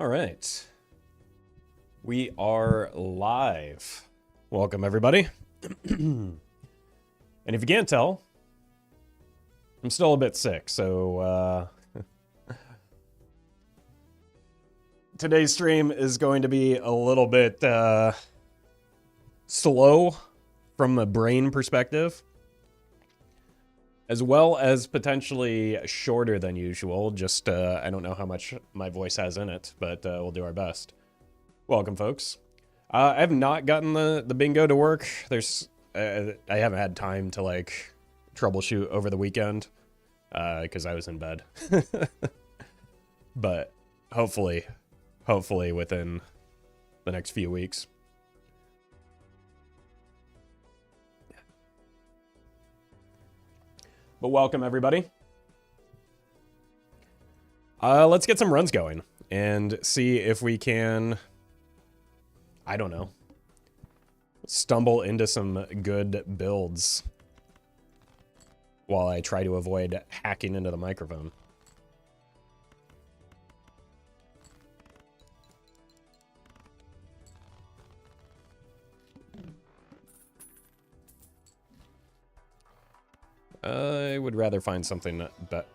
All right. We are live. Welcome, everybody. And if you can't tell, I'm still a bit sick, so today's stream is going to be a little bit slow from a brain perspective, as well as potentially shorter than usual. Just, I don't know how much my voice has in it, but we'll do our best. Welcome, folks. I have not gotten the bingo to work. I haven't had time to, like, troubleshoot over the weekend, because I was in bed. But hopefully within the next few weeks. But welcome, everybody. Let's get some runs going and see if we can, I don't know, stumble into some good builds while I try to avoid hacking into the microphone. I would rather find something but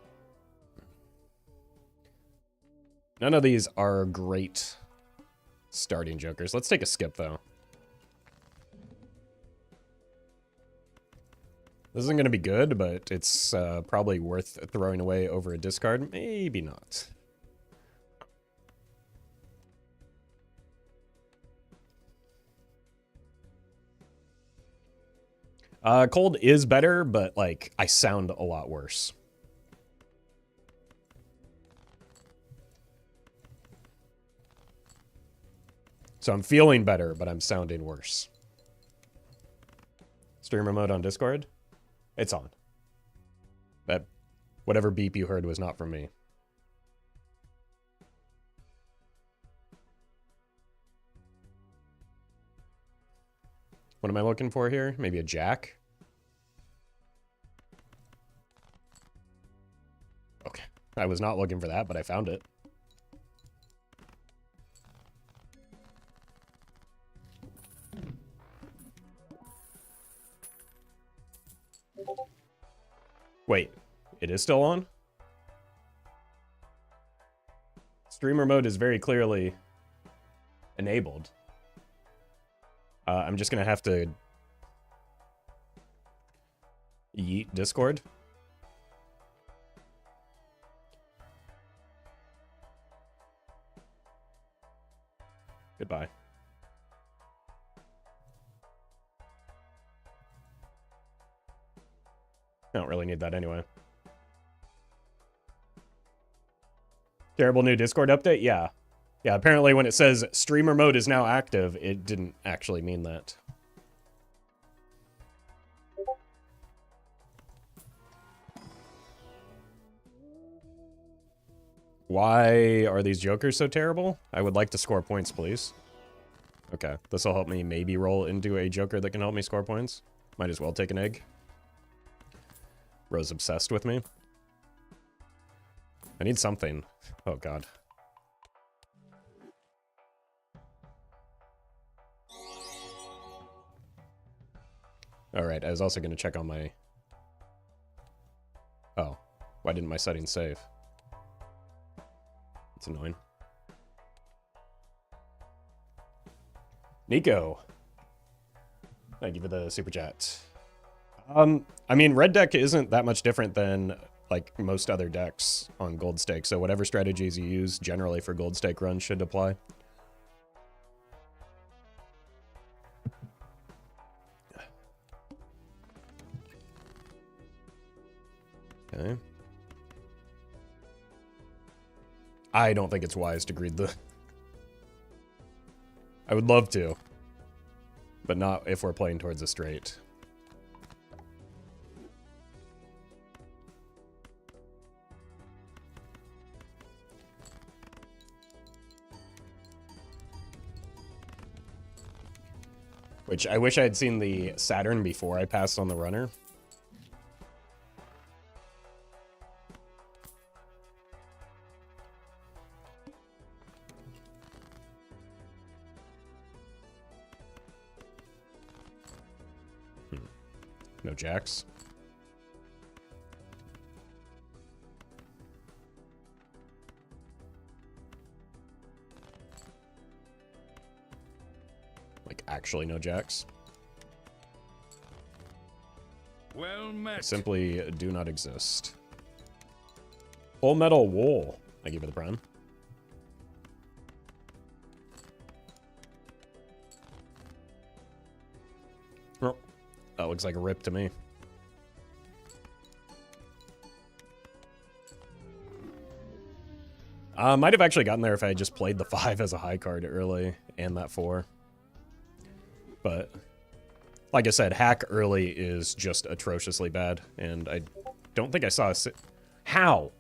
none of these are great starting jokers. Let's take a skip, though. This isn't going to be good, but it's probably worth throwing away over a discard. Maybe not. Cold is better, but, like, I sound a lot worse. So I'm feeling better, but I'm sounding worse. Streamer mode on Discord? It's on. That whatever beep you heard was not from me. What am I looking for here? Maybe a jack? Okay. I was not looking for that, but I found it. Wait, it is still on? Streamer mode is very clearly enabled. I'm just gonna have to yeet Discord. Goodbye. I don't really need that anyway. Terrible new Discord update? Yeah. Yeah, apparently when it says streamer mode is now active, it didn't actually mean that. Why are these jokers so terrible? I would like to score points, please. Okay, this will help me maybe roll into a joker that can help me score points. Might as well take an egg. Rose obsessed with me. I need something. Oh, God. Alright, I was also going to check on my... Oh, why didn't my settings save? It's annoying. Nico. Thank you for the super chat. I mean, red deck isn't that much different than, like, most other decks on gold stake, so whatever strategies you use generally for gold stake runs should apply. Okay. I don't think it's wise to greed the... I would love to, but not if we're playing towards a straight. Which I wish I had seen the Saturn before I passed on the runner. No jacks. Like, actually no jacks. Well met. They simply do not exist. Full metal wool. Thank you for the brown. Well, that looks like a rip to me. Might have actually gotten there if I had just played the 5 as a high card early and that 4. But, like I said, hack early is just atrociously bad, and I don't think I saw a... How?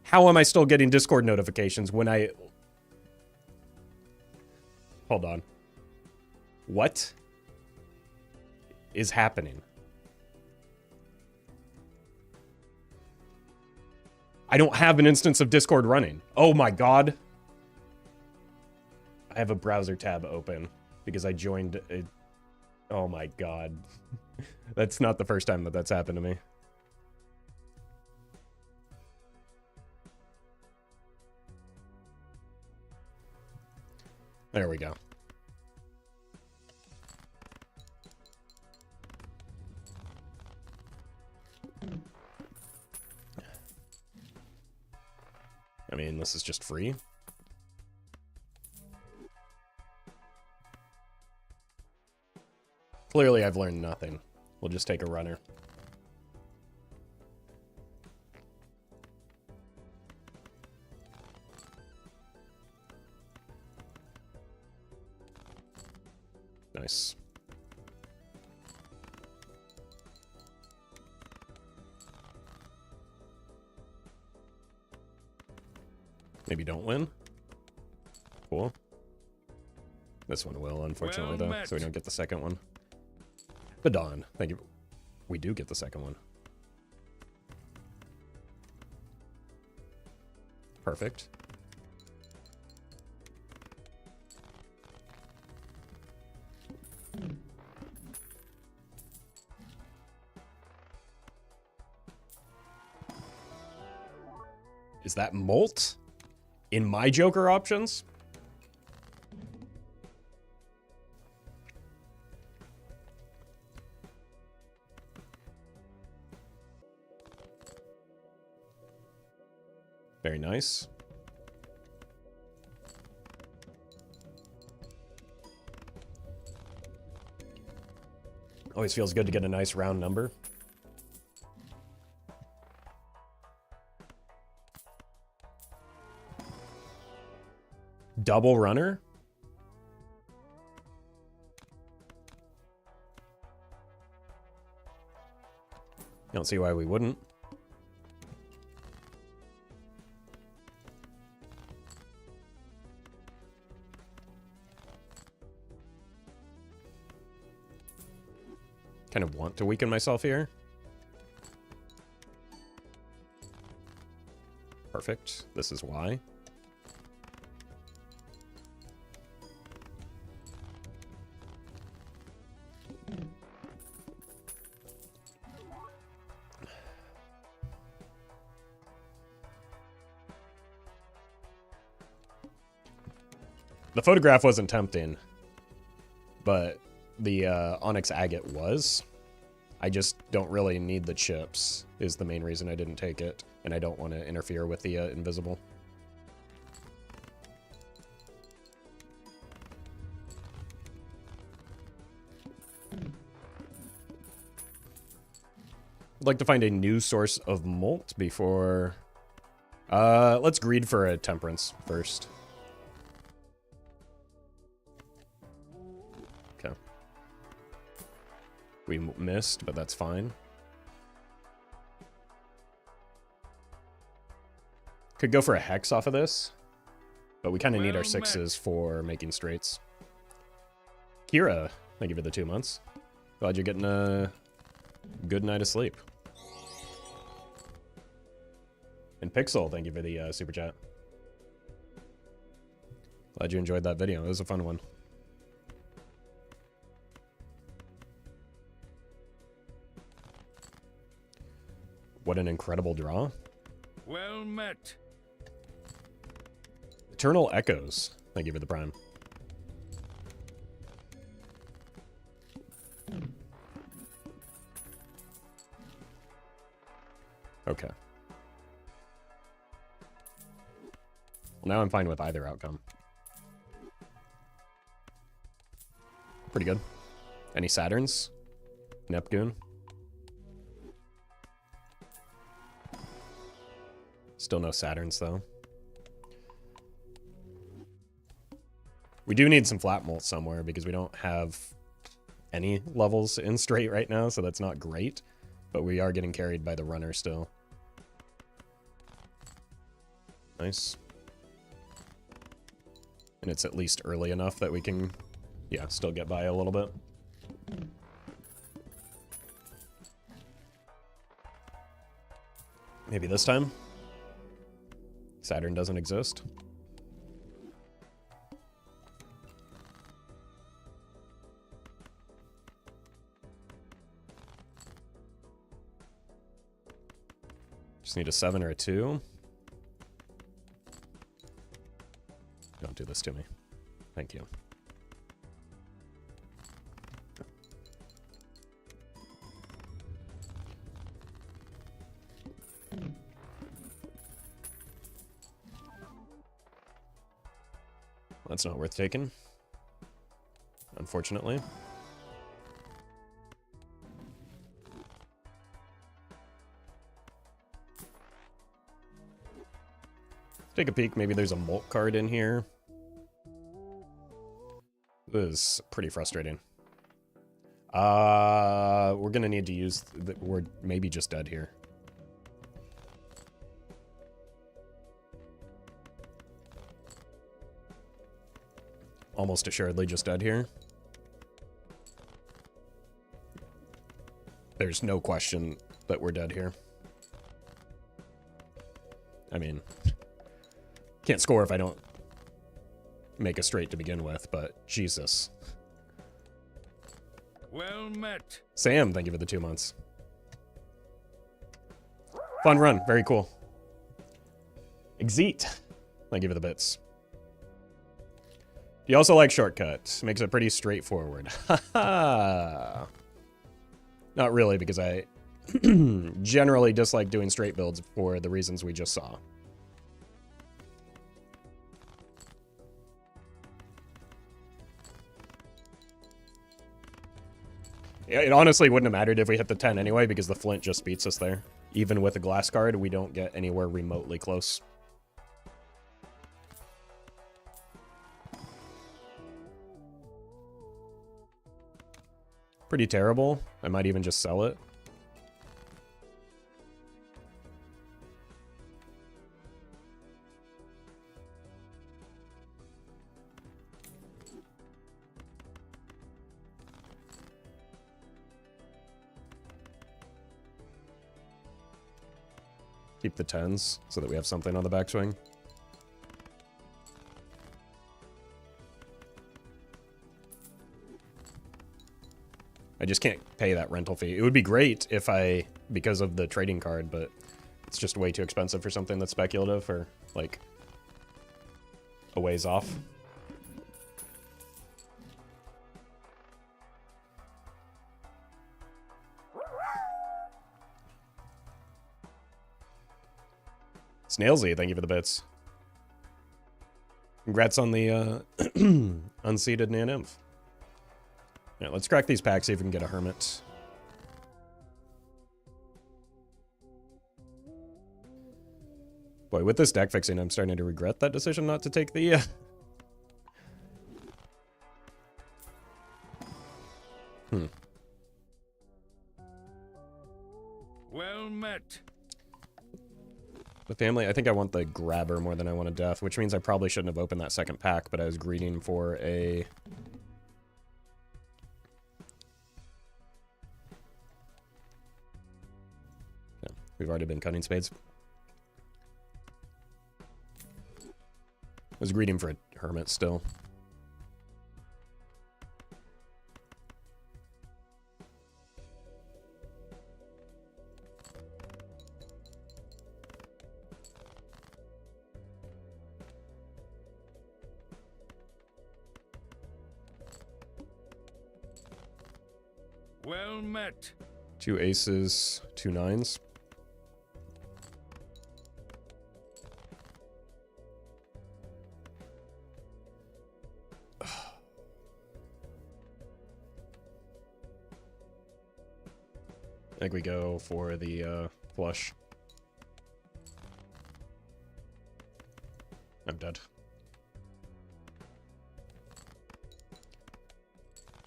How am I still getting Discord notifications when I... Hold on. What is happening? I don't have an instance of Discord running. Oh my god. I have a browser tab open because I joined a... Oh my god. That's not the first time that that's happened to me. There we go. I mean, this is just free. Clearly, I've learned nothing. We'll just take a runner. Nice. Maybe don't win. Cool. This one will, unfortunately, though, so we don't get the second one. Badon, thank you. We do get the second one. Perfect. Is that Molt in my Joker options? Very nice. Always feels good to get a nice round number. Double runner? Don't see why we wouldn't. Kind of want to weaken myself here. Perfect. This is why. The photograph wasn't tempting, but the Onyx Agate was. I just don't really need the chips, is the main reason I didn't take it, and I don't want to interfere with the invisible. I'd like to find a new source of Molt before... let's greed for a Temperance first. Okay. We missed, but that's fine. Could go for a Hex off of this, but we kind of need our 6s for making straights. Kira, thank you for the 2 months. Glad you're getting a good night of sleep. And Pixel, thank you for the super chat. Glad you enjoyed that video. It was a fun one. what an incredible draw. Well met. Eternal Echoes. Thank you for the prime. Okay. Well, now I'm fine with either outcome. Pretty good. Any Saturns? Neptune? Still no Saturns, though. We do need some flat mult somewhere because we don't have any levels in straight right now, so that's not great. But we are getting carried by the runner still. Nice. And it's at least early enough that we can, yeah, still get by a little bit. Maybe this time? Saturn doesn't exist. Just need a 7 or a 2. Don't do this to me. Thank you. That's not worth taking, unfortunately. Take a peek. Maybe there's a Molt card in here. This is pretty frustrating. We're gonna need to use... we're maybe just dead here. Almost assuredly just dead here. There's no question that we're dead here. I mean, can't score if I don't make a straight to begin with, but Jesus. Well met. Sam, thank you for the 2 months. Fun run, very cool. Exit, thank you for the bits. You also like shortcuts. Makes it pretty straightforward. Haha. Not really, because I generally dislike doing straight builds for the reasons we just saw. Yeah, it honestly wouldn't have mattered if we hit the 10 anyway, because the flint just beats us there. Even with a glass card, we don't get anywhere remotely close. Pretty terrible. I might even just sell it. Keep the 10s so that we have something on the backswing. I just can't pay that rental fee. It would be great if I, because of the trading card, but it's just way too expensive for something that's speculative or, like, a ways off. Snailsy, thank you for the bits. Congrats on the unseated Nymph. Yeah, let's crack these packs, see if we can get a Hermit. Boy, with this deck fixing, I'm starting to regret that decision not to take the... Well met. The family, I think I want the grabber more than I want a death, which means I probably shouldn't have opened that second pack, but I was greeting for a... Yeah, we've already been cutting spades. I was greeting for a hermit still. Well met. 2 aces, 2 nines. I think we go for the flush. I'm dead.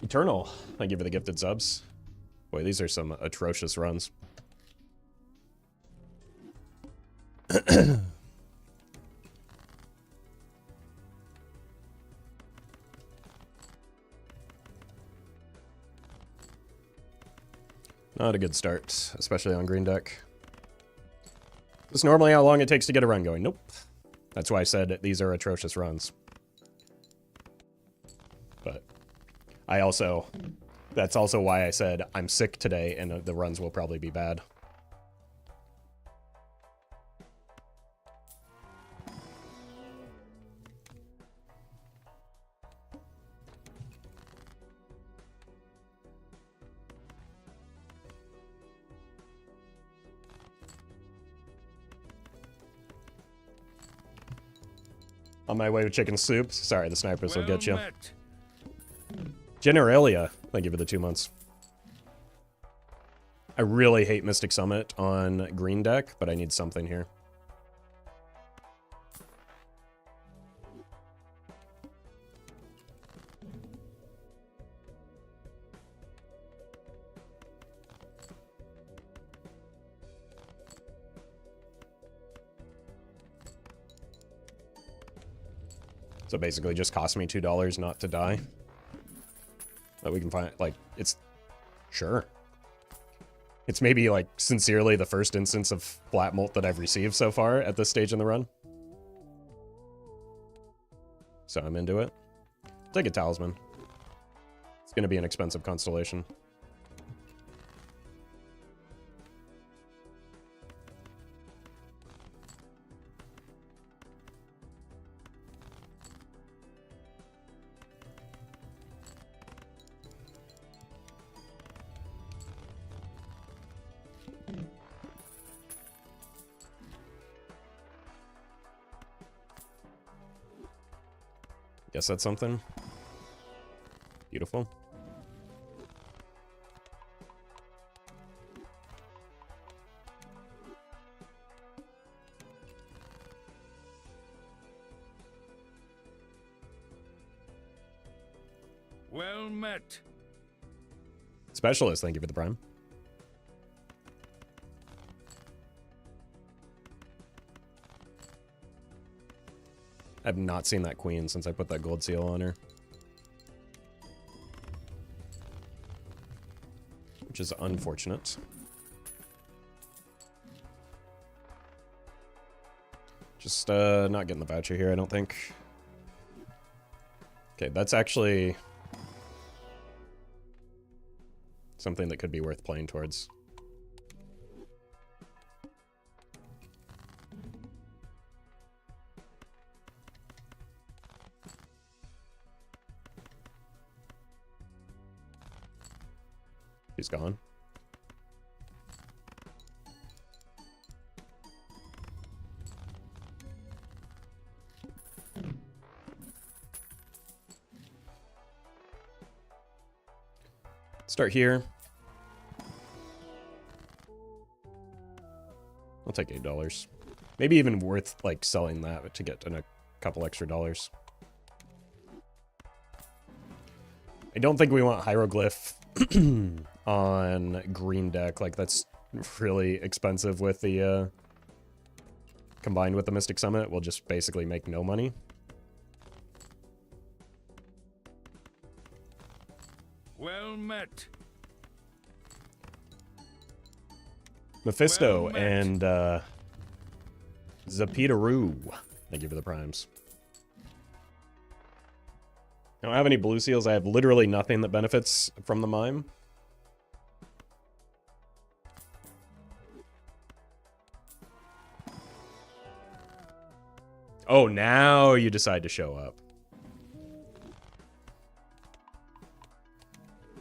Eternal, thank you for the gifted subs. Boy, these are some atrocious runs. Not a good start, especially on green deck. This is normally how long it takes to get a run going. Nope. That's why I said these are atrocious runs. But I also... That's also why I said I'm sick today and the runs will probably be bad. On my way with chicken soup. Sorry, the snipers will get you. Met. Generalia, thank you for the 2 months. I really hate Mystic Summit on green deck, but I need something here. So basically just cost me $2 not to die. But we can find, like, it's... Sure. It's maybe, like, sincerely the first instance of flat molt that I've received so far at this stage in the run. So I'm into it. Take a talisman. It's going to be an expensive constellation. Guess that's something. Beautiful. Well met. Specialist, thank you for the prime. I've not seen that queen since I put that gold seal on her. Which is unfortunate. Just not getting the voucher here, I don't think. Okay, that's actually something that could be worth playing towards. He's gone. Start here. I'll take $8. Maybe even worth like selling that to get a couple extra dollars. I don't think we want hieroglyph on green deck. Like that's really expensive with the combined with the Mystic Summit. We'll just basically make no money. Well met. Mephisto Well met. and Zapitaroo. Thank you for the primes. I don't have any blue seals. I have literally nothing that benefits from the mime. Oh, now you decide to show up.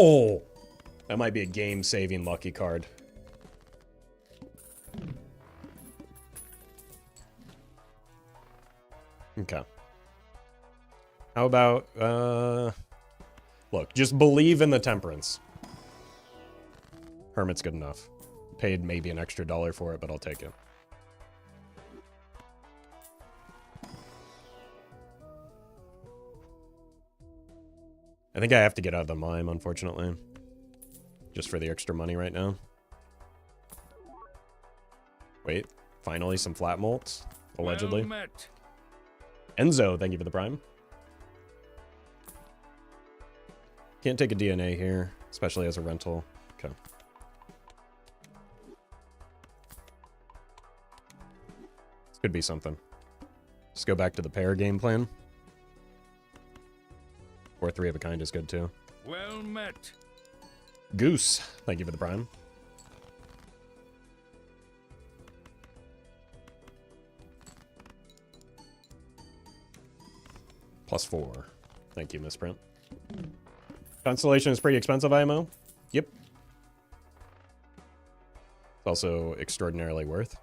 Oh! That might be a game-saving lucky card. Okay. How about, look, just believe in the Temperance. Hermit's good enough. Paid maybe an extra $1 for it, but I'll take it. I think I have to get out of the mime, unfortunately. Just for the extra money right now. Wait, finally some flat molts, allegedly. Well met. Enzo, thank you for the prime. Can't take a DNA here, especially as a rental. Okay. This could be something. Just go back to the pair game plan. Or 3 of a kind is good too. Well met. Goose, thank you for the prime. +4. Thank you, Misprint. Constellation is pretty expensive, IMO. Yep. It's also extraordinarily worth.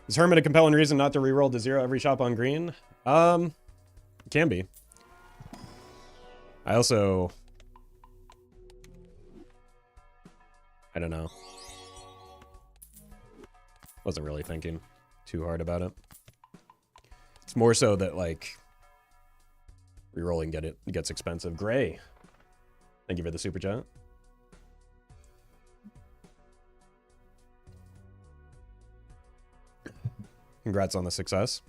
Is Hermit a compelling reason not to reroll to 0 every shop on green? Can be. I also... I don't know. Wasn't really thinking too hard about it. It's more so that, like, rerolling gets expensive. Gray. Thank you for the super chat. Congrats on the success.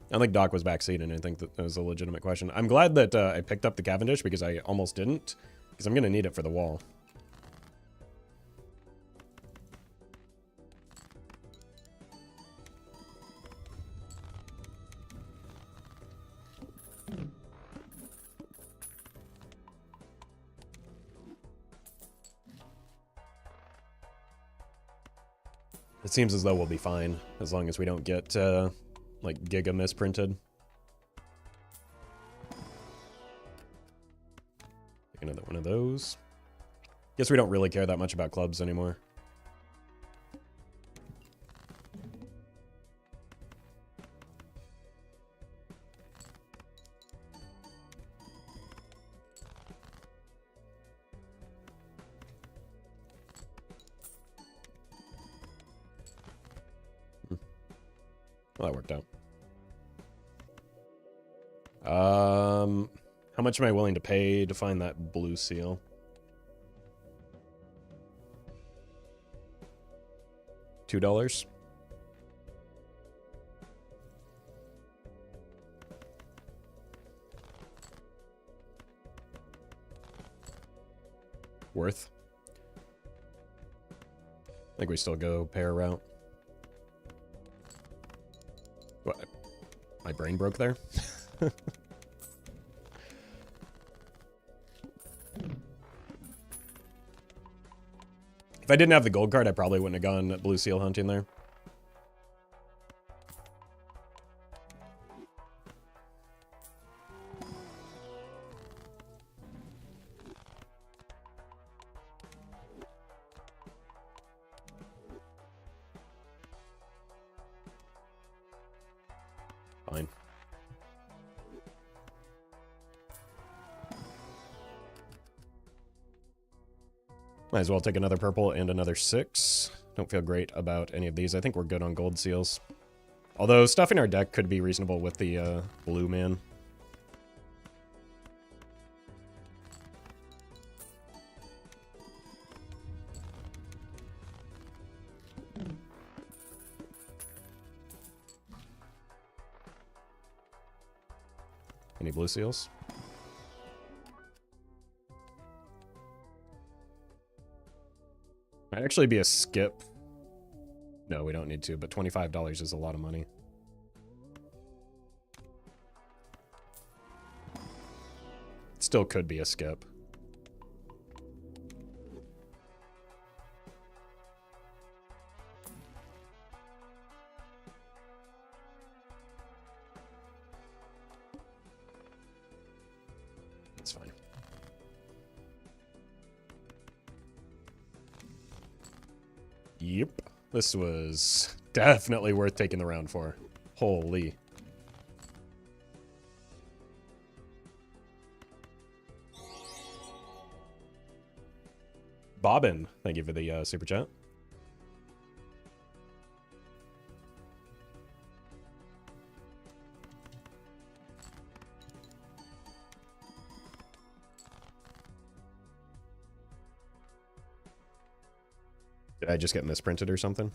I don't think Doc was backseating. I think that was a legitimate question. I'm glad that I picked up the Cavendish because I almost didn't. Because I'm going to need it for the wall. It seems as though we'll be fine as long as we don't get like Giga misprinted. Take another one of those. Guess we don't really care that much about clubs anymore. Well, that worked out. How much am I willing to pay to find that blue seal? $2. Worth. I think we still go pair route. What? My brain broke there? If I didn't have the gold card, I probably wouldn't have gone blue seal hunting there. Fine. Might as well take another purple and another 6. Don't feel great about any of these. I think we're good on gold seals. Although stuffing our deck could be reasonable with the blue man. Any blue seals? Might actually be a skip. No, we don't need to, but $25 is a lot of money. It still could be a skip. It's fine. Yep. This was definitely worth taking the round for. Holy. Bobbin, thank you for the super chat. Did I just get misprinted or something?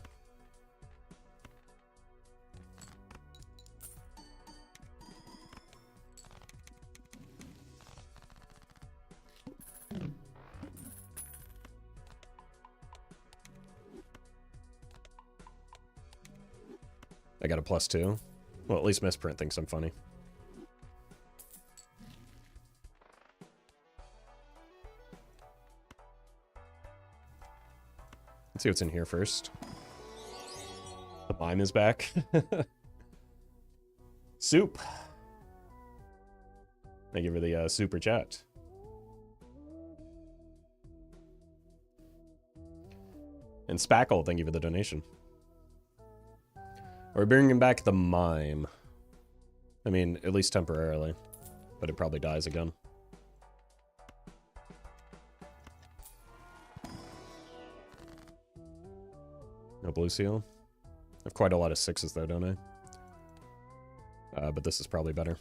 I got a +2. Well, at least misprint thinks I'm funny. Let's see what's in here first. The mime is back. Soup. Thank you for the super chat. And Spackle, thank you for the donation. We're bringing back the mime. I mean, at least temporarily. But it probably dies again. No blue seal. I have quite a lot of 6s though, don't I? But this is probably better.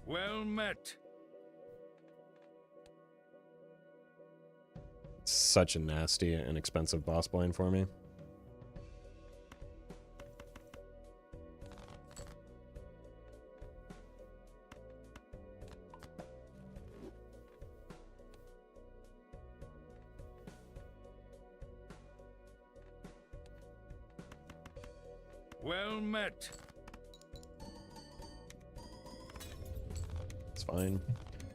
Well met. Such a nasty and expensive boss blind for me. Well met. It's fine.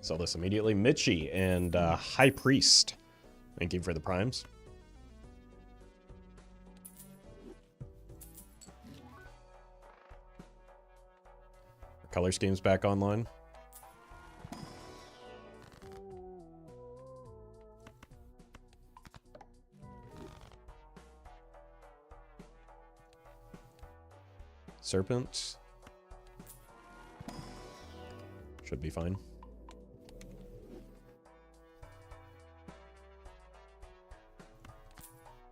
Sell this immediately. Mitchie and High Priest. Thank you for the primes. Color scheme's back online. Serpent. Should be fine.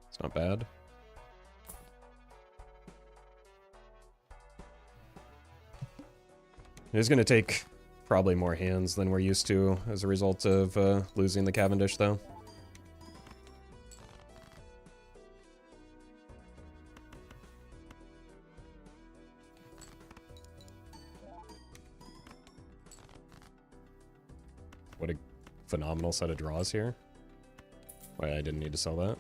It's not bad. It is going to take probably more hands than we're used to as a result of losing the Cavendish, though. What a phenomenal set of draws here. Why, I didn't need to sell that.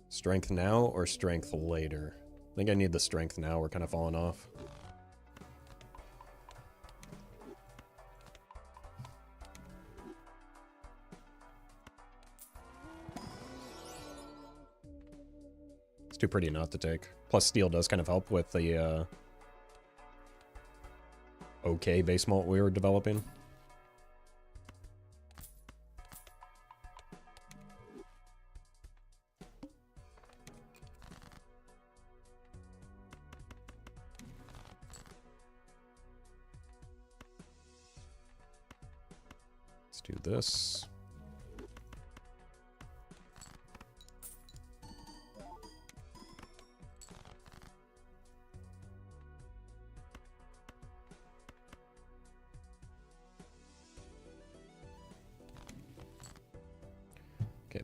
Strength now or strength later? I think I need the strength now. We're kind of falling off. It's too pretty not to take. Plus steel does kind of help with the okay base malt we were developing. Let's do this.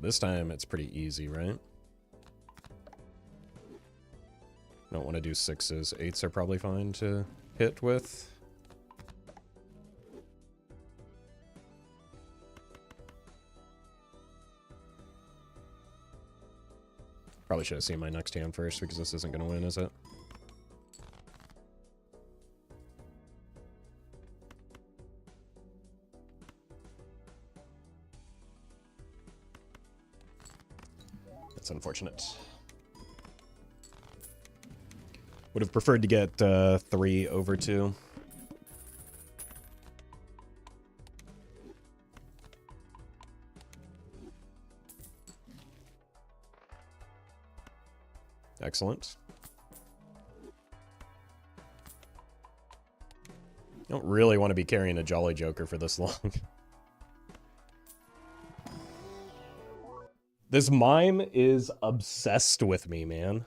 this time it's pretty easy, right? Don't want to do 6s. 8s are probably fine to hit with. Probably should have seen my next hand first because this isn't going to win, is it? That's unfortunate. Would have preferred to get 3 over 2. Excellent. I don't really want to be carrying a Jolly Joker for this long. This mime is obsessed with me, man.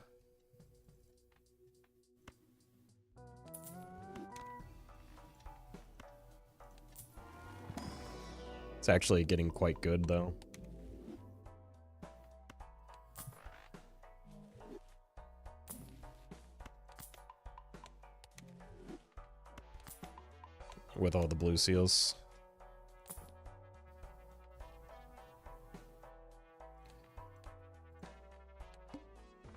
It's actually getting quite good, though. With all the blue seals.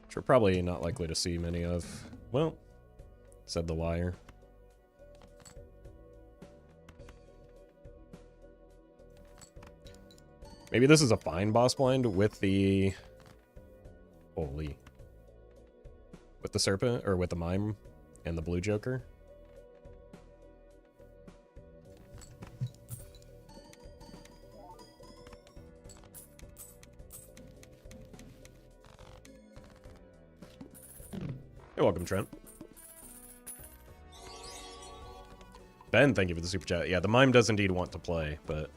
Which we're probably not likely to see many of. Well, said the liar. Maybe this is a fine boss blind with the... Holy. With the serpent, or with the mime and the blue joker. You're welcome, Trent. Ben, thank you for the super chat. Yeah, the mime does indeed want to play, but...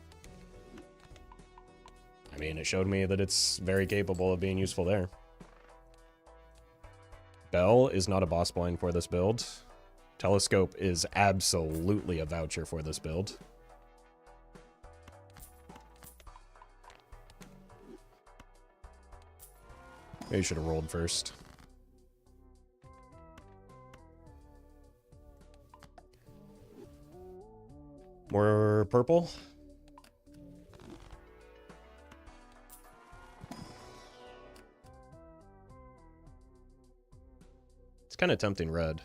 I mean, it showed me that it's very capable of being useful there. Bell is not a boss blind for this build. Telescope is absolutely a voucher for this build. Maybe you should have rolled first. More purple. It's kind of tempting red.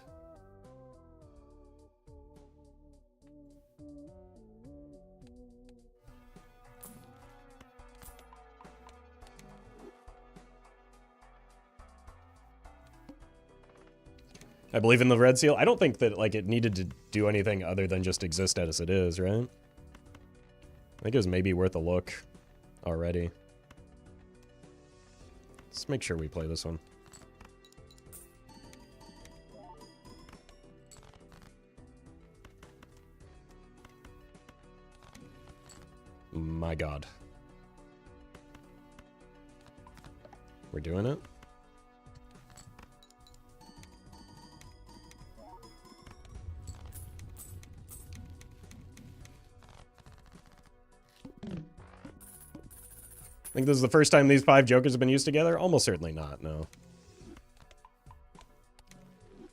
I believe in the red seal. I don't think that like it needed to do anything other than just exist as it is, right? I think it was maybe worth a look already. Let's make sure we play this one. My God. We're doing it? I think this is the first time these 5 jokers have been used together? Almost certainly not, no.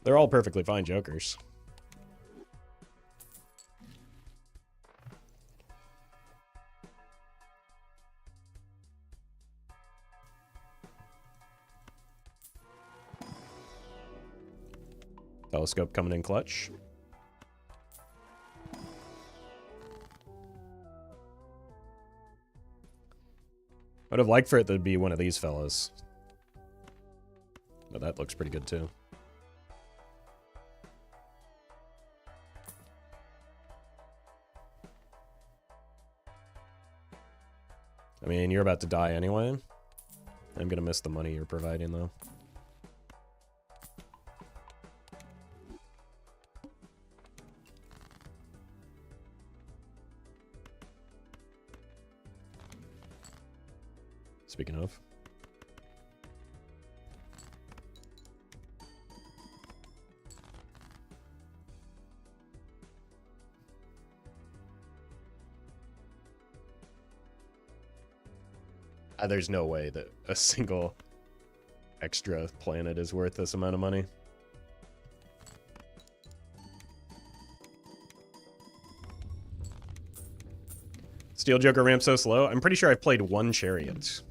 They're all perfectly fine jokers. Telescope coming in clutch. I would have liked for it to be one of these fellas. But that looks pretty good too. I mean, you're about to die anyway. I'm gonna miss the money you're providing though. Speaking of. There's no way that a single extra planet is worth this amount of money. Steel Joker ramp so slow. I'm pretty sure I've played one chariot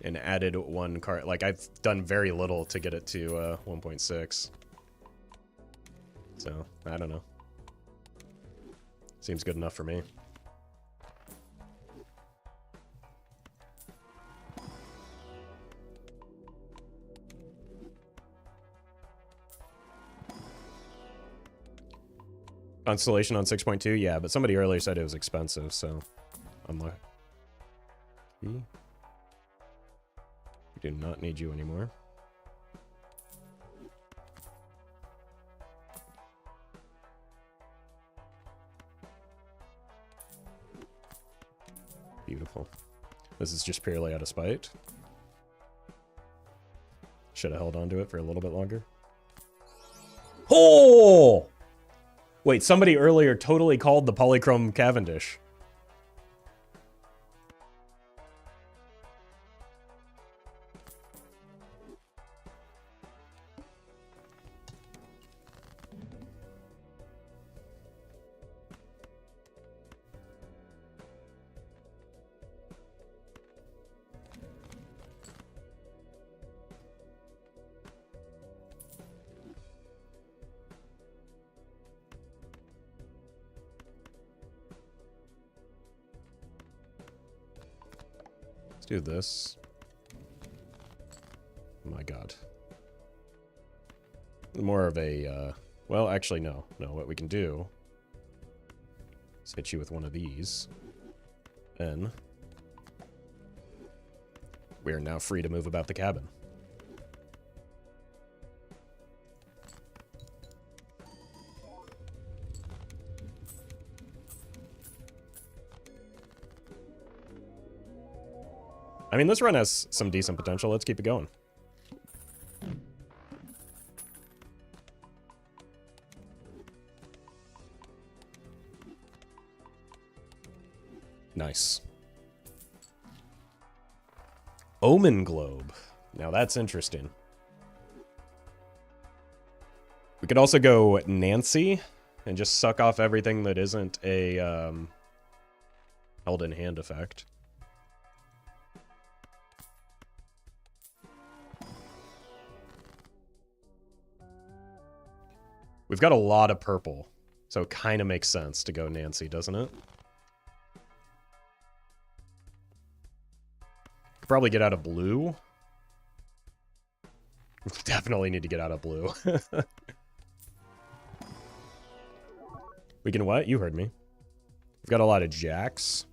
and added one card. Like, I've done very little to get it to 1.6. So, I don't know. Seems good enough for me. Constellation on 6.2? Yeah, but somebody earlier said it was expensive, so I'm like, we do not need you anymore. Beautiful. This is just purely out of spite. Should have held on to it for a little bit longer. Oh! Wait, somebody earlier totally called the Polychrome Cavendish. Do this. Oh my god. More of a, well, actually, no. No, what we can do is hit you with one of these. Then we are now free to move about the cabin. I mean, this run has some decent potential. Let's keep it going. Nice. Omen Globe. Now that's interesting. We could also go Nancy and just suck off everything that isn't a held in hand effect. We've got a lot of purple, so it kind of makes sense to go Nancy, doesn't it? Could probably get out of blue. Definitely need to get out of blue. We can what? You heard me. We've got a lot of jacks.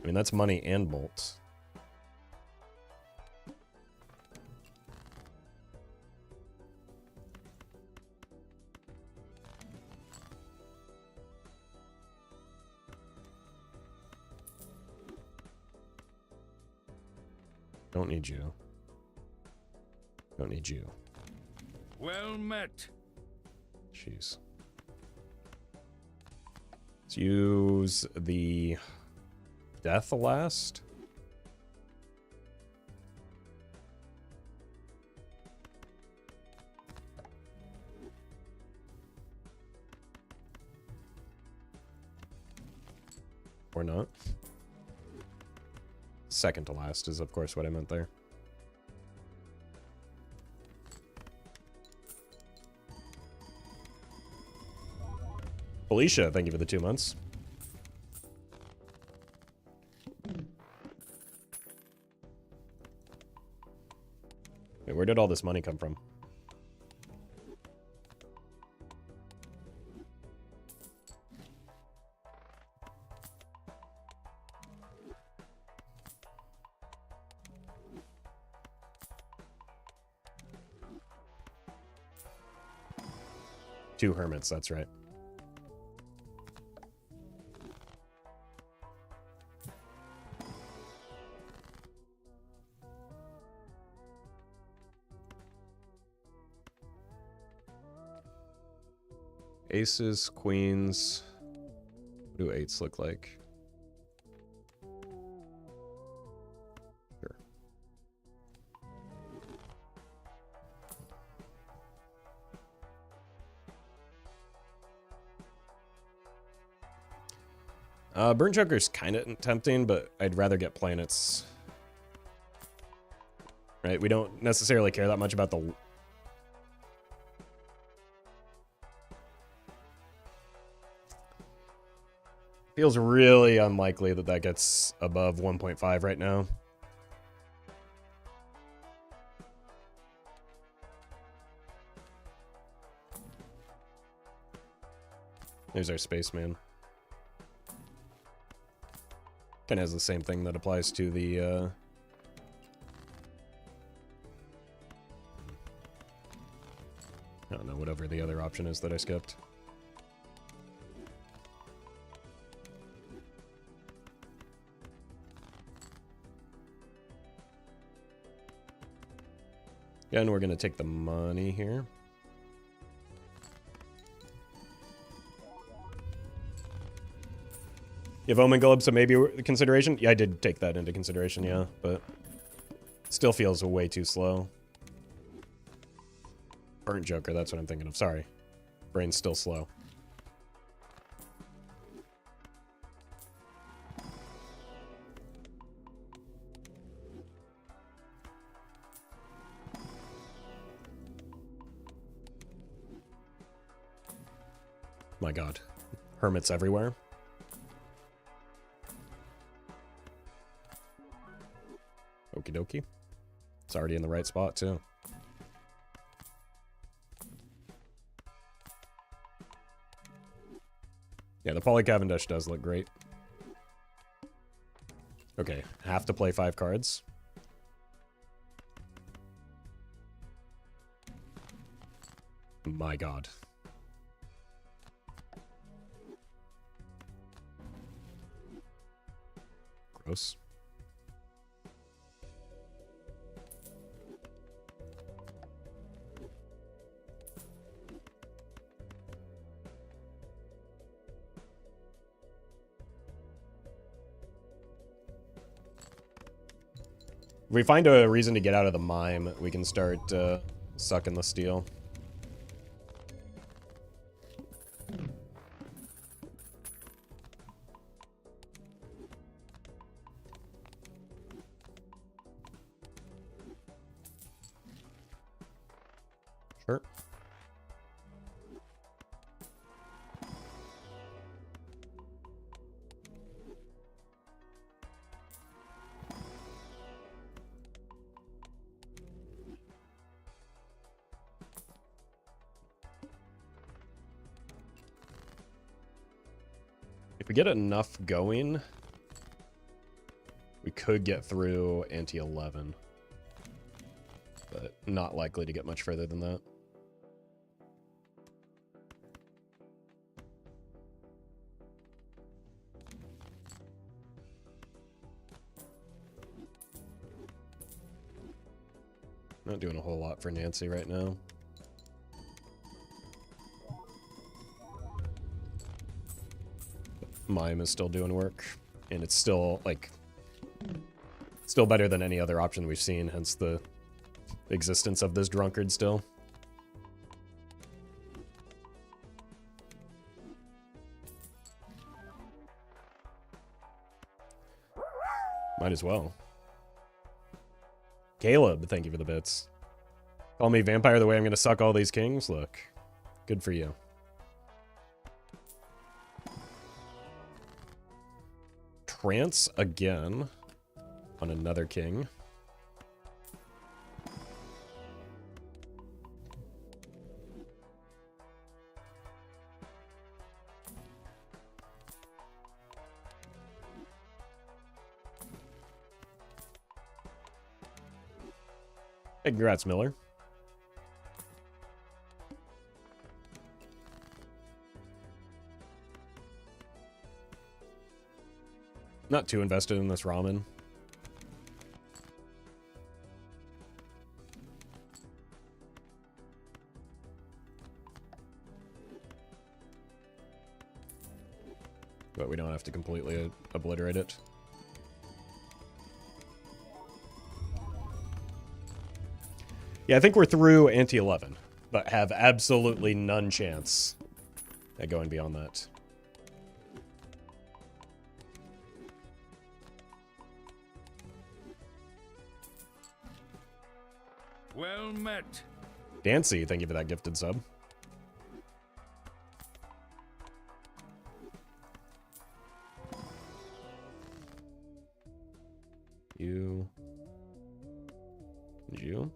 I mean, that's money and bolts. Don't need you. Don't need you. Well met. Jeez. Let's use the Death last. Or not. Second to last is, of course, what I meant there. Felicia, thank you for the 2 months. Wait, where did all this money come from? Two hermits, that's right. Aces, queens. What do 8s look like? Sure. Burnt Joker's kind of tempting, but I'd rather get planets. Right? We don't necessarily care that much about the... Feels really unlikely that that gets above 1.5 right now. There's our spaceman. Kind of has the same thing that applies to the... I don't know, whatever the other option is that I skipped. Yeah, and we're going to take the money here. You have Omen Globe, so maybe consideration? Yeah, I did take that into consideration, yeah, but still feels way too slow. Burnt Joker, that's what I'm thinking of. Sorry. Brain's still slow. My god. Hermits everywhere. Okie dokie. It's already in the right spot, too. Yeah, the Poly Cavendish does look great. Okay, have to play 5 cards. My god. Gross. If we find a reason to get out of the mime, we can start sucking the steel. Sure. If we get enough going, we could get through anti-11. But not likely to get much further than that. Not doing a whole lot for Nancy right now. Mime is still doing work, and it's still, like, still better than any other option we've seen, hence the existence of this drunkard still. Might as well. Caleb, thank you for the bits. Call me vampire the way I'm going to suck all these kings? Look, good for you. Trance again on another king. Hey, congrats, Miller. Not too invested in this ramen. but we don't have to completely obliterate it. Yeah, I think we're through anti-11, but have absolutely none chance at going beyond that. Well met. Dancy, thank you for that gifted sub. You. And you.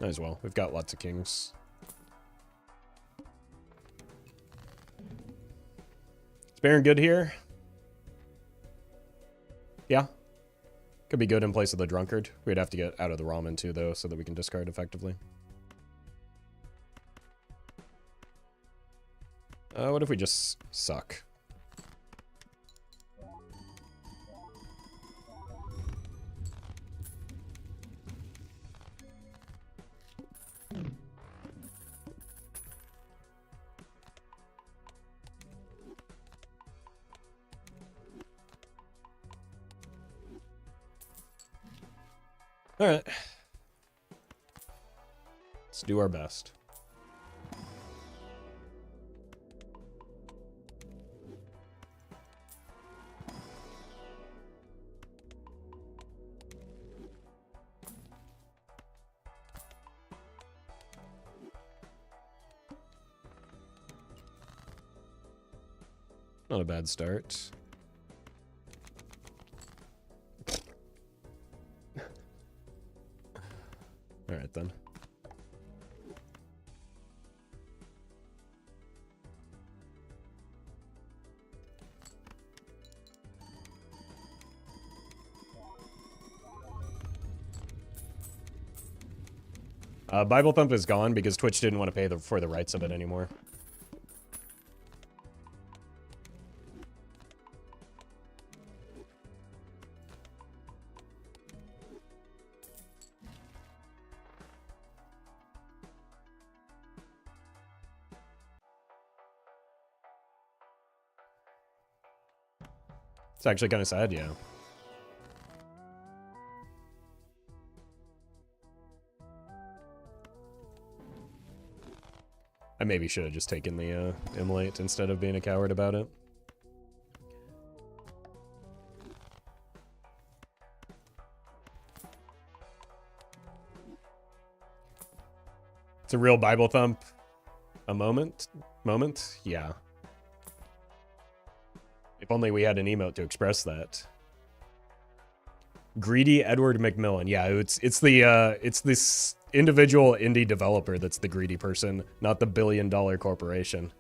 Might as well. We've got lots of kings. Is Baron good here? Yeah. Could be good in place of the drunkard. We'd have to get out of the ramen too, though, so that we can discard effectively. What if we just suck? All right. Let's do our best. Not a bad start. All right, then. Bible Thump is gone because Twitch didn't want to pay for the rights of it anymore. It's actually kind of sad, yeah. I maybe should have just taken the immolate instead of being a coward about it. It's a real Bible Thump. A moment? Yeah. If only we had an emote to express that. Greedy Edward McMillan. Yeah, it's this individual indie developer that's the greedy person, not the billion-dollar corporation.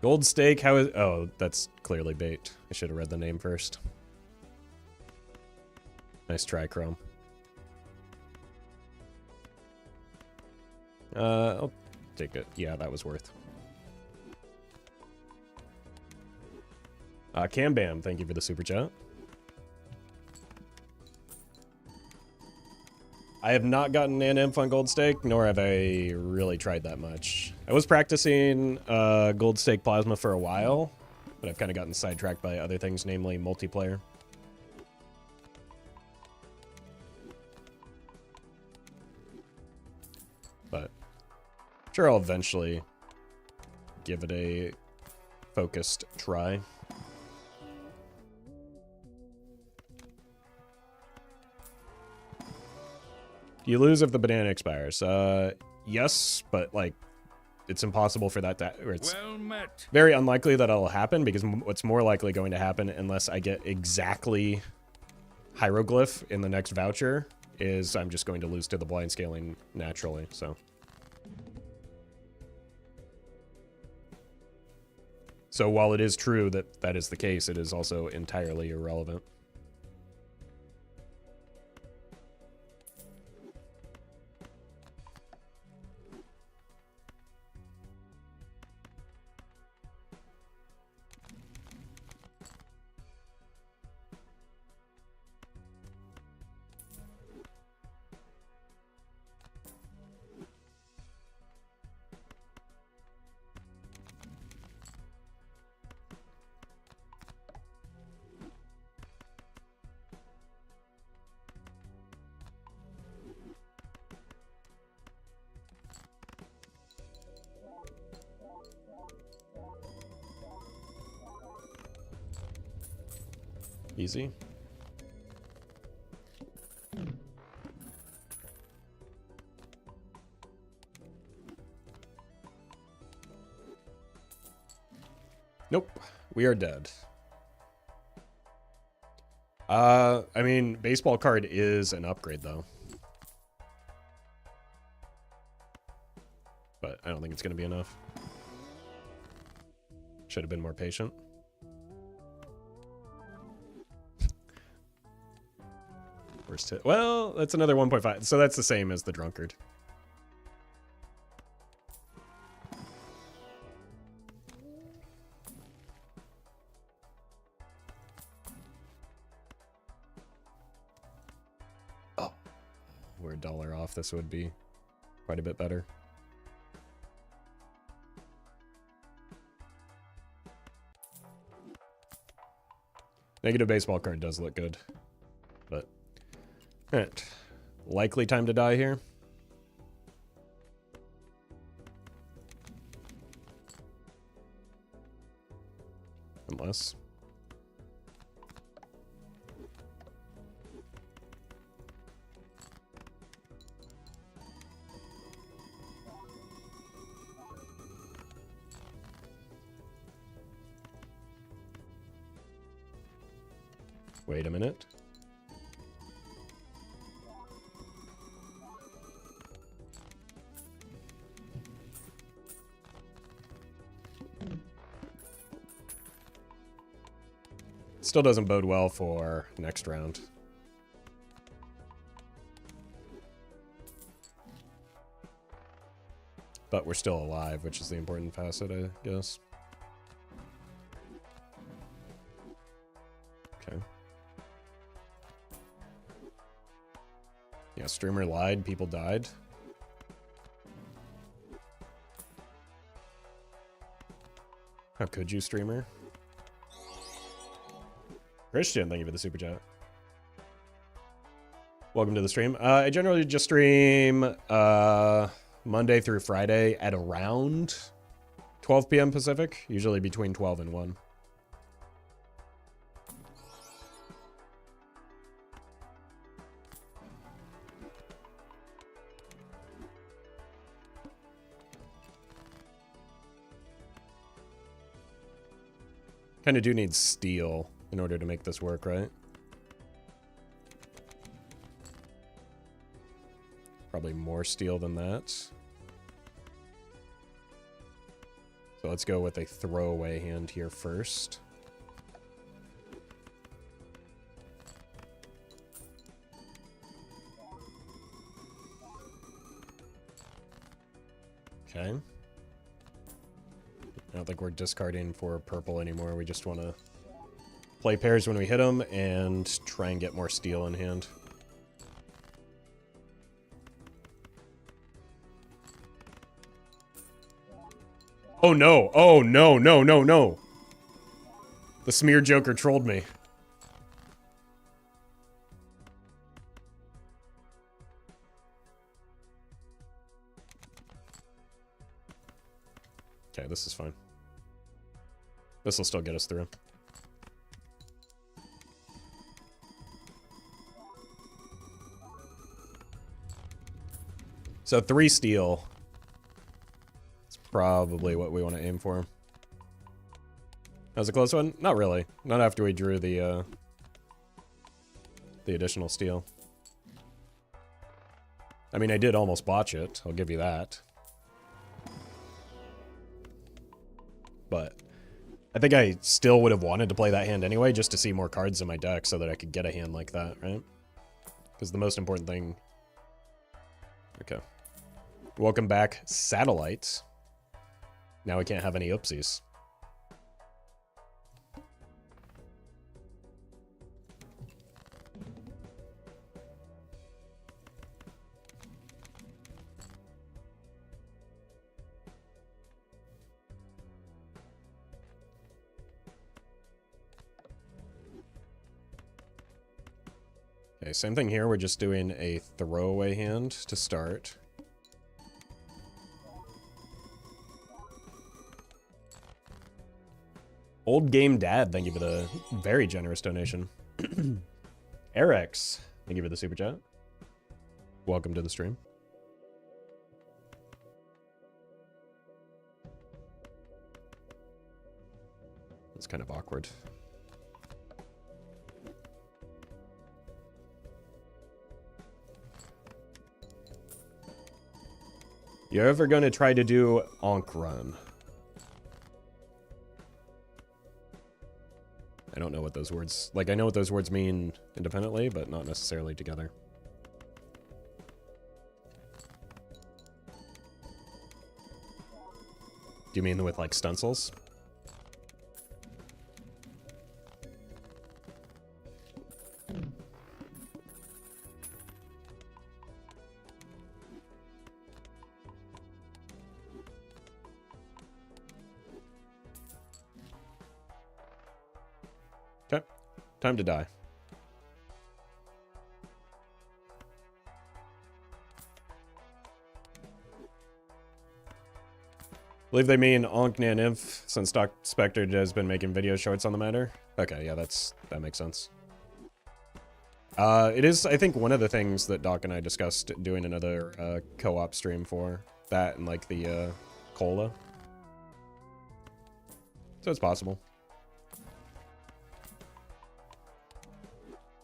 Gold Stake, how is... Oh, that's clearly bait. I should have read the name first. Nice try, Chrome. I'll take it. Yeah, that was worth. Cam Bam, thank you for the super chat. I have not gotten an imp on Gold Stake, nor have I really tried that much. I was practicing Gold Stake Plasma for a while, but I've kind of gotten sidetracked by other things, namely multiplayer. But sure, I'll eventually give it a focused try. You lose if the banana expires. Yes, but like, it's impossible for that to, or it's very unlikely that it'll happen, because what's more likely going to happen, unless I get exactly hieroglyph in the next voucher, is I'm just going to lose to the blind scaling naturally, so. So while it is true that that is the case, it is also entirely irrelevant. Easy. Nope, we are dead. I mean, baseball card is an upgrade, though. But I don't think it's going to be enough. Should have been more patient. Worst hit. Well, that's another 1.5. So that's the same as the drunkard. Oh, we're $1 off. This would be quite a bit better. Negative baseball card does look good, but all right. Likely time to die here. Unless. Wait a minute. Still doesn't bode well for next round. But we're still alive, which is the important facet, I guess. Okay. Yeah, streamer lied, people died. How could you, streamer? Christian, thank you for the super chat. Welcome to the stream. I generally just stream Monday through Friday at around 12 p.m. Pacific, usually between 12 and 1. Kind of do need steel in order to make this work, right? Probably more steel than that. So let's go with a throwaway hand here first. Okay. I don't think we're discarding for purple anymore. We just want to play pairs when we hit them and try and get more steel in hand. Oh no! Oh no, no, no, no! The smear joker trolled me. Okay, this is fine. This will still get us through. So 3 steel. It's probably what we want to aim for. That was a close one? Not really. Not after we drew the additional steel. I mean, I did almost botch it. I'll give you that. But I think I still would have wanted to play that hand anyway, just to see more cards in my deck so that I could get a hand like that, right? Because the most important thing... Okay. Welcome back, Satellites. Now we can't have any oopsies. Okay, same thing here. We're just doing a throwaway hand to start. Old Game Dad, thank you for the very generous donation. Eric's, thank you for the super chat. Welcome to the stream. It's kind of awkward. You ever gonna try to do Onk Run? I don't know what those words... Like, I know what those words mean independently, but not necessarily together. Do you mean with, like, stencils? Okay. Time to die. Believe they mean Onk Naniv, since Doc Spectre has been making video shorts on the matter. Okay, yeah, that makes sense. It is, I think, one of the things that Doc and I discussed doing another co-op stream for. That and, like, the cola. So it's possible.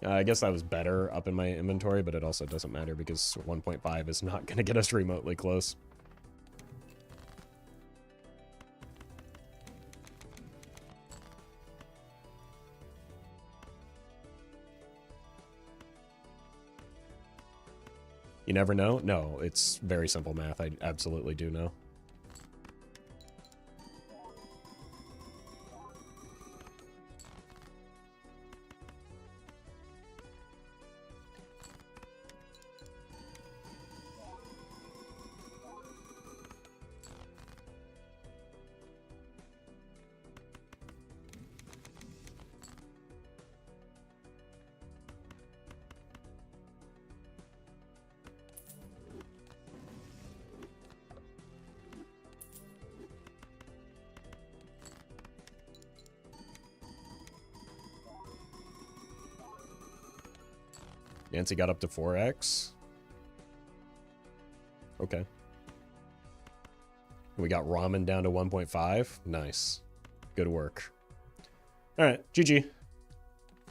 I guess that was better up in my inventory, but it also doesn't matter because 1.5 is not going to get us remotely close. You never know? No, it's very simple math. I absolutely do know. Nancy got up to 4x. Okay. We got ramen down to 1.5. Nice. Good work. Alright, GG.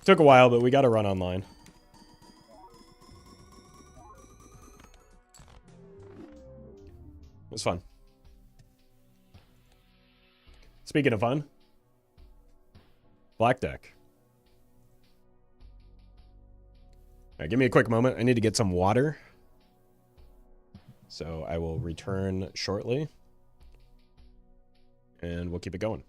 Took a while, but we got to run online. It was fun. Speaking of fun, Black Deck. All right, give me a quick moment. I need to get some water. So I will return shortly. And we'll keep it going.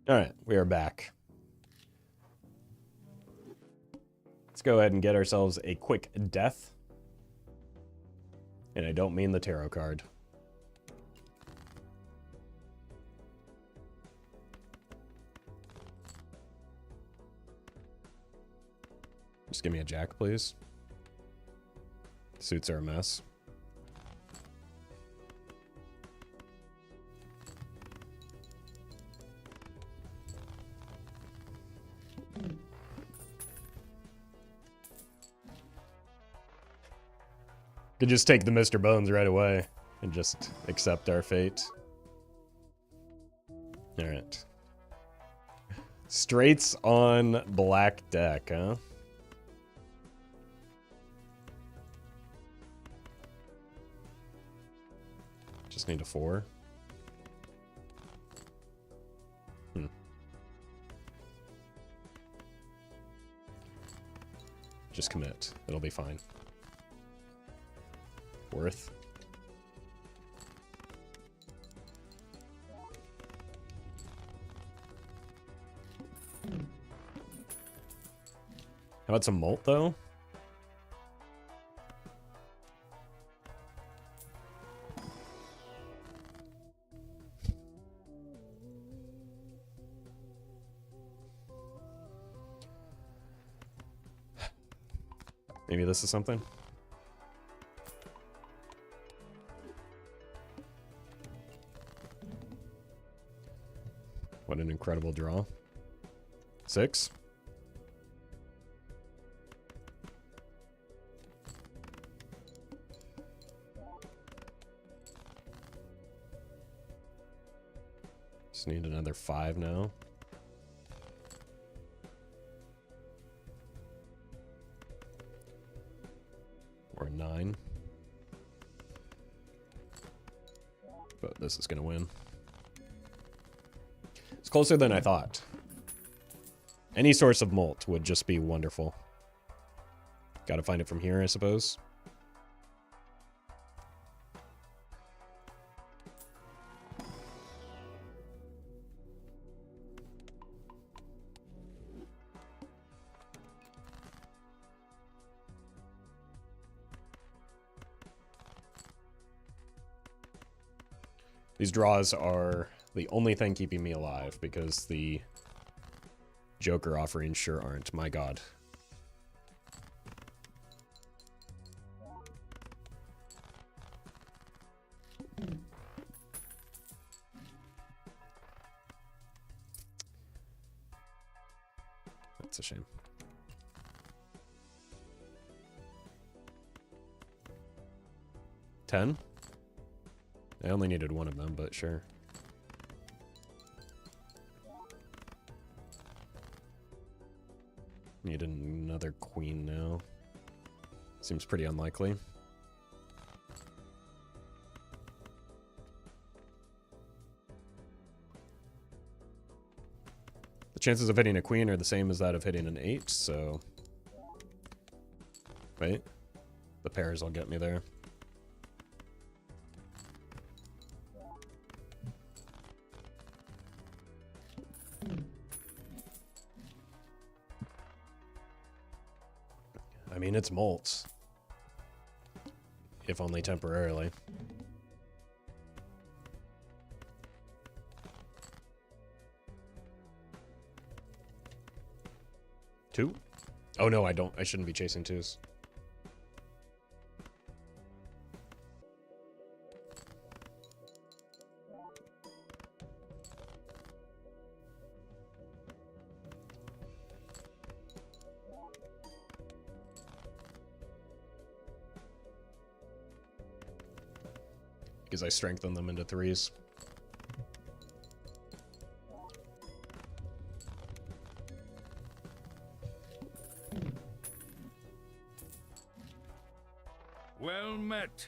All right, we are back. Let's go ahead and get ourselves a quick death. And I don't mean the tarot card. Just give me a jack, please. Suits are a mess. Could just take the Mr. Bones right away and just accept our fate. Alright. Straights on black deck, huh? Just need a 4. Just commit. It'll be fine. Worth. How about some molt, though? Maybe this is something? What an incredible draw. 6. Just need another 5 now. Or 9. But this is going to win. It's closer than I thought. Any source of molt would just be wonderful. Gotta find it from here, I suppose. These draws are the only thing keeping me alive, because the Joker offerings sure aren't. My god. That's a shame. $10? I only needed one of them, but sure. Need another queen now. Seems pretty unlikely. The chances of hitting a queen are the same as that of hitting an 8, so... Wait. The pairs will get me there. I mean, it's molts. If only temporarily. Two? Oh no, I don't. I shouldn't be chasing 2s. Because I strengthen them into 3s. Well met.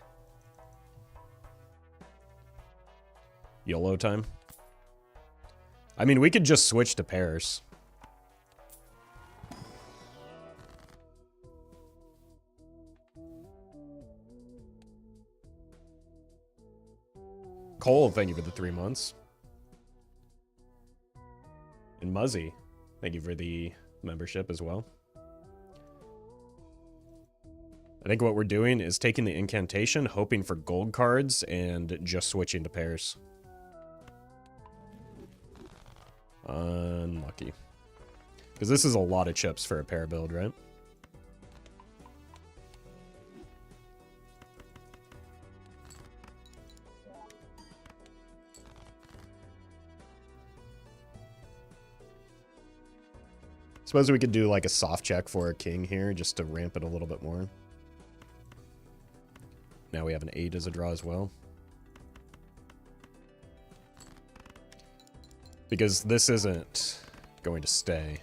YOLO time. I mean, we could just switch to pairs. Cole, thank you for the 3 months. And Muzzy, thank you for the membership as well. I think what we're doing is taking the incantation, hoping for gold cards, and just switching to pairs. Unlucky. Because this is a lot of chips for a pair build, right? Suppose we could do like a soft check for a king here, just to ramp it a little bit more. Now we have an 8 as a draw as well. Because this isn't going to stay.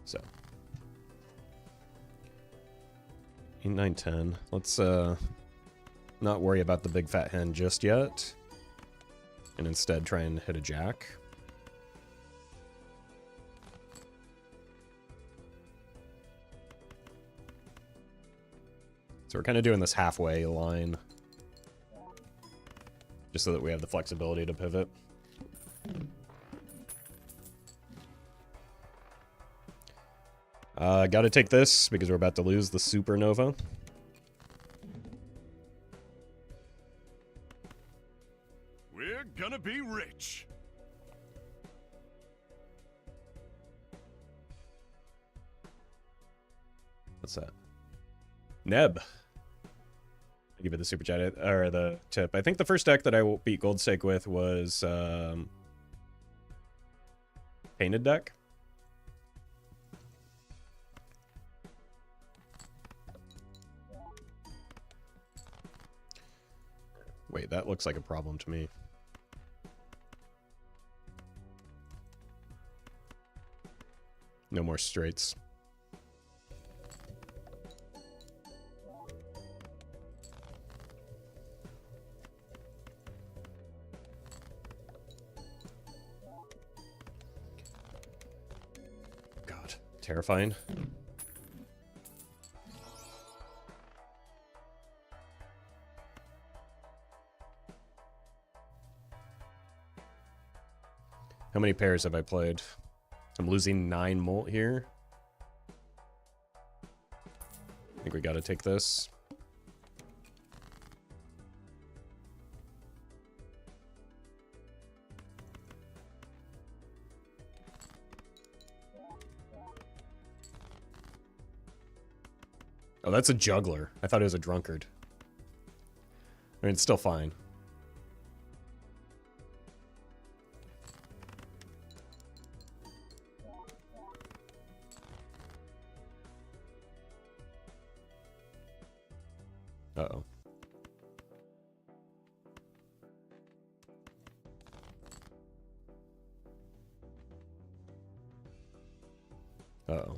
So. 8, 9, 10. Let's not worry about the big fat hen just yet. And instead try and hit a jack. So we're kind of doing this halfway line. Just so that we have the flexibility to pivot. Gotta take this because we're about to lose the supernova. We're gonna be rich. What's that? Neb. I'll give it the super chat, or the tip. I think the first deck that I beat Goldstake with was Painted deck. Wait, that looks like a problem to me. No more straights. God, terrifying. How many pairs have I played? I'm losing 9 molt here. I think we gotta take this. Oh, that's a juggler. I thought it was a drunkard. I mean, it's still fine. Uh-oh. Uh-oh.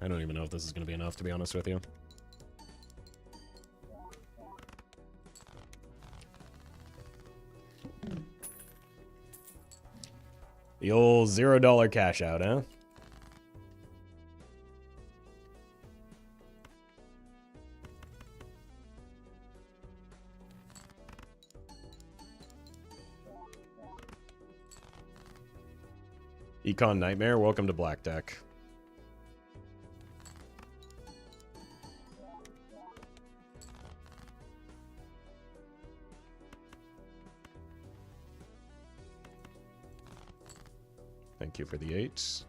I don't even know if this is going to be enough, to be honest with you. The old $0 cash out, huh? Econ Nightmare, welcome to Black Deck. Thank you for the 8s.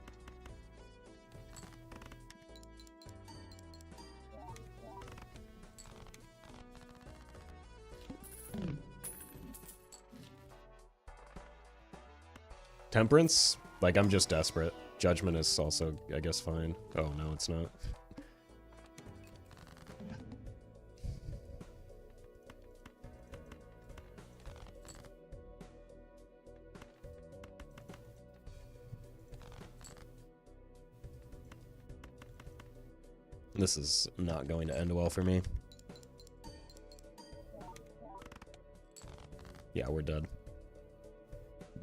Temperance? Like, I'm just desperate. Judgment is also, I guess, fine. Oh, no, it's not. This is not going to end well for me. Yeah, we're dead.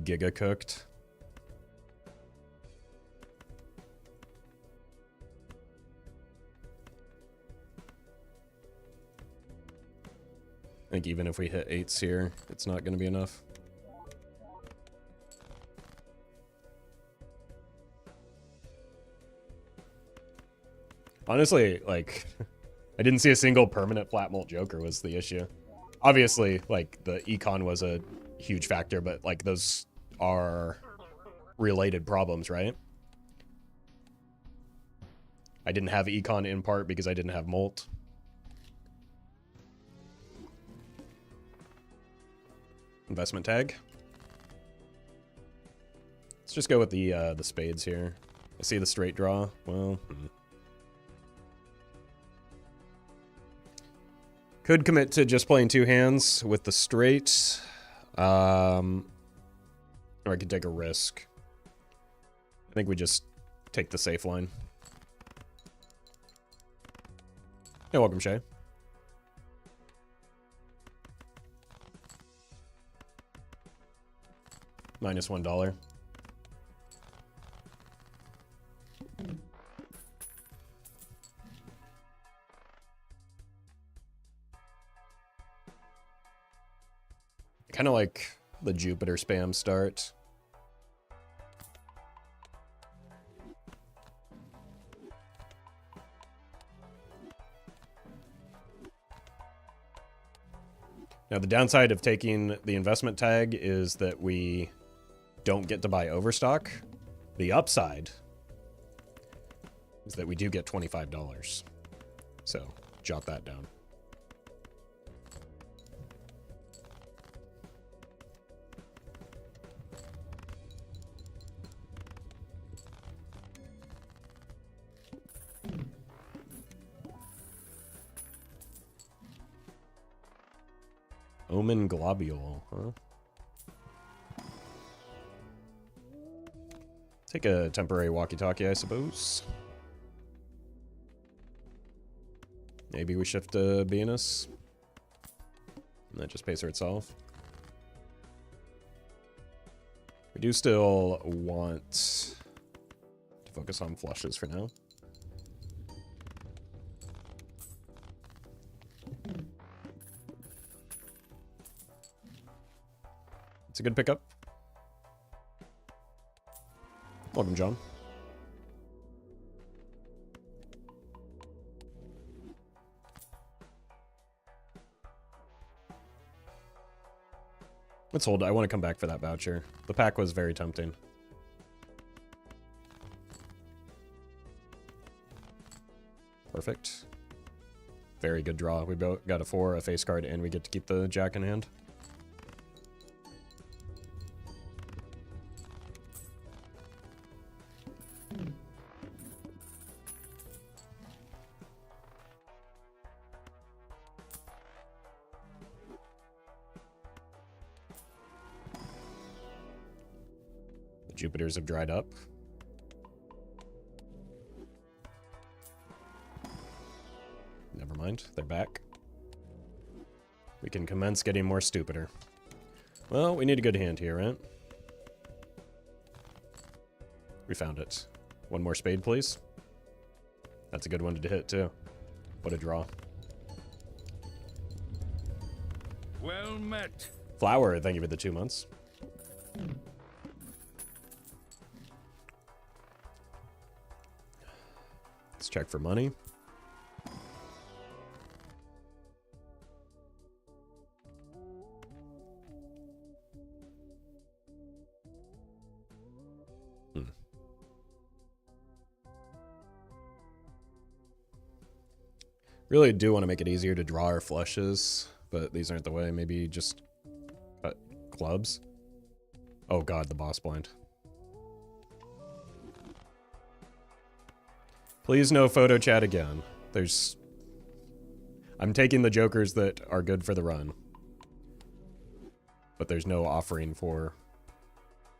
Giga cooked. I think even if we hit 8s here, it's not going to be enough. Honestly, like, I didn't see a single permanent flat mult joker was the issue. Obviously, like, the econ was a huge factor, but, like, those are related problems, right? I didn't have econ in part because I didn't have molt. Investment tag. Let's just go with the spades here. I see the straight draw. Well, could commit to just playing 2 hands with the straight. Or I could take a risk. I think we just take the safe line. Hey, welcome, Shay. Minus $1. Kind of like the Jupiter spam start. Now, the downside of taking the investment tag is that we don't get to buy overstock. The upside is that we do get $25. So, jot that down. Omen globule, huh? Take a temporary walkie-talkie, I suppose. Maybe we shift to Venus. And that just pays for itself. We do still want to focus on flushes for now. It's a good pickup. Welcome, John. Let's hold it. I want to come back for that voucher. The pack was very tempting. Perfect. Very good draw. We both got a 4, a face card, and we get to keep the jack in hand. Jupiters have dried up. Never mind, they're back. We can commence getting more stupider. Well, we need a good hand here, right? We found it. One more spade, please. That's a good one to hit, too. What a draw. Well met. Flower, thank you for the 2 months. Let's check for money. Really do want to make it easier to draw our flushes, but these aren't the way. Maybe just cut clubs. Oh god, the boss blind. Please no photo chat again. I'm taking the jokers that are good for the run. But there's no offering for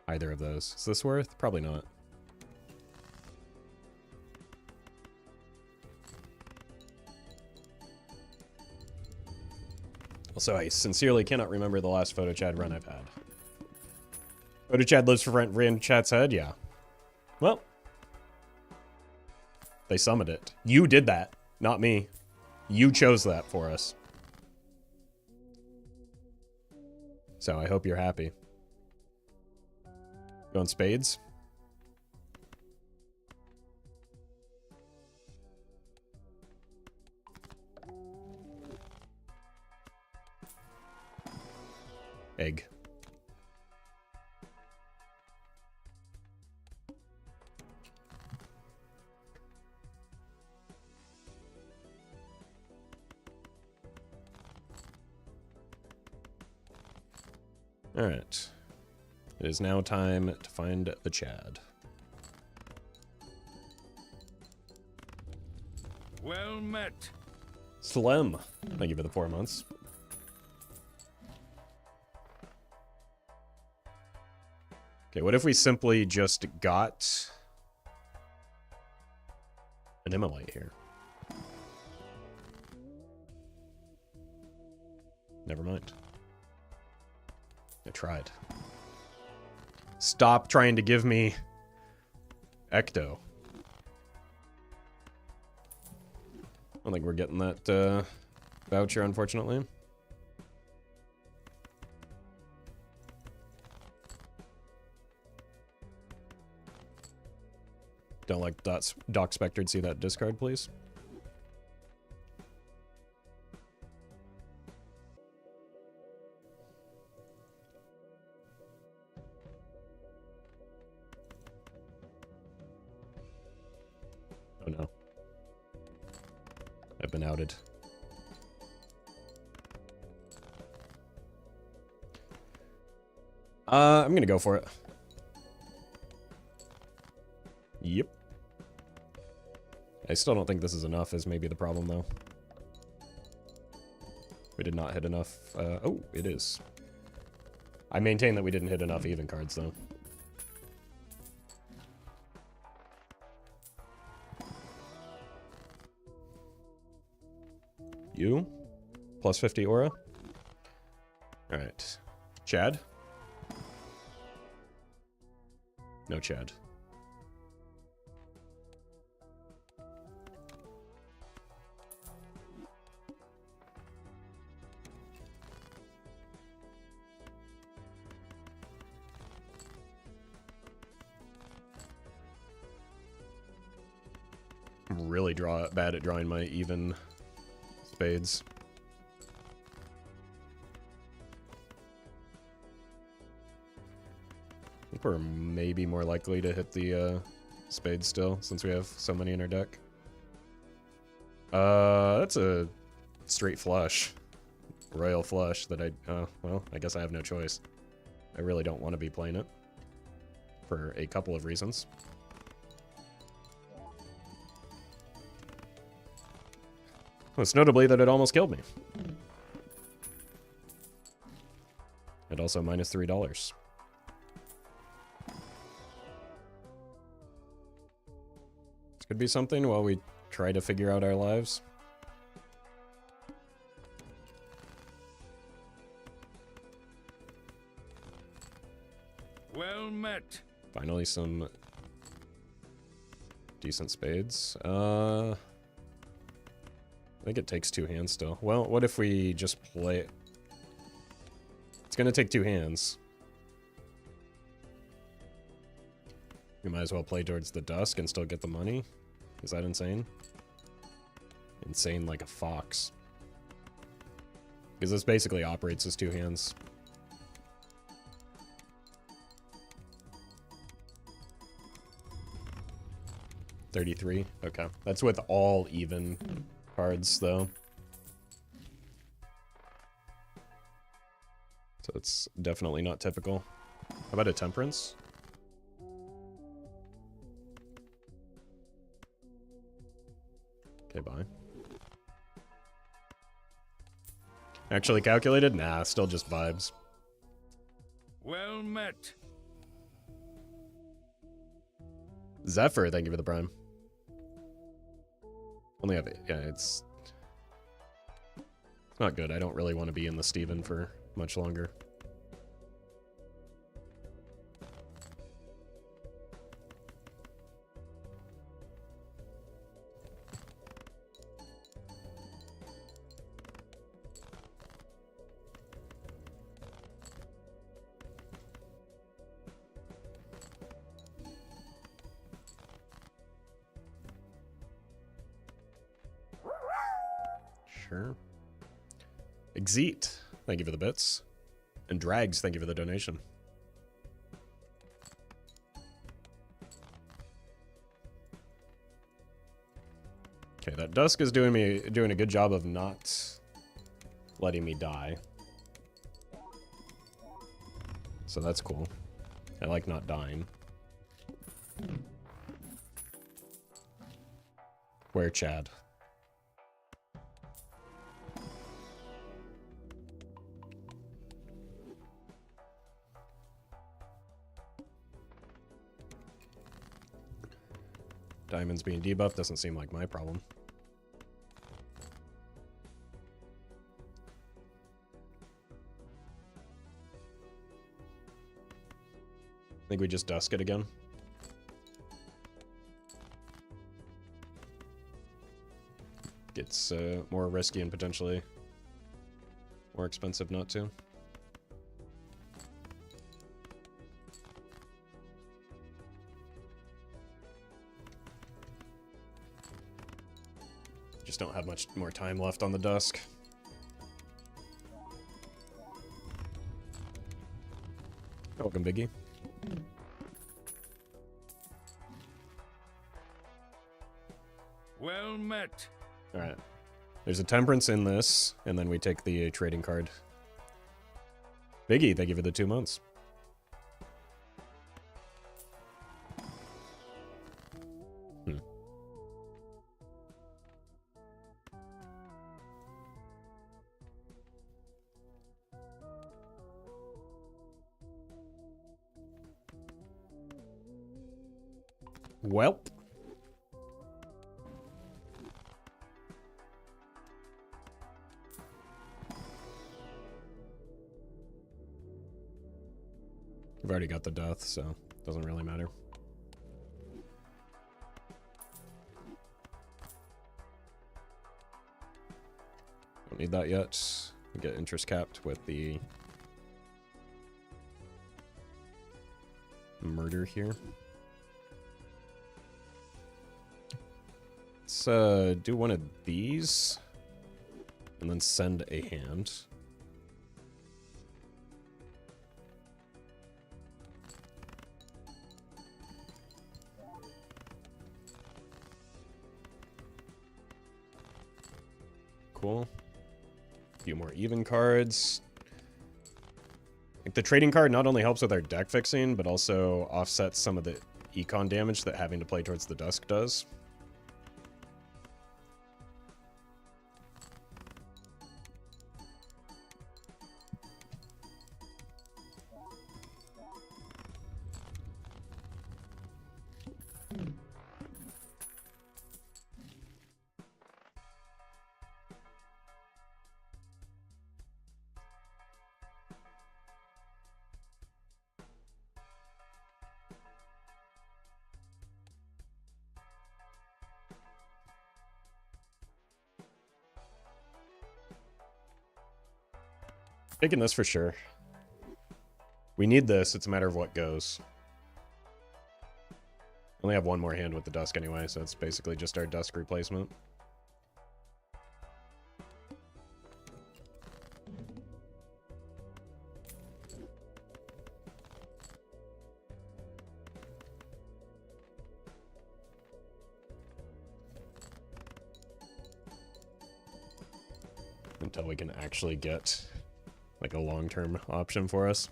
either of those. Is this worth? Probably not. Also, I sincerely cannot remember the last photo chat run I've had. Photo chat lives for random chat's head? Yeah. Well. They summoned it. You did that, not me. You chose that for us. So I hope you're happy. Going spades? Egg. Alright. It is now time to find the Chad. Well met. Slim. Thank you for the 4 months. Okay, what if we simply just got an immolate here? Never mind. I tried. Stop trying to give me Ecto. I don't think we're getting that voucher, unfortunately. Don't like Doc Spectre to see that discard, please. Oh no. I've been outed. I'm gonna go for it. Yep. I still don't think this is enough, is maybe the problem, though. We did not hit enough. Oh, it is. I maintain that we didn't hit enough even cards, though. You? Plus 50 aura? Alright. Chad? No Chad. I'm really bad at drawing my even spades. I think we're maybe more likely to hit the spades still, since we have so many in our deck. That's a straight flush. Royal flush that well, I guess I have no choice. I really don't want to be playing it. For a couple of reasons. Most notably that it almost killed me. And also minus $3. This could be something while we try to figure out our lives. Well met. Finally some decent spades. I think it takes 2 hands still. Well, what if we just play... It's gonna take 2 hands. We might as well play towards the dusk and still get the money. Is that insane? Insane like a fox. Because this basically operates as 2 hands. $33? Okay. That's with all even cards, though. So it's definitely not typical. How about a temperance? Okay, bye. Actually calculated? Nah, still just vibes. Well met. Zephyr, thank you for the prime. Only have it. Yeah, it's not good. I don't really want to be in the Steven for much longer. enter. Exit, thank you for the bits. And Drags, thank you for the donation. Okay, that Dusk is doing a good job of not letting me die. So that's cool. I like not dying. Where, Chad? Diamonds being debuffed doesn't seem like my problem. I think we just dusk it again. Gets more risky and potentially more expensive not to. Just don't have much more time left on the dusk. Welcome, Biggie. Well met. Alright. There's a temperance in this, and then we take the trading card. Biggie, thank you for the 2 months. Welp. We've already got the death, so it doesn't really matter. Don't need that yet. We get interest capped with the murder here. Let's do one of these and then send a hand. Cool. A few more even cards. Like the trading card not only helps with our deck fixing, but also offsets some of the econ damage that having to play towards the dusk does. Taking this for sure. We need this. It's a matter of what goes. Only have one more hand with the dusk anyway, so it's basically just our dusk replacement. Until we can actually get like a long-term option for us.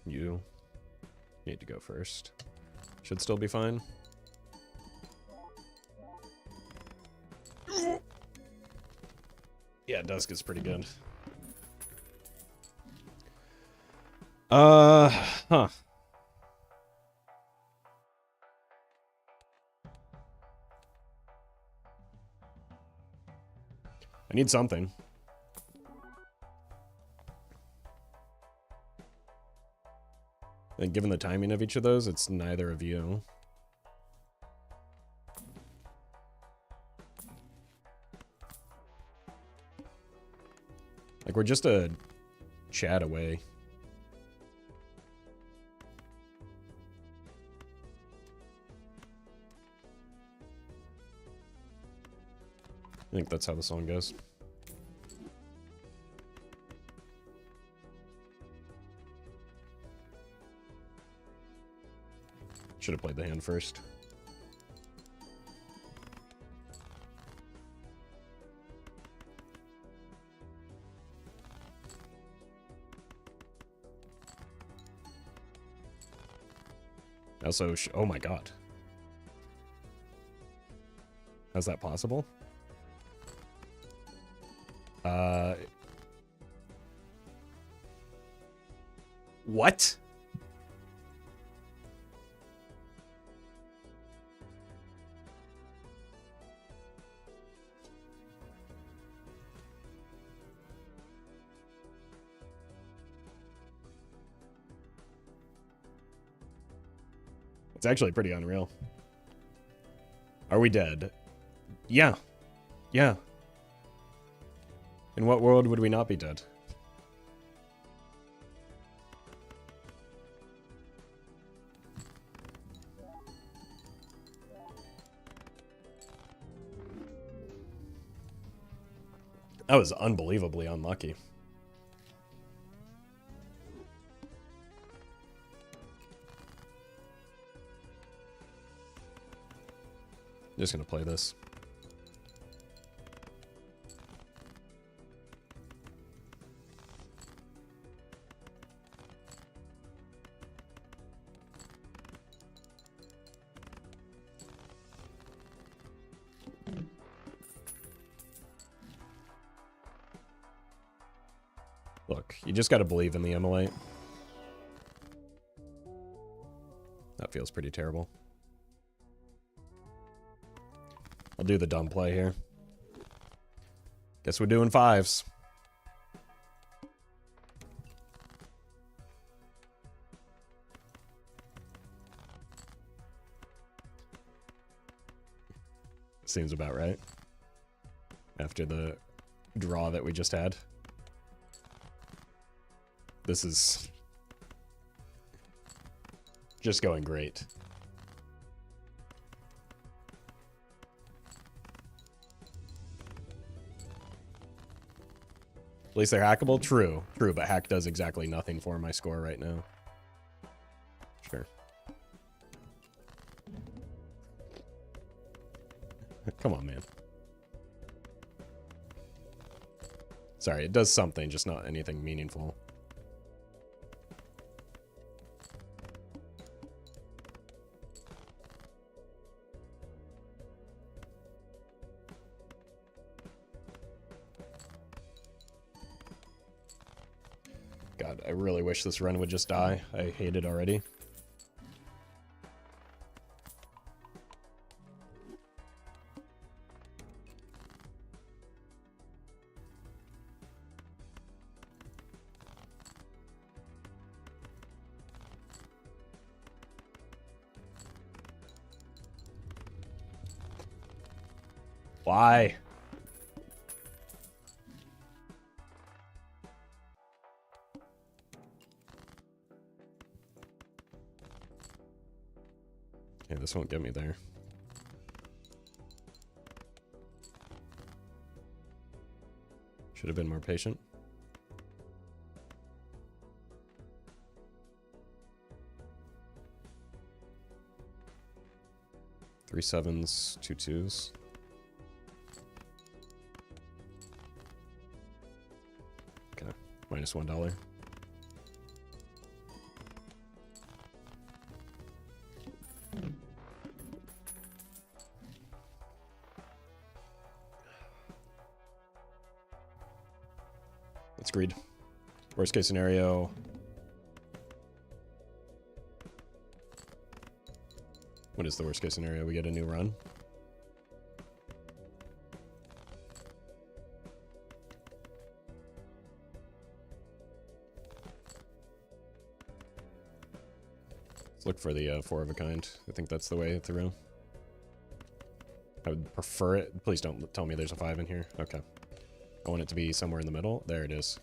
You need to go first. Should still be fine. Yeah, dusk is pretty good. Huh. I need something. And given the timing of each of those, it's neither of you. Like, we're just a chat away. I think that's how the song goes. Should have played the hand first. Also, oh my god. How's that possible? What? It's actually pretty unreal. Are we dead? Yeah. Yeah. In what world would we not be dead? That was unbelievably unlucky. Just gonna play this. Look, you just gotta believe in the Immolate. That feels pretty terrible. I'll do the dumb play here. Guess we're doing fives. Seems about right. After the draw that we just had. This is just going great. At least they're hackable? True. True, but hack does exactly nothing for my score right now. Sure. Come on, man. Sorry, it does something, just not anything meaningful. God, I really wish this run would just die. I hate it already. Why? Yeah, this won't get me there. Should have been more patient. Three sevens, two twos. Okay, minus $1. Let's greed. Worst case scenario. What is the worst case scenario? We get a new run. Let's look for the four of a kind. I think that's the way through. I would prefer it. Please don't tell me there's a five in here. Okay. I want it to be somewhere in the middle. There it is.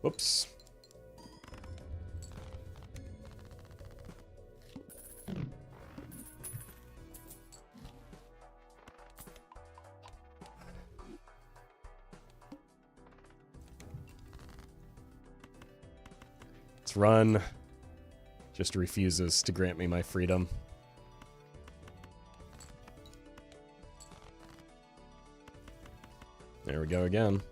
Whoops. Let's run. Just refuses to grant me my freedom. There we go again.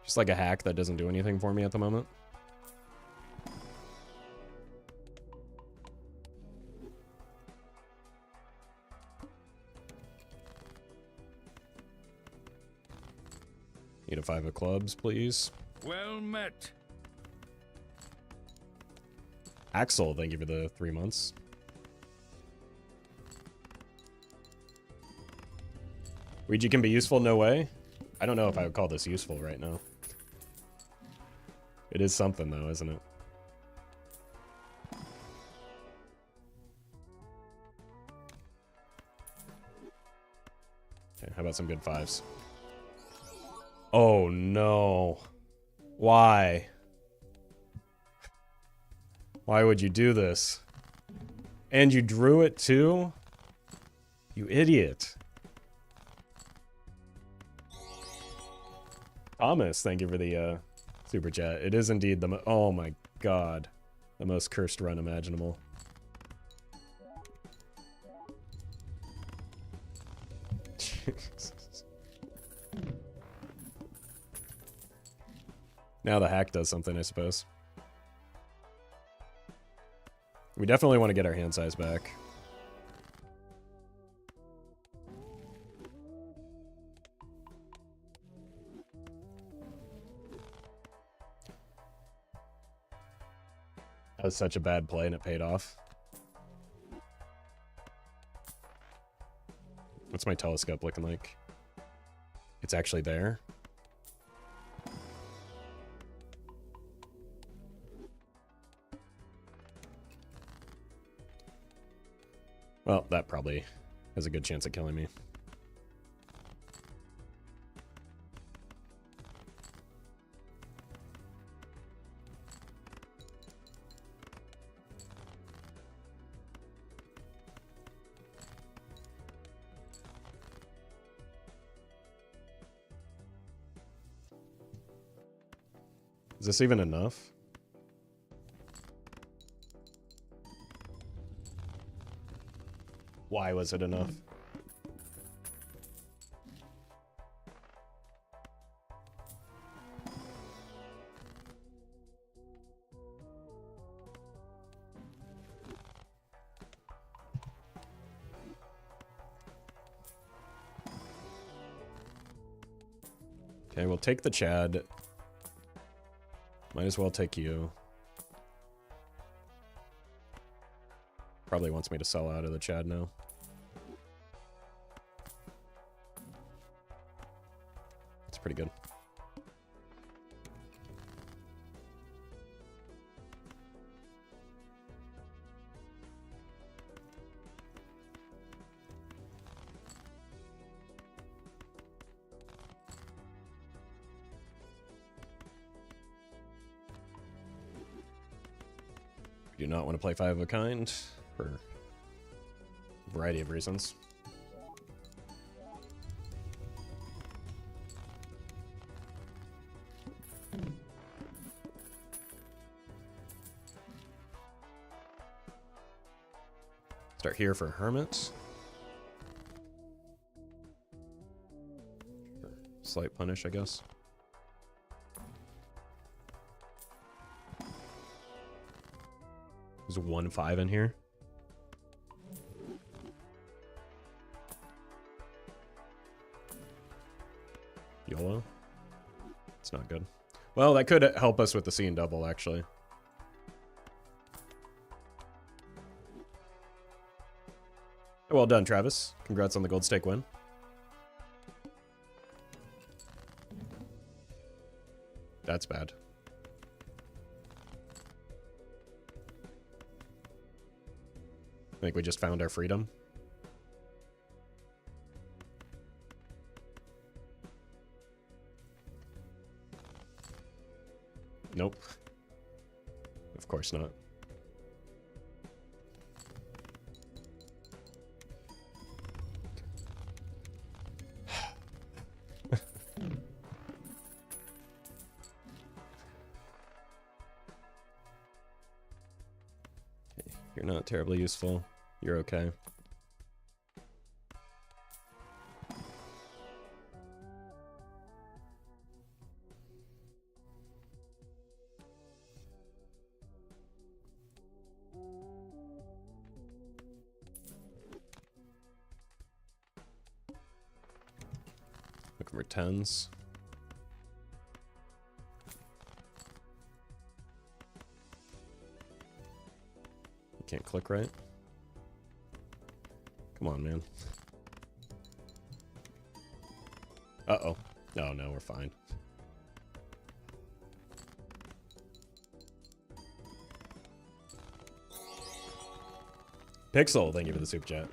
Just like a hack that doesn't do anything for me at the moment. Need a 5 of clubs, please. Well met. Axel, thank you for the 3 months. Ouija can be useful, no way. I don't know if I would call this useful right now. It is something though, isn't it? Okay, how about some good 5s? Oh no. Why? Why would you do this? And you drew it too? You idiot. Thomas, thank you for the super chat. It is indeed the oh my god. The most cursed run imaginable. Now the hack does something, I suppose. We definitely want to get our hand size back. That was such a bad play and it paid off. What's my telescope looking like? It's actually there. Well, that probably has a good chance of killing me. Is this even enough? Why was it enough? Okay, we'll take the Chad. Might as well take you. Probably wants me to sell out of the Chad now. It's pretty good. Do not want to play 5 of a kind for a variety of reasons. Start here for Hermit. Slight punish, I guess. There's a 1-5 in here. YOLO. It's not good. Well, that could help us with the C and double, actually. Well done, Travis. Congrats on the gold stake win. That's bad. I think we just found our freedom. of course not. You're not terribly useful. You're okay. Looking for 10s. Can't click right. Come on, man. Uh-oh. No, no, we're fine. Pixel, thank you for the super chat.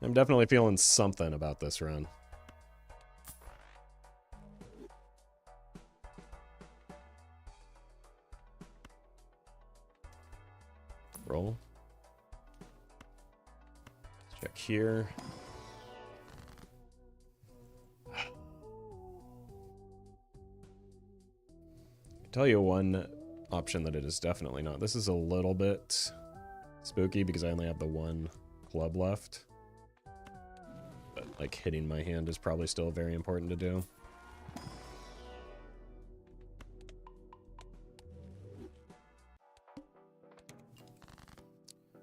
I'm definitely feeling something about this run. Roll. Check here. I can tell you one option that it is definitely not. This is a little bit spooky because I only have the one club left. But like hitting my hand is probably still very important to do.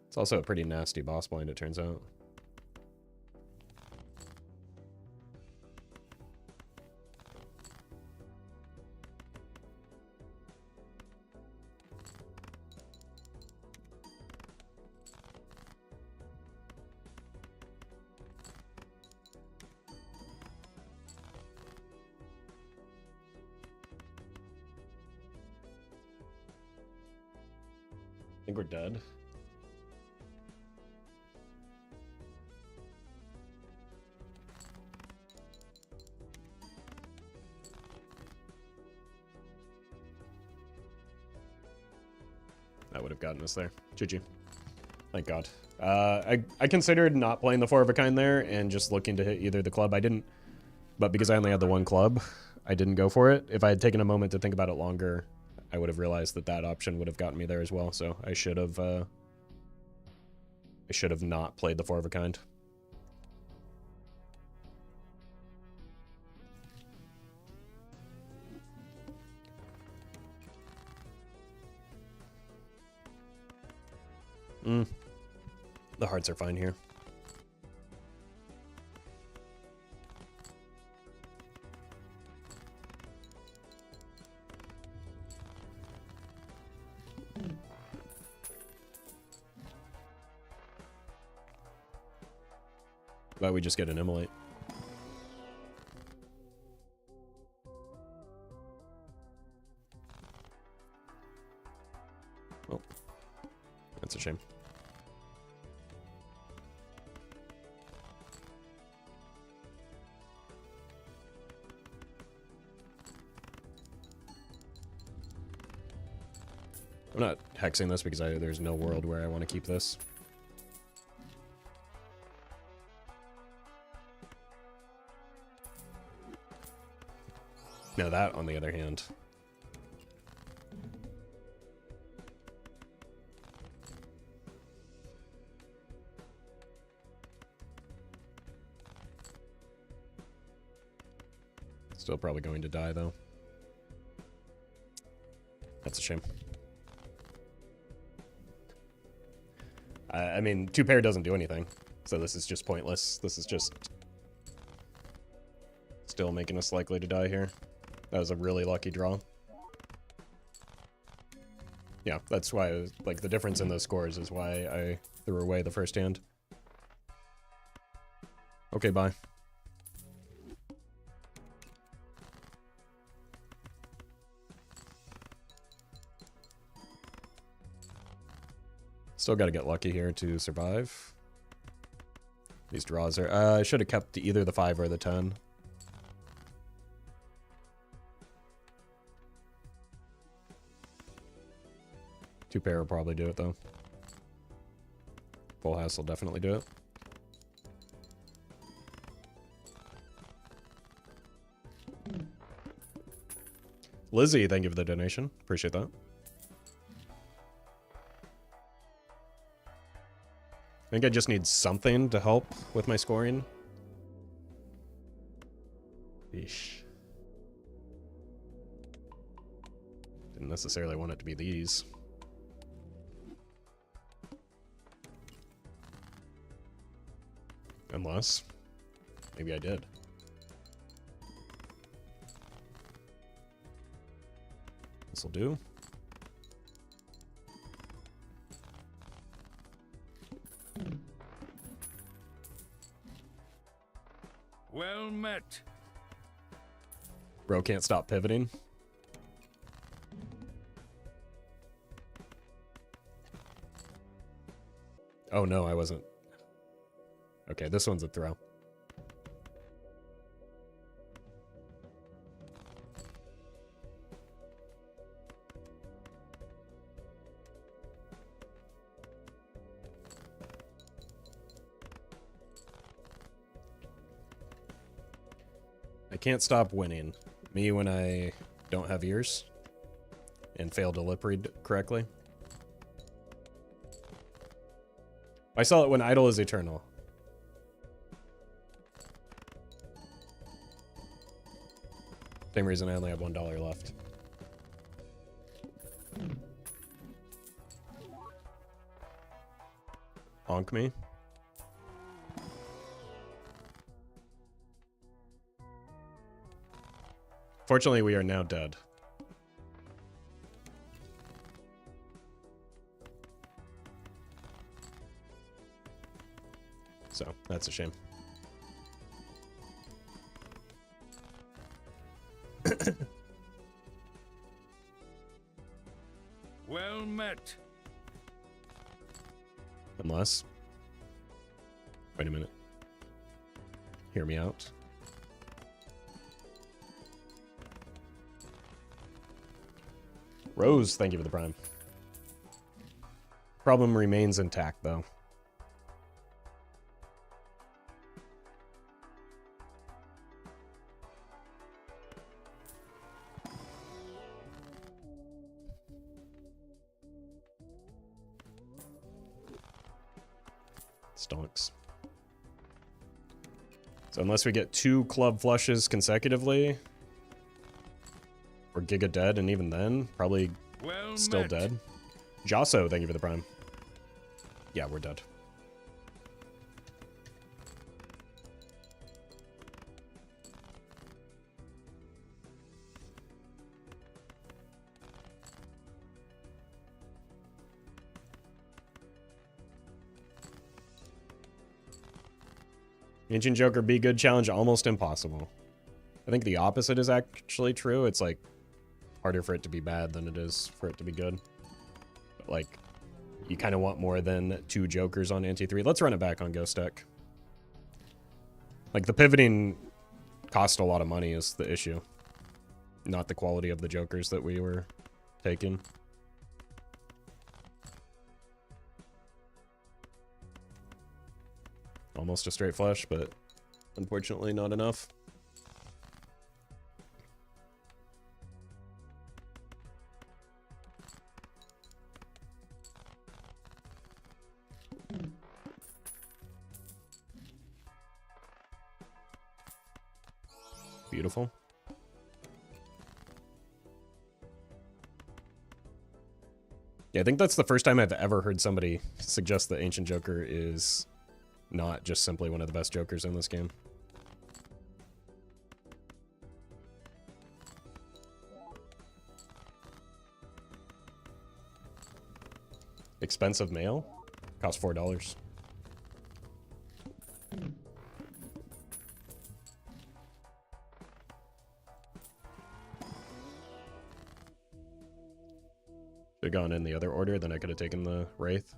It's also a pretty nasty boss blind, it turns out. I think we're dead. That would have gotten us there. GG. Thank God. I considered not playing the 4 of a kind there and just looking to hit either the club. I didn't, but because I only had the one club, I didn't go for it. If I had taken a moment to think about it longer, I would have realized that that option would have gotten me there as well. So I should have not played the 4 of a kind. The hearts are fine here. But we just get an immolate. Oh, that's a shame. I'm not hexing this because there's no world where I want to keep this. Now that, on the other hand. Still probably going to die, though. That's a shame. I mean, 2-pair doesn't do anything, so this is just pointless. This is just still making us likely to die here. That was a really lucky draw. Yeah, that's why, it was, like, the difference in those scores is why I threw away the first hand. Okay, bye. Still got to get lucky here to survive. These draws are... I should have kept either the 5 or the 10. Two pair will probably do it, though. Full house will definitely do it. Lizzie, thank you for the donation. Appreciate that. I think I just need something to help with my scoring. Eesh. Didn't necessarily want it to be these. Unless, maybe I did. This'll do. Well met. Bro can't stop pivoting. Oh no, I wasn't. Okay, this one's a throw. I can't stop winning. Me when I don't have ears and fail to lip read correctly. I saw it when idle is eternal. Same reason I only have $1 left. Honk me. Fortunately, we are now dead. So, that's a shame. Well met. Unless... Wait a minute. Hear me out. Rose, thank you for the prime. Problem remains intact, though. Stonks. So unless we get 2 club flushes consecutively, we're giga dead, and even then, probably Well still met. dead. Josso, thank you for the prime. Yeah, we're dead. Ancient Joker be good challenge almost impossible. I think the opposite is actually true. It's like harder for it to be bad than it is for it to be good. But like you kind of want more than 2 Jokers on Anti 3. Let's run it back on Ghost Deck. Like the pivoting cost a lot of money is the issue. Not the quality of the Jokers that we were taking. Almost a straight flush, but unfortunately not enough. Beautiful. Yeah, I think that's the first time I've ever heard somebody suggest that Ancient Joker is not just simply one of the best Jokers in this game. Expensive mail? Cost $4. Should have gone in the other order, then I could have taken the Wraith.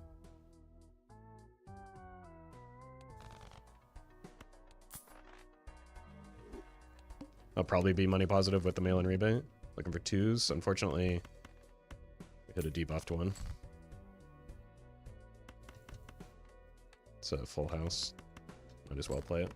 I'll probably be money positive with the mail-in rebate. Looking for 2s. Unfortunately, we hit a debuffed one. It's a full house. Might as well play it.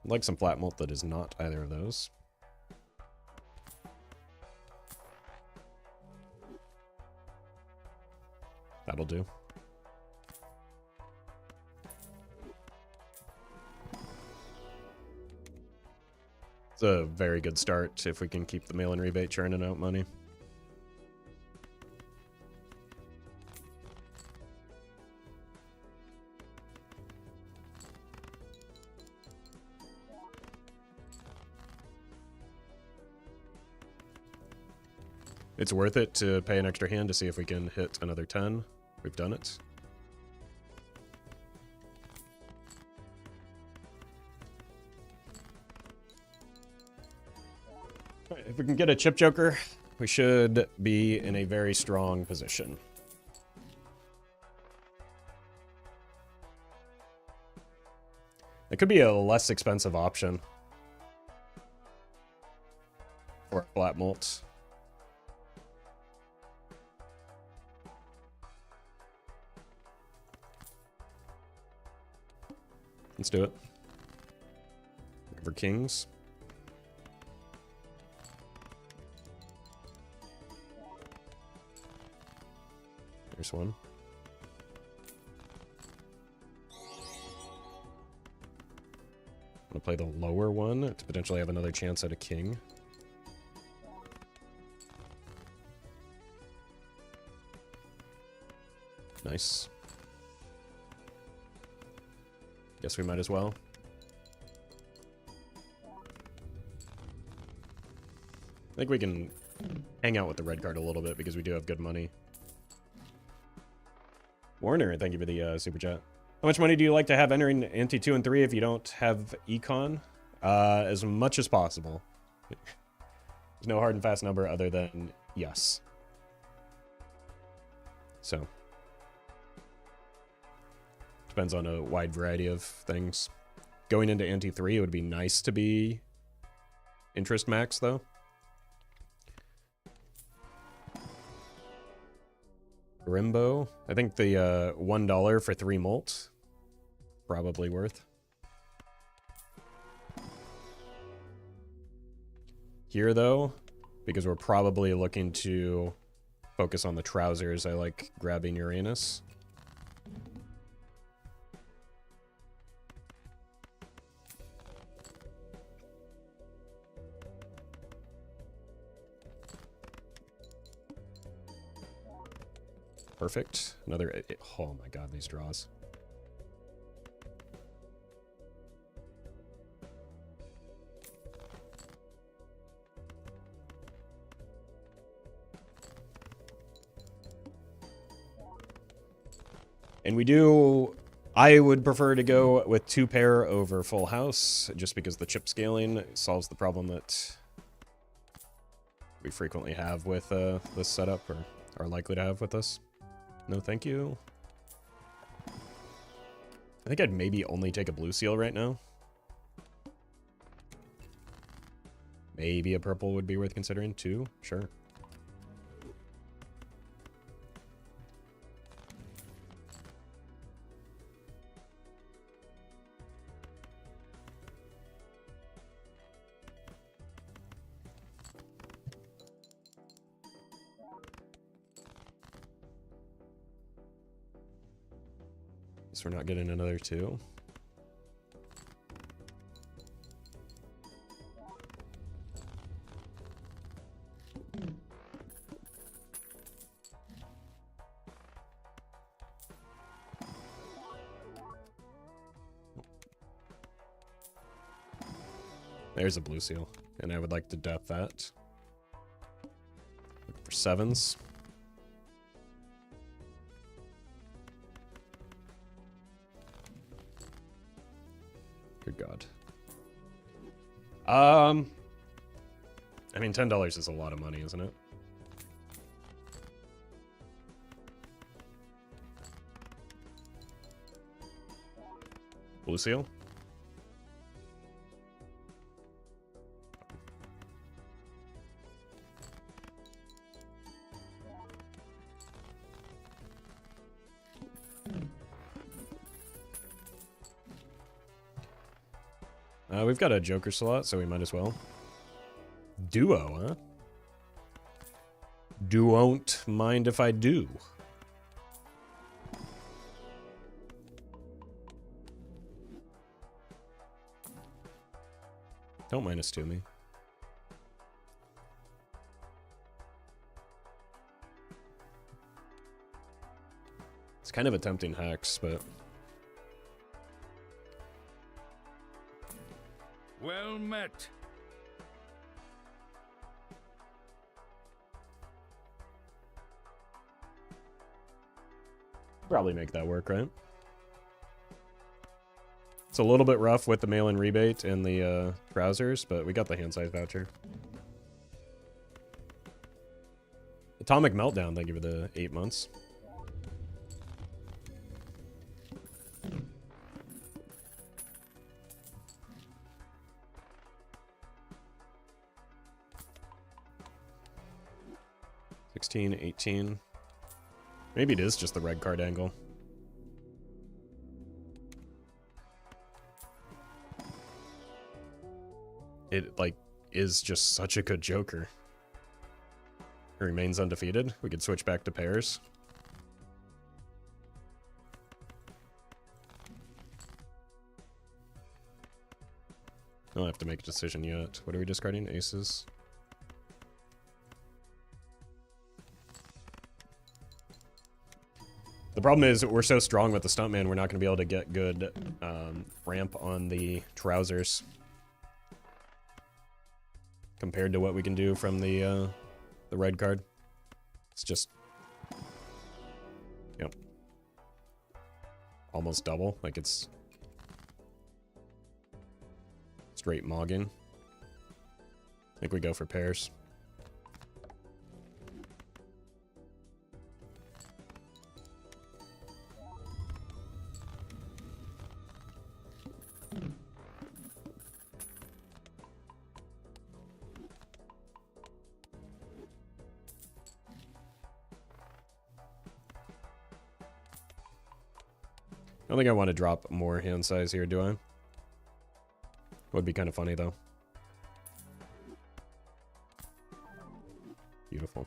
I'd like some flat mult that is not either of those. That'll do. It's a very good start if we can keep the mail-in rebate churning out money. It's worth it to pay an extra hand to see if we can hit another 10. We've done it. All right, if we can get a chip joker, we should be in a very strong position. It could be a less expensive option for flat mult. Let's do it. River Kings. There's one. I'm gonna play the lower one to potentially have another chance at a king. Nice. Guess we might as well. I think we can hang out with the red card a little bit because we do have good money. Warner, thank you for the super chat. How much money do you like to have entering ante 2 and 3 if you don't have econ? As much as possible. There's no hard and fast number other than yes. So. Depends on a wide variety of things. Going into ante 3, it would be nice to be interest max, though. Rimbo. I think the $1 for 3 mult. Probably worth. Here, though, because we're probably looking to focus on the trousers, I like grabbing Uranus. Perfect. Another... Oh my god, these draws. And we do... I would prefer to go with 2 pair over full house, just because the chip scaling solves the problem that we frequently have with this setup, or are likely to have with this. No, thank you. I think I'd maybe only take a blue seal right now. Maybe a purple would be worth considering, too. Sure. Guess we're not getting another 2. There's a blue seal, and I would like to death that. Look for 7s. Good God. I mean, $10 is a lot of money, isn't it? Blue seal? We've got a Joker slot, so we might as well. Duo, huh? Won't mind if I do. Don't -2 me. It's kind of a tempting hex, but... Well met. Probably make that work, right? It's a little bit rough with the mail-in rebate and the trousers, but we got the hand size voucher. Atomic Meltdown, thank you for the 8 months. $16, $18. Maybe it is just the red card angle. It, like, is just such a good Joker. He remains undefeated. We could switch back to pairs. I don't have to make a decision yet. What are we discarding? Aces. The problem is we're so strong with the stuntman, we're not going to be able to get good ramp on the trousers compared to what we can do from the red card. It's just, yep, almost double. Like it's straight mogging. I think we go for pairs. I don't think I want to drop more hand size here, do I? Would be kind of funny, though. Beautiful.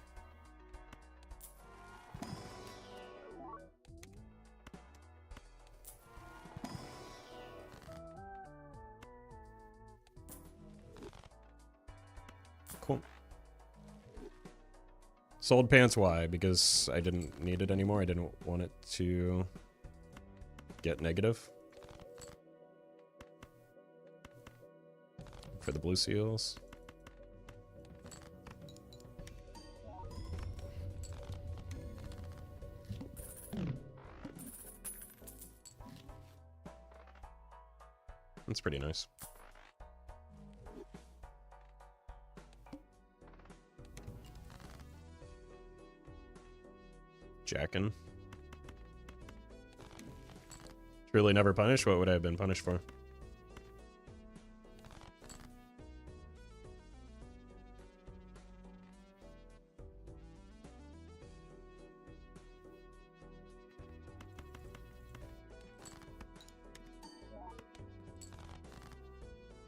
Cool. Sold pants, why? Because I didn't need it anymore. I didn't want it to get negative. For the blue seals. That's pretty nice. Jackin'. Truly never punished? What would I have been punished for?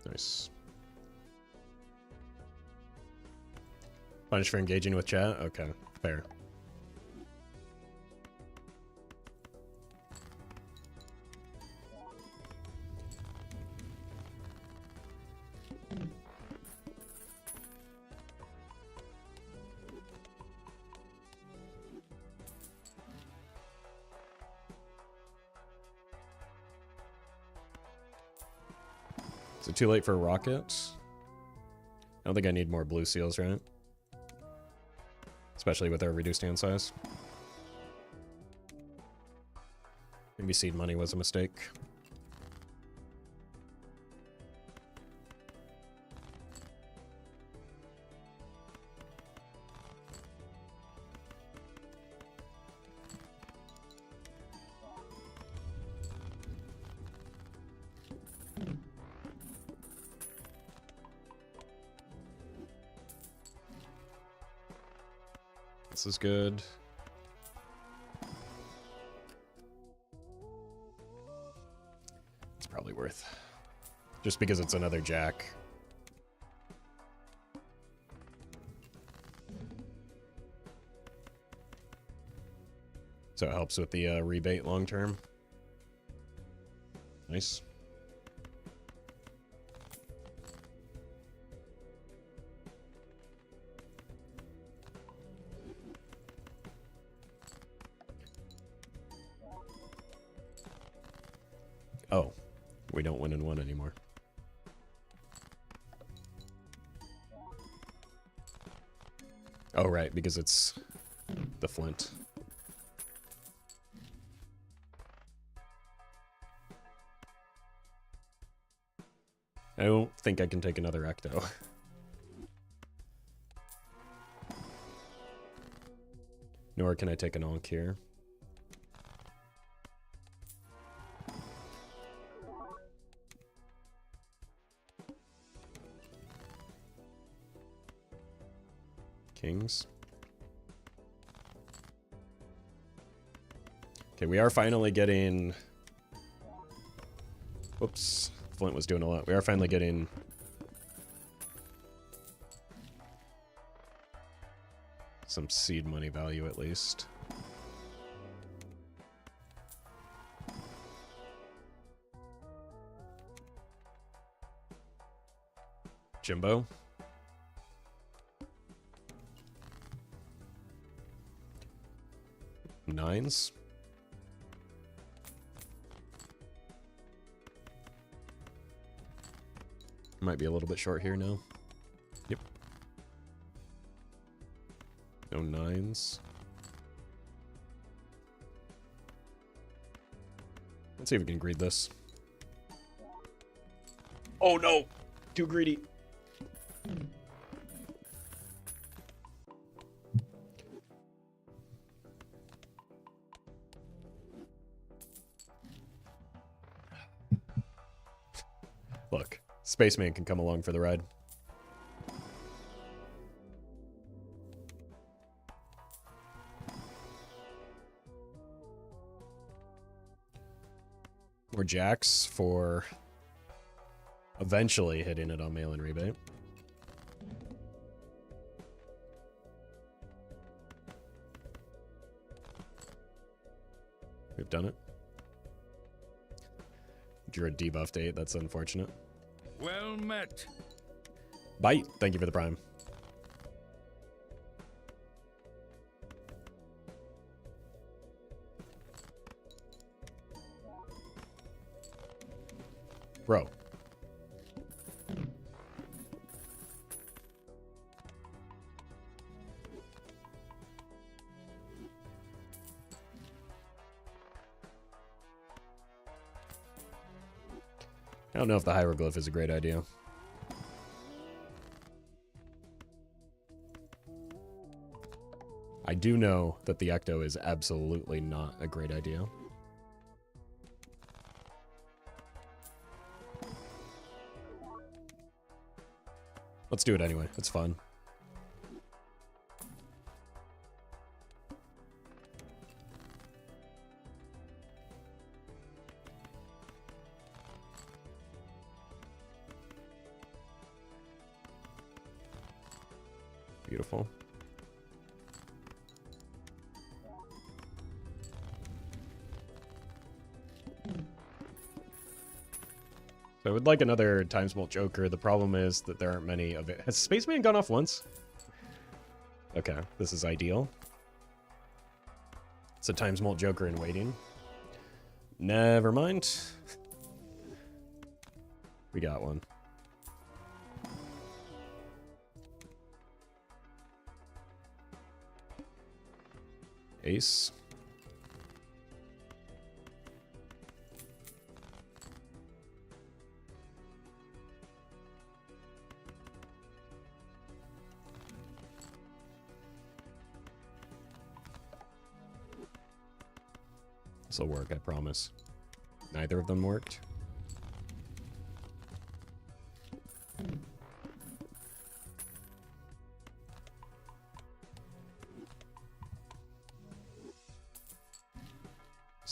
Nice. Punished for engaging with chat? Okay, fair. Is it too late for a rocket? I don't think I need more blue seals, right? Especially with our reduced hand size. Maybe seed money was a mistake. This is good. It's probably worth. Just because it's another jack. So it helps with the rebate long term. Nice. Oh, we don't win in one anymore. Oh, right, because it's the flint. I don't think I can take another ecto. Nor can I take an onk here. Kings. Okay, we are finally getting... Whoops. Flint was doing a lot. We are finally getting... some seed money value, at least. Jimbo. Nines. Might be a little bit short here now. Yep. No nines. Let's see if we can greed this. Oh no! Too greedy. Look, Spaceman can come along for the ride. More jacks for eventually hitting it on mail-in rebate. We've done it. Drew a debuffed 8, that's unfortunate. Well met. Bite, thank you for the prime. Bro. I don't know if the hieroglyph is a great idea. I do know that the ecto is absolutely not a great idea. Let's do it anyway. It's fun. Beautiful. So I would like another Times Bolt Joker. The problem is that there aren't many of it. Has Spaceman gone off once? Okay, this is ideal. It's a Times Bolt Joker in waiting. Never mind. We got one. Ace. This'll work, I promise. Neither of them worked.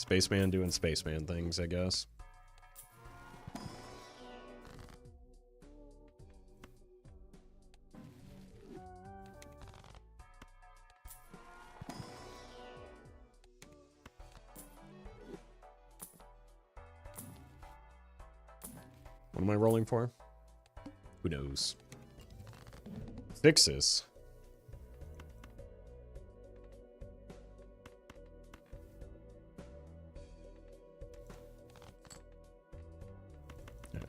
Spaceman doing spaceman things, I guess. What am I rolling for? Who knows? Sixes. Yeah.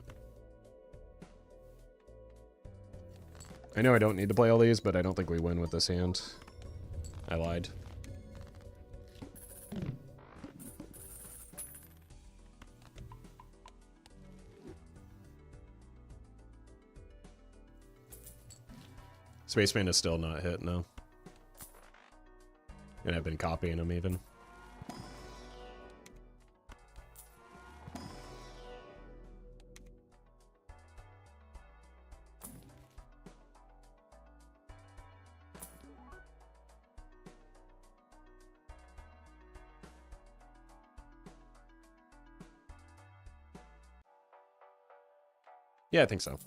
I know I don't need to play all these, but I don't think we win with this hand. I lied. Spaceman is still not hit, no. And I've been copying him even. Yeah, I think so.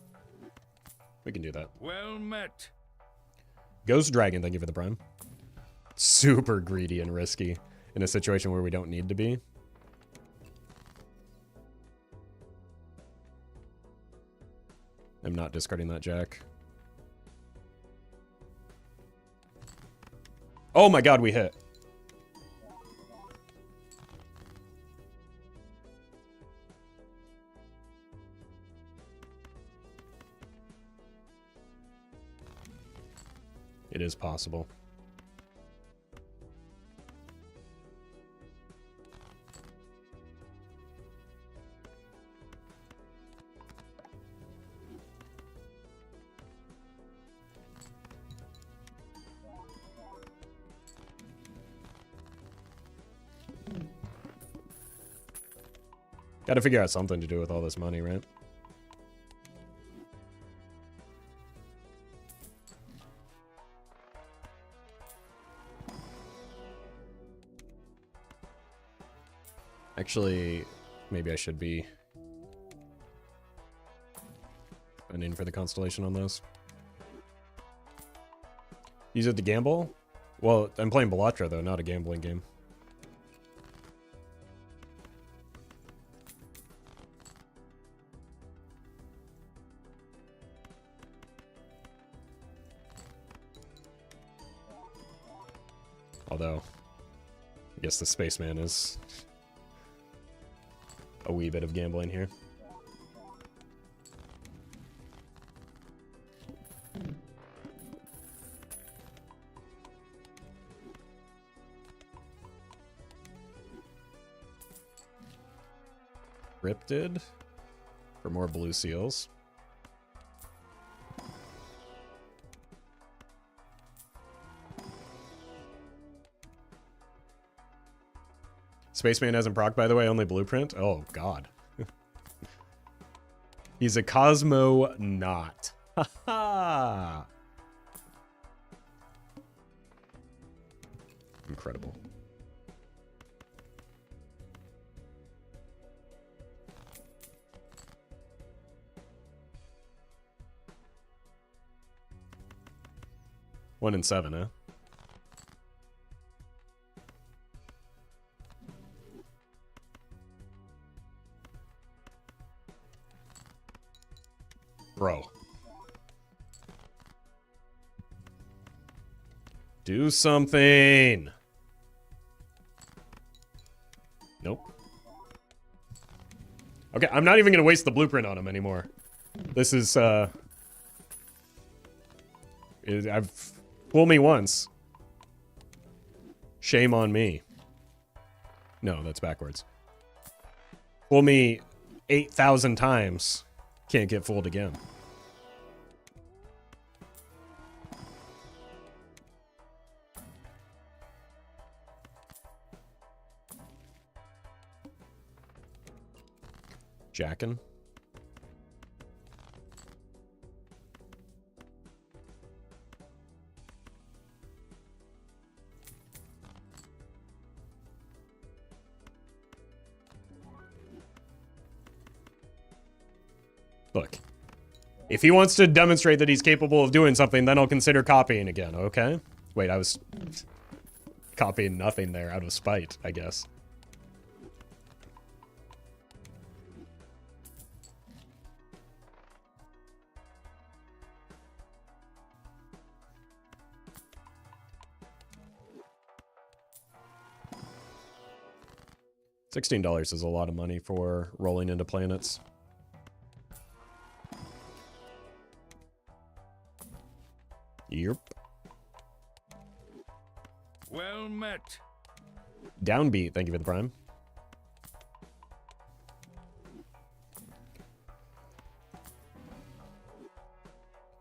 We can do that. Well met. Ghost Dragon, thank you for the prime. Super greedy and risky in a situation where we don't need to be. I'm not discarding that jack. Oh my god, we hit. It is possible. Gotta figure out something to do with all this money, right? Actually, maybe I should be in for the constellation on those. Use it to gamble? Well, I'm playing Belatra, though, not a gambling game. Although, I guess the spaceman is a wee bit of gambling here. Cryptid for more blue seals. Spaceman hasn't proc, by the way, only blueprint. Oh, God. He's a cosmonaut. Ha ha! Incredible. One in 7, huh? Bro. Do something. Nope. Okay, I'm not even gonna waste the blueprint on him anymore. This is, I've... Fool me once. Shame on me. No, that's backwards. Fool me 8,000 times. Can't get fooled again. Jackin'. Look. If he wants to demonstrate that he's capable of doing something, then I'll consider copying again, okay? Wait, I was copying nothing there out of spite, I guess. $16 is a lot of money for rolling into planets. Yep. Well met. Downbeat, thank you for the prime.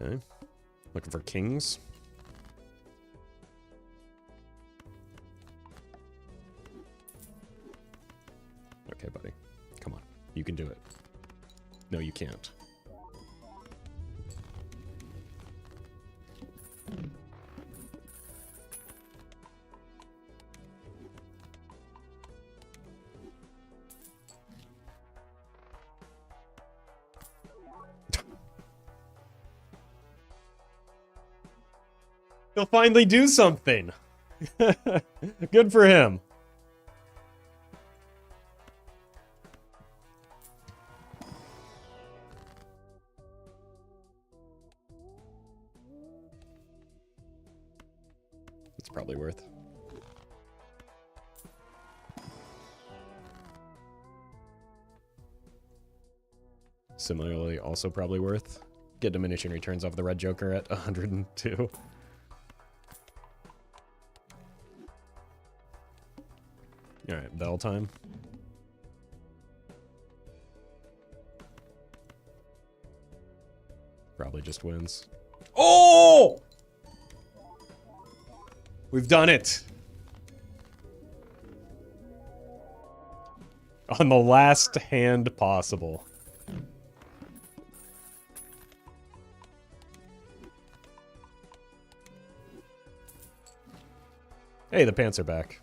Okay. Looking for kings. Okay, buddy. Come on. You can do it. No, you can't. He'll finally do something. Good for him. It's probably worth. Similarly, also probably worth. Get diminishing returns off the red joker at 102. Alright, bell time. Probably just wins. Oh! We've done it! On the last hand possible. Hey, the pants are back.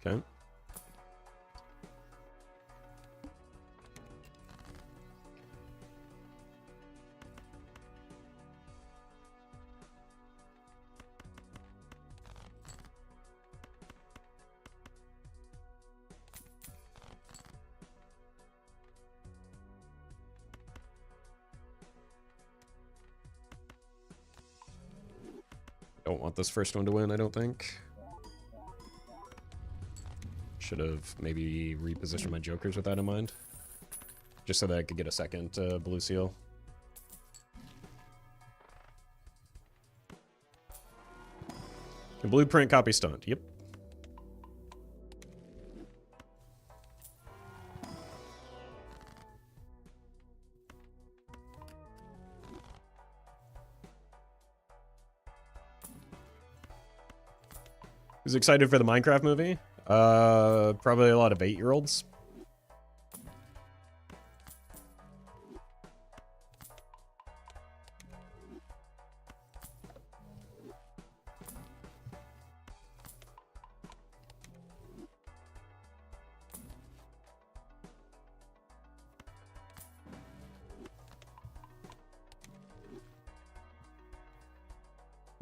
Okay. Don't want this first one to win, I don't think. Should have maybe repositioned my jokers with that in mind. Just so that I could get a second blue seal. And blueprint copy stunt, yep. Who's excited for the Minecraft movie? Probably a lot of 8-year-olds.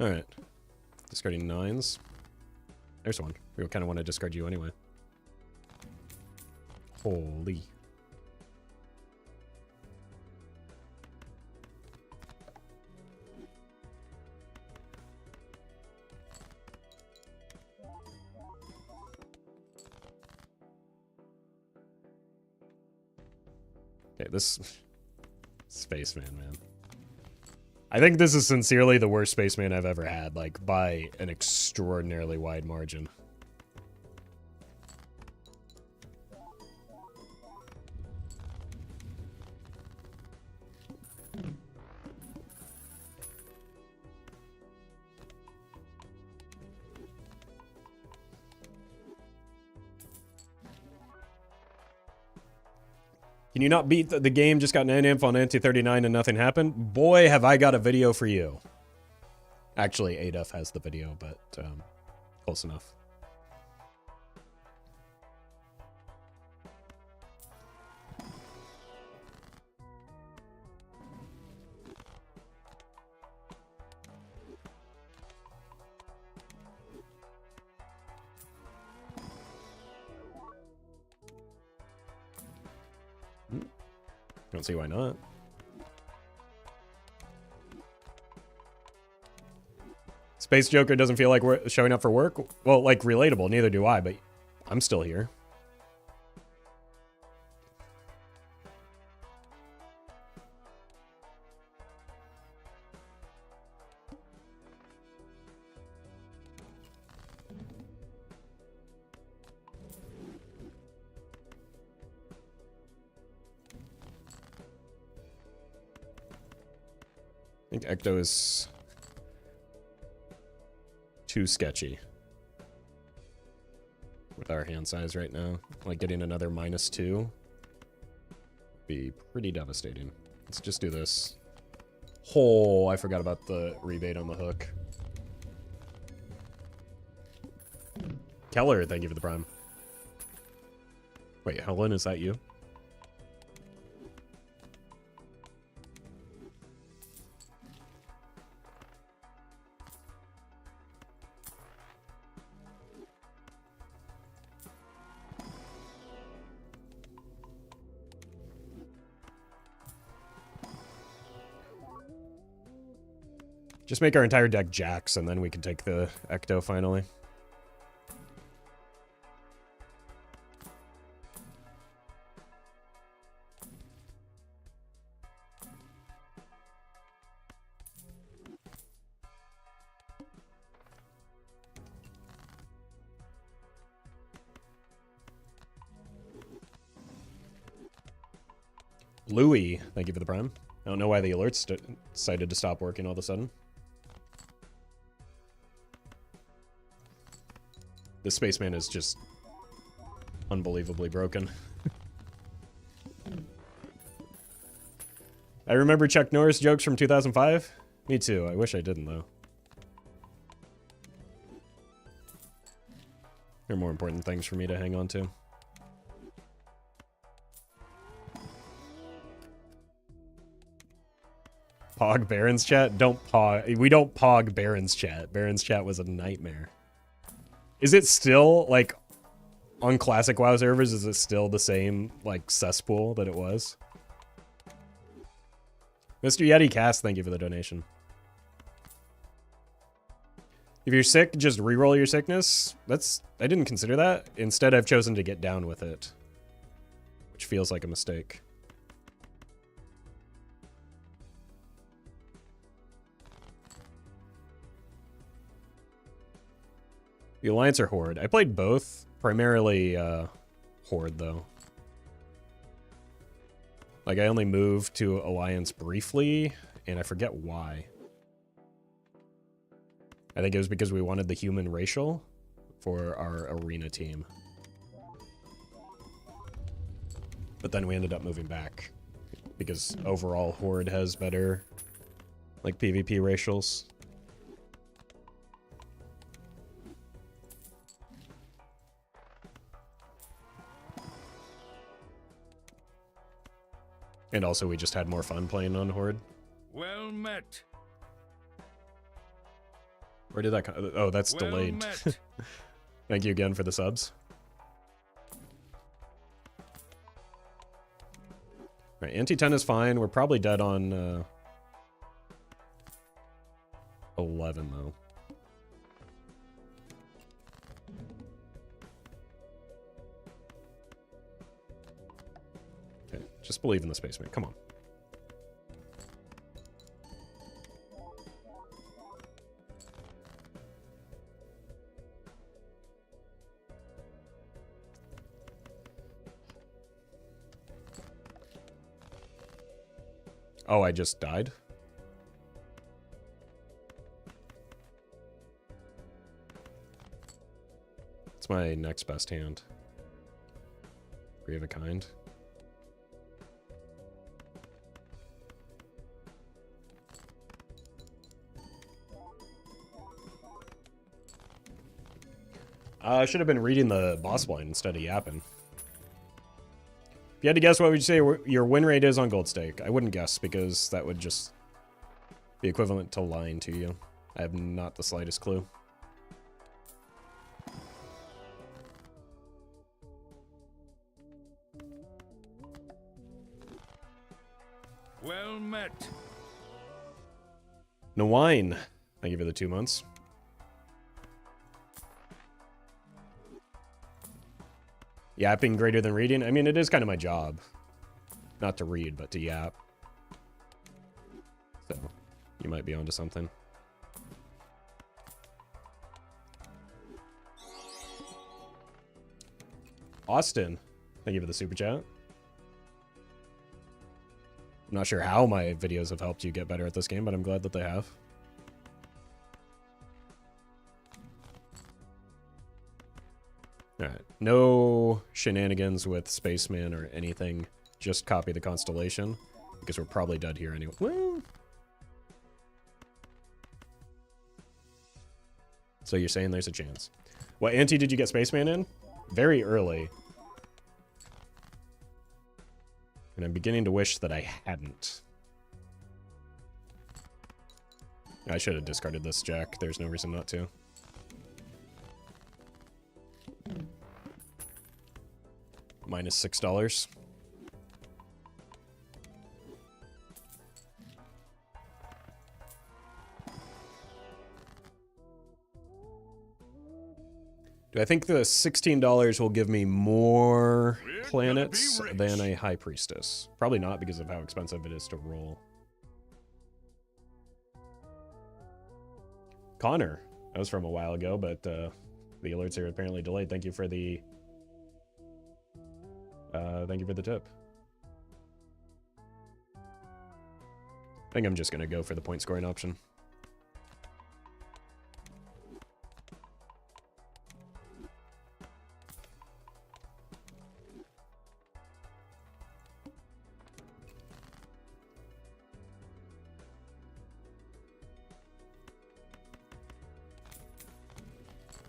Alright. Discarding 9s. There's one. We kind of want to discard you anyway. Holy. Okay, this spaceman, man. I think this is sincerely the worst spaceman I've ever had, like, by an extraordinarily wide margin. Can you not beat the game? Just got 9 inf on anti-39 and nothing happened? Boy, have I got a video for you. Actually, ADF has the video, but close enough. Don't see why not. Space Joker doesn't feel like we're showing up for work. Well, like, relatable. Neither do I, but I'm still here. I think Ecto is too sketchy with our hand size right now. Like, getting another -2 would be pretty devastating. Let's just do this. Oh, I forgot about the rebate on the hook. Keller, thank you for the prime. Wait, Helen, is that you? Just make our entire deck jacks, and then we can take the Ecto finally. Louis, thank you for the prime. I don't know why the alerts decided to stop working all of a sudden. The spaceman is just unbelievably broken. I remember Chuck Norris jokes from 2005. Me too. I wish I didn't, though. There are more important things for me to hang on to. Pog Baron's chat? Don't pog. We don't pog Baron's chat. Baron's chat was a nightmare. Is it still, like, on classic WoW servers, is it still the same, like, cesspool that it was? Mr. Yeti Cast, thank you for the donation. If you're sick, just reroll your sickness. I didn't consider that. Instead, I've chosen to get down with it, which feels like a mistake. The Alliance or Horde? I played both. Primarily, Horde, though. Like, I only moved to Alliance briefly, and I forget why. I think it was because we wanted the human racial for our arena team. But then we ended up moving back, because overall Horde has better, like, PvP racials. And also, we just had more fun playing on Horde. Well met. Where did that come? Oh, that's Well delayed. met. Thank you again for the subs. Right, anti-10 is fine. We're probably dead on 11, though. Okay, just believe in the spaceman. Come on. Oh, I just died? It's my next best hand. Three of a kind. I should have been reading the boss blind instead of yapping. If you had to guess, what would you say your win rate is on Gold Stake? I wouldn't guess, because that would just be equivalent to lying to you. I have not the slightest clue. Well met. No wine. Thank you for the 2 months. Yapping greater than reading? I mean, it is kind of my job. Not to read, but to yap. So, you might be onto something. Austin, thank you for the super chat. I'm not sure how my videos have helped you get better at this game, but I'm glad that they have. Alright, no shenanigans with Spaceman or anything. Just copy the constellation, because we're probably dead here anyway. Well, so you're saying there's a chance. What ante did you get Spaceman in? Very early. And I'm beginning to wish that I hadn't. I should have discarded this jack. There's no reason not to. Minus $6. Do I think the $16 will give me more planets than a High Priestess? Probably not, because of how expensive it is to roll. Connor. That was from a while ago, but the alerts are apparently delayed. Thank you for the tip. I think I'm just gonna go for the point scoring option.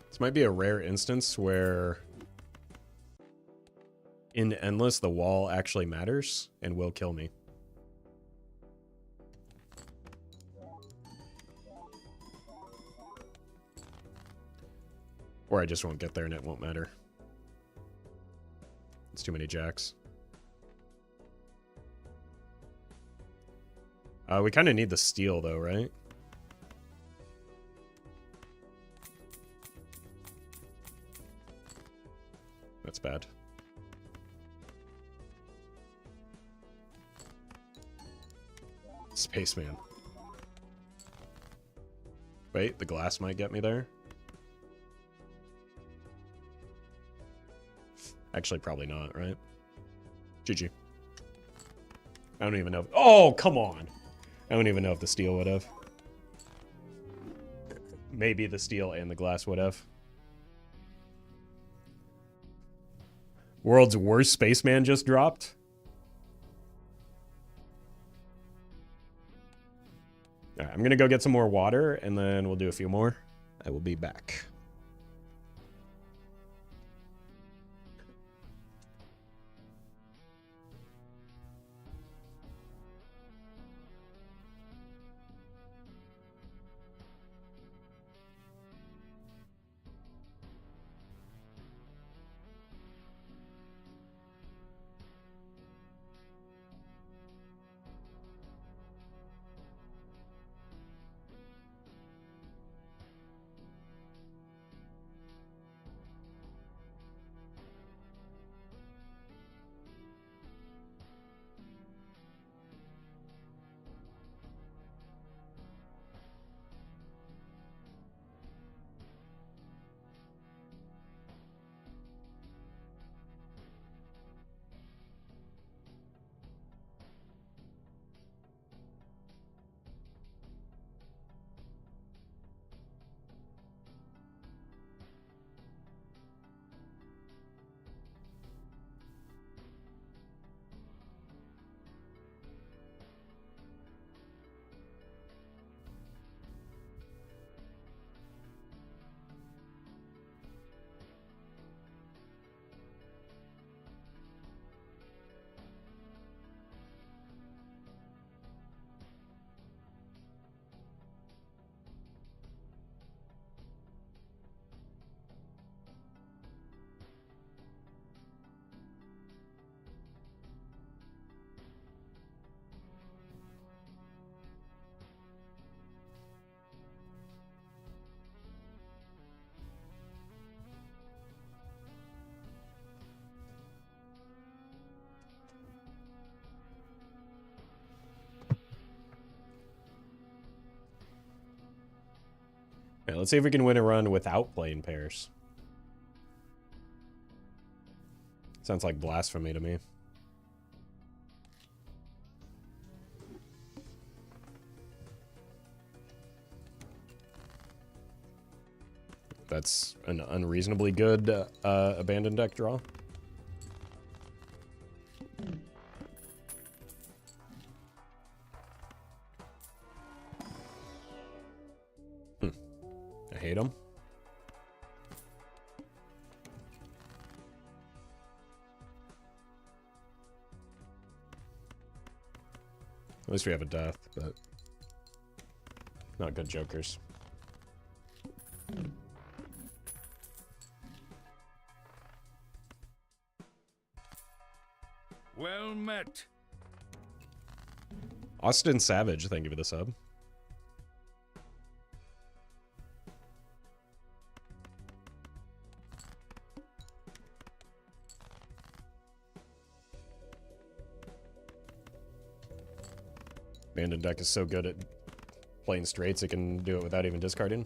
This might be a rare instance where in Endless the wall actually matters and will kill me. Or I just won't get there and it won't matter. It's too many jacks. We kind of need the steal though, right? That's bad. Spaceman. Wait, the glass might get me there. Actually, probably not, right? GG. I don't even know. Oh, come on. I don't even know if the steel would have. Maybe the steel and the glass would have. World's worst spaceman just dropped. All right, I'm gonna go get some more water and then we'll do a few more. I will be back. Yeah, let's see if we can win a run without playing pairs. Sounds like blasphemy to me. That's an unreasonably good abandoned deck draw. I hate them. At least we have a death, but not good jokers. Well met. Austin Savage, thank you for the sub. Abandoned deck is so good at playing straights, it can do it without even discarding.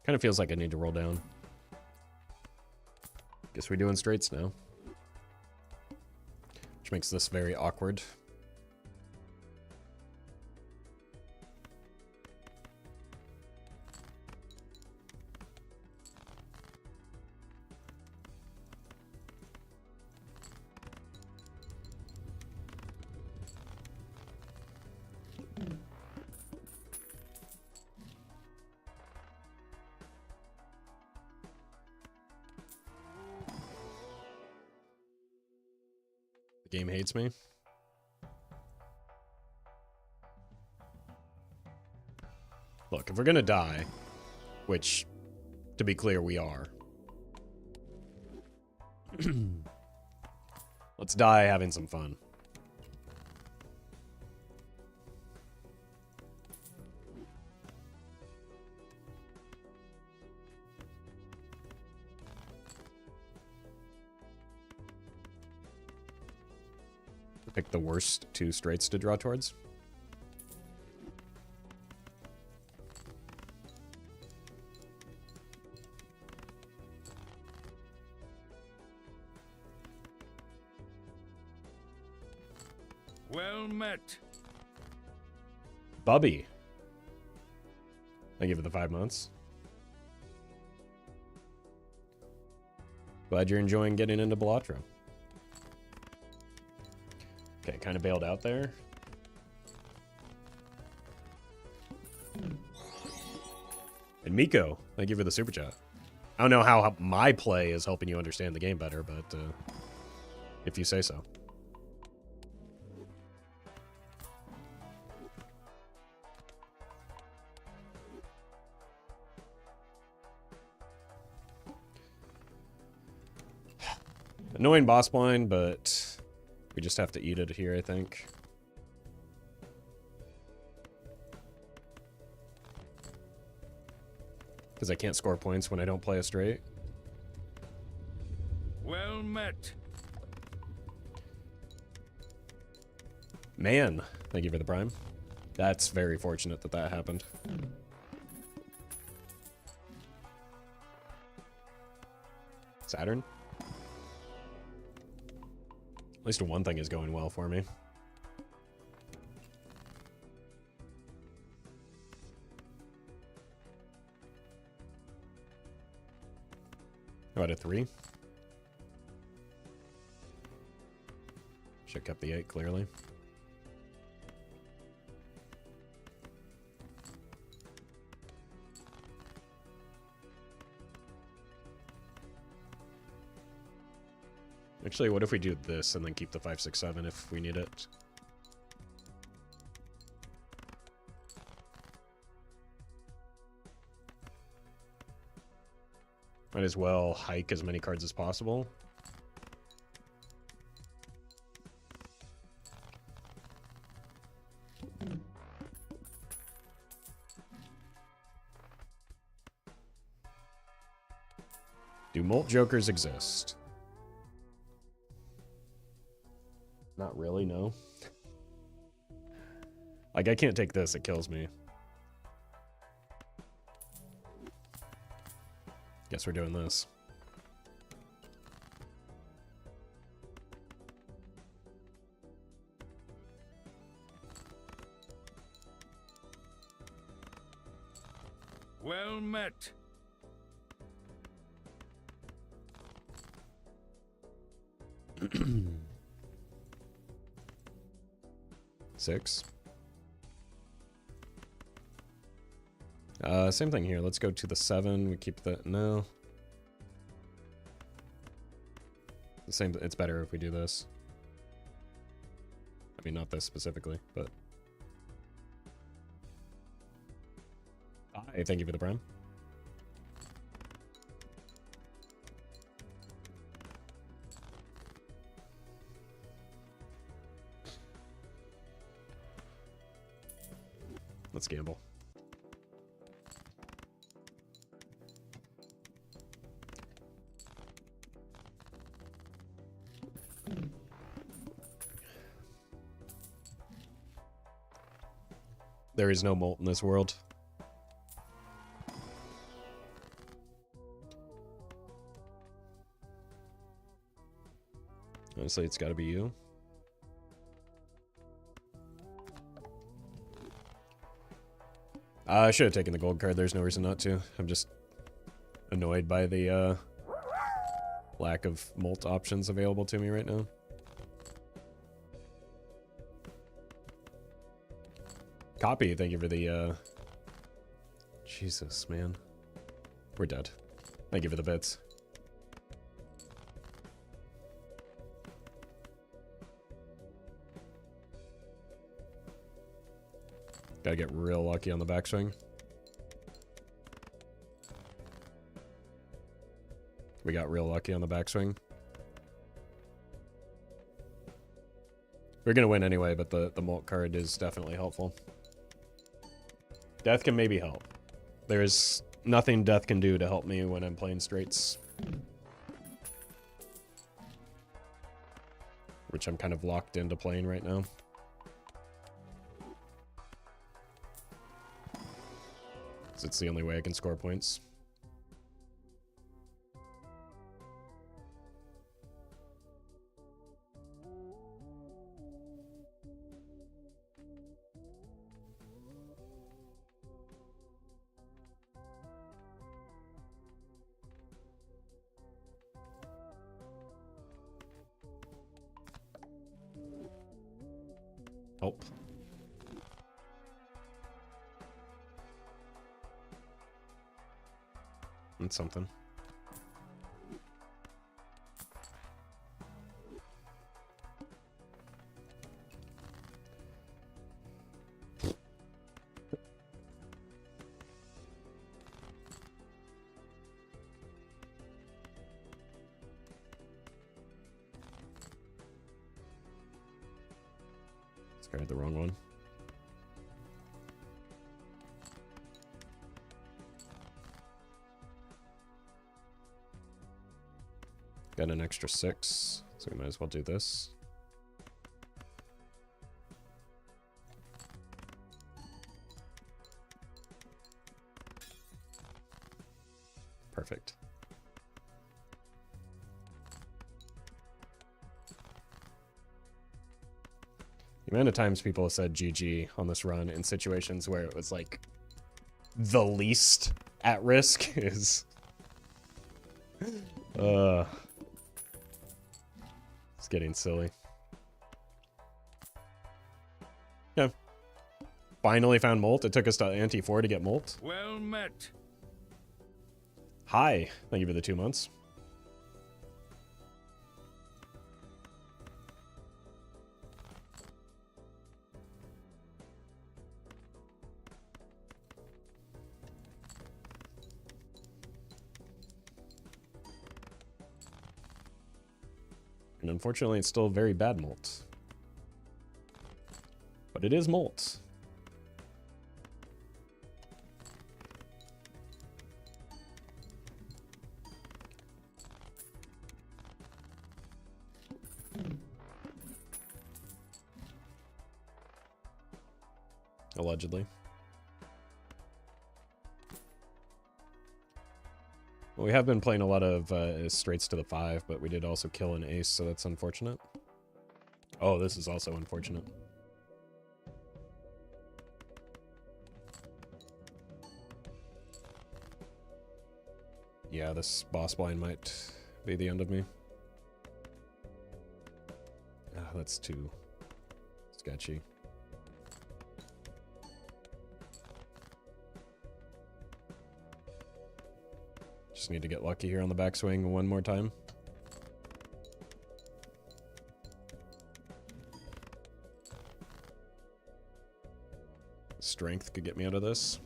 Kind of feels like I need to roll down. Guess we're doing straights now. Which makes this very awkward. Game hates me. Look, if we're gonna die, which, to be clear, we are. Let's die having some fun. Pick the worst two straights to draw towards. Well met. Bubby. Thank you for the 5 months. Glad you're enjoying getting into Balatro. Okay, kind of bailed out there. And Miko, thank you for the super chat. I don't know how my play is helping you understand the game better, but if you say so. Annoying boss blind, but we just have to eat it here, I think. Because I can't score points when I don't play a straight. Well met. Man, thank you for the prime. That's very fortunate that that happened. Saturn? At least one thing is going well for me. How about a 3? Should've kept the 8, clearly. Actually, what if we do this and then keep the 5, 6, 7 if we need it? Might as well hike as many cards as possible. Do malt jokers exist? Not really, no. Like, I can't take this, it kills me. Guess we're doing this. Well met. Six. Same thing here. Let's go to the 7. We keep the... No. The same... It's better if we do this. I mean, not this specifically, but... Hi, thank you for the prime. Let's gamble. There is no malt in this world. Honestly, it's got to be you. I should have taken the gold card. There's no reason not to. I'm just annoyed by the lack of malt options available to me right now. Copy, thank you for the Jesus, man. We're dead. Thank you for the bits. Gotta get real lucky on the backswing. We got real lucky on the backswing. We're gonna win anyway, but the malt card is definitely helpful. Death can maybe help. There's nothing death can do to help me when I'm playing straights. Which I'm kind of locked into playing right now. It's the only way I can score points. Help. That's something. Discard the wrong one. Got an extra 6, so we might as well do this. Perfect. The amount of times people have said GG on this run in situations where it was like the least at risk is it's getting silly. Yeah. Finally found Molt. It took us to Ante 4 to get Molt. Well met. Hi. Thank you for the 2 months. And unfortunately, it's still very bad Molt. But it is Molt. Allegedly. Well, we have been playing a lot of straights to the 5, but we did also kill an ace, so that's unfortunate. Oh, this is also unfortunate. Yeah, this boss blind might be the end of me. Ah, that's too sketchy. Just need to get lucky here on the backswing one more time. Strength could get me out of this.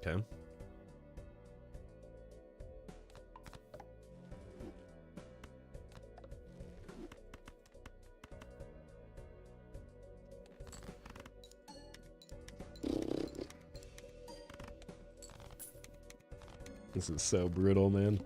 Okay. This is so brutal, man.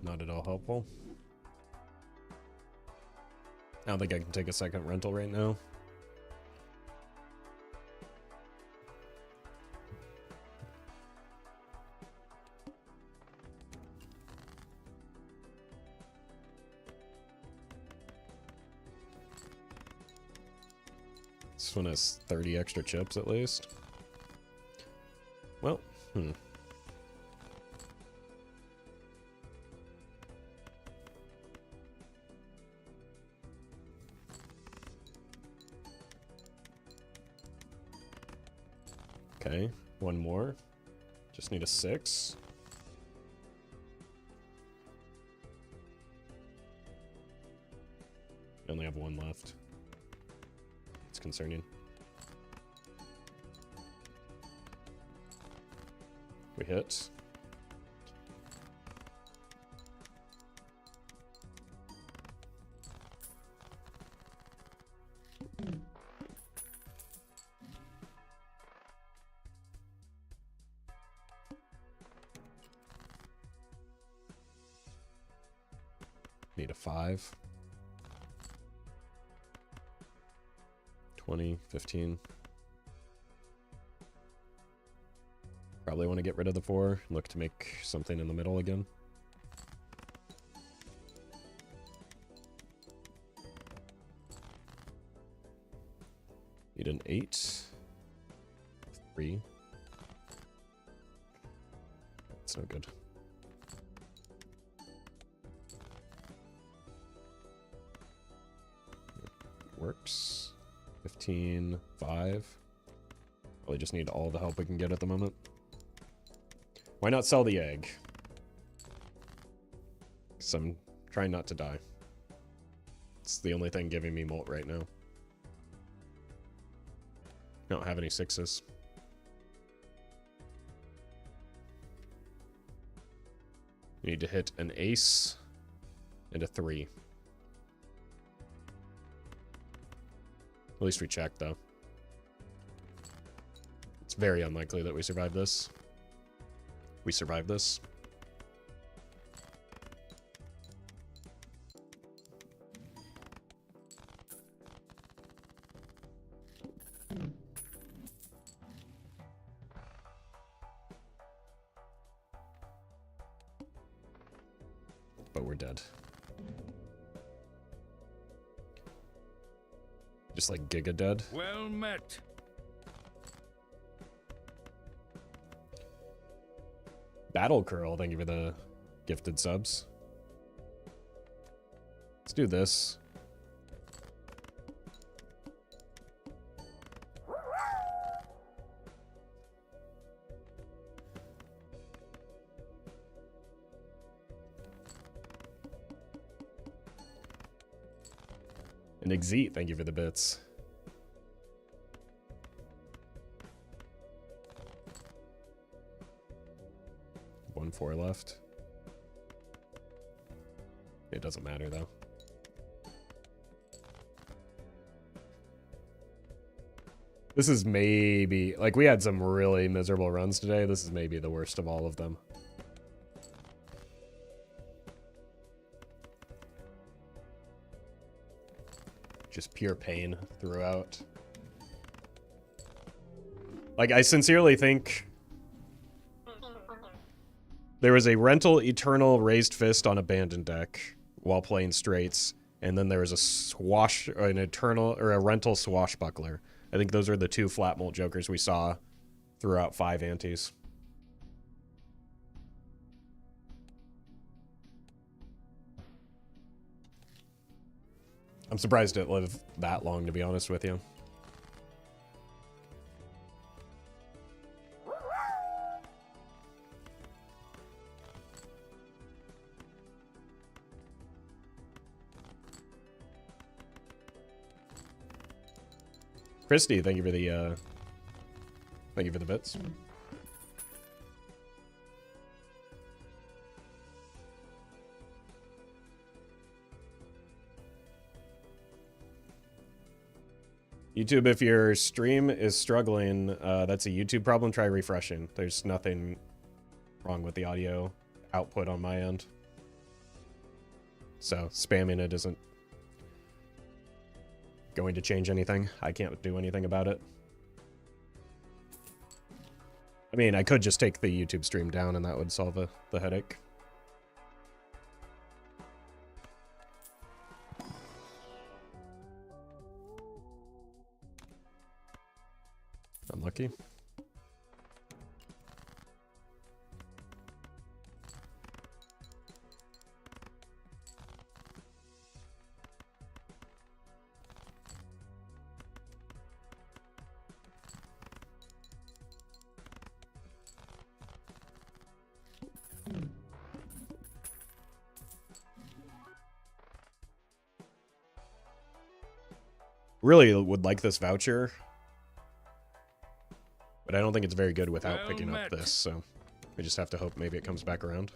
Not at all helpful. I don't think I can take a second rental right now. This one has 30 extra chips at least. Well, Okay, one more. Just need a 6. I only have one left. It's concerning. We hit. Need a 5. 20, 15. Probably want to get rid of the 4. Look to make something in the middle again. Need an 8. 3. That's no good. Works. 15, 5. Probably just need all the help we can get at the moment. Why not sell the egg? Because I'm trying not to die. It's the only thing giving me molt right now. I don't have any 6s. You need to hit an ace and a 3. At least we checked, though. It's very unlikely that we survive this. We survive this. But we're dead. Just like Giga dead. Well met. Battle Curl, thank you for the gifted subs. Let's do this. And Exit, thank you for the bits. One 4 left. It doesn't matter though. This is maybe, like, we had some really miserable runs today. This is maybe the worst of all of them. Just pure pain throughout. Like, I sincerely think there was a rental eternal raised fist on abandoned deck while playing straights, and then there was an eternal or a rental swashbuckler. I think those are the two flat mult jokers we saw throughout 5 antes. I'm surprised it lived that long, to be honest with you. Christy, thank you for the bits. YouTube, if your stream is struggling, that's a YouTube problem. Try refreshing. There's nothing wrong with the audio output on my end. So spamming it isn't going to change anything. I can't do anything about it. I mean, I could just take the YouTube stream down and that would solve the headache. Unlucky. Really would like this voucher, but I don't think it's very good without picking up this, so we just have to hope maybe it comes back around.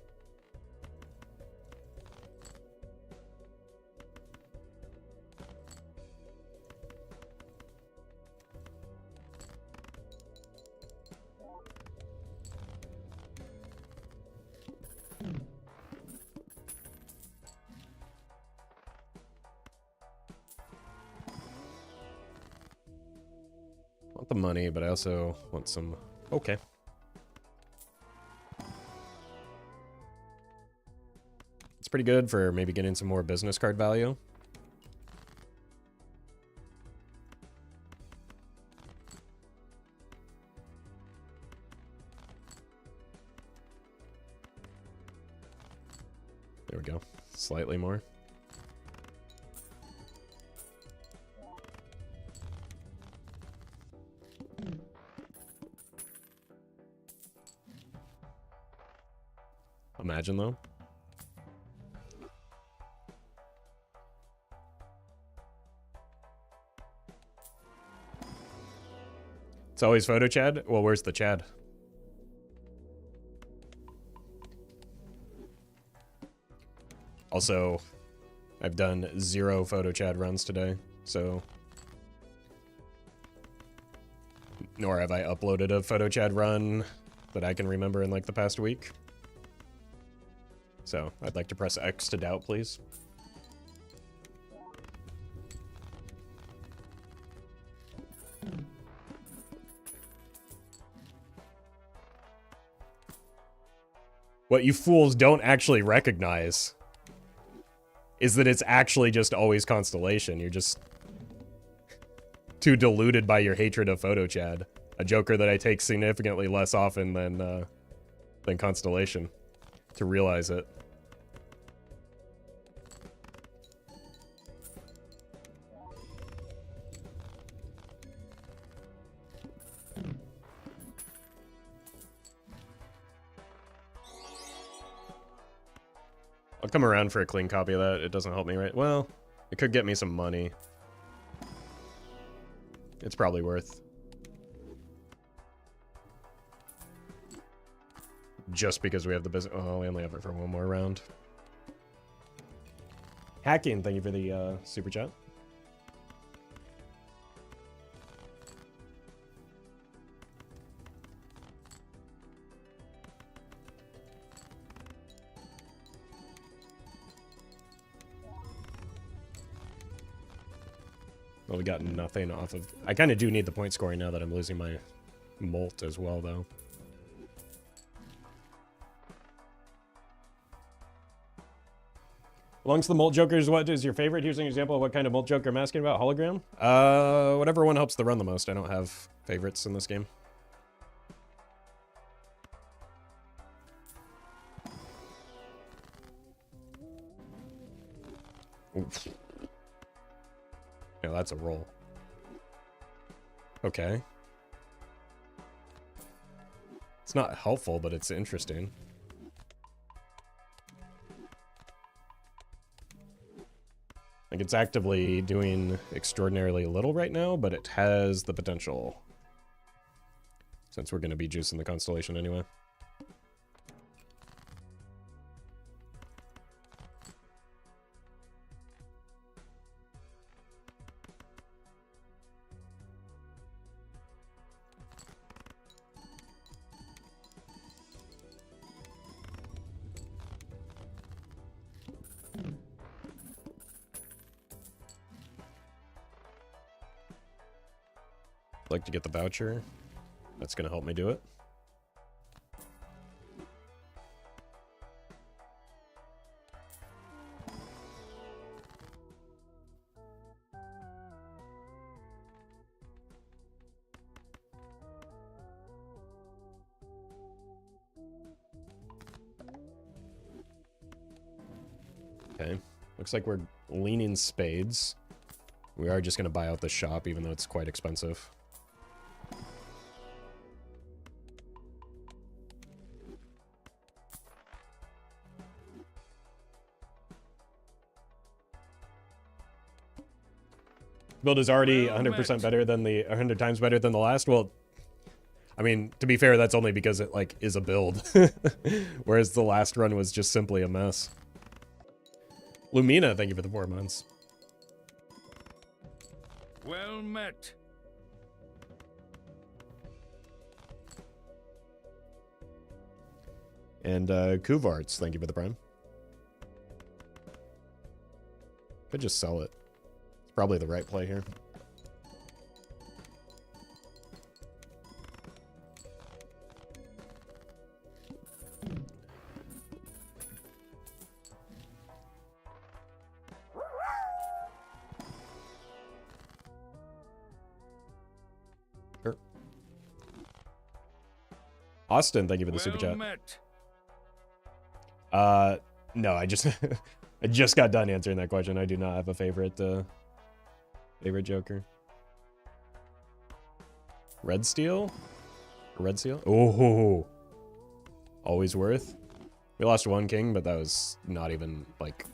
The money, but I also want some. Okay. It's pretty good for maybe getting some more business card value. There we go. Slightly more. Imagine though. It's always photo Chad. Well, where's the Chad? Also, I've done 0 photo Chad runs today, so nor have I uploaded a photo Chad run that I can remember in like the past week. So, I'd like to press X to doubt, please. What you fools don't actually recognize is that it's actually just always Constellation. You're just too deluded by your hatred of Photo Chad, a joker that I take significantly less often than Constellation, to realize it. I'll come around for a clean copy of that. It doesn't help me, right? Well, it could get me some money. It's probably worth. Just because we have the business. Oh, we only have it for one more round. Hacking, thank you for the super chat. Well, we got nothing off of... I kind of do need the point scoring now that I'm losing my molt as well, though. Amongst the molt jokers, what is your favorite? Here's an example of what kind of molt joker I'm asking about. Hologram? Whatever one helps the run the most. I don't have favorites in this game. Oof. Yeah, that's a roll. Okay. It's not helpful, but it's interesting. Like, it's actively doing extraordinarily little right now, but it has the potential. Since we're going to be juicing the constellation anyway. Like to get the voucher. That's going to help me do it. Okay. Looks like we're leaning spades. We are just going to buy out the shop, even though it's quite expensive. Build is already 100% better than the 100 times better than the last. Well, I mean, to be fair, that's only because it like is a build, whereas the last run was just simply a mess. Lumina, thank you for the 4 months. Well met. And Kuvarts, thank you for the prime. Could just sell it. It's probably the right play here. Sure. Austin, thank you for the super chat. Met. No, I just I just got done answering that question. I do not have a favorite favorite Joker. Red Steel? Red Seal? Oh, always worth. We lost one king, but that was not even like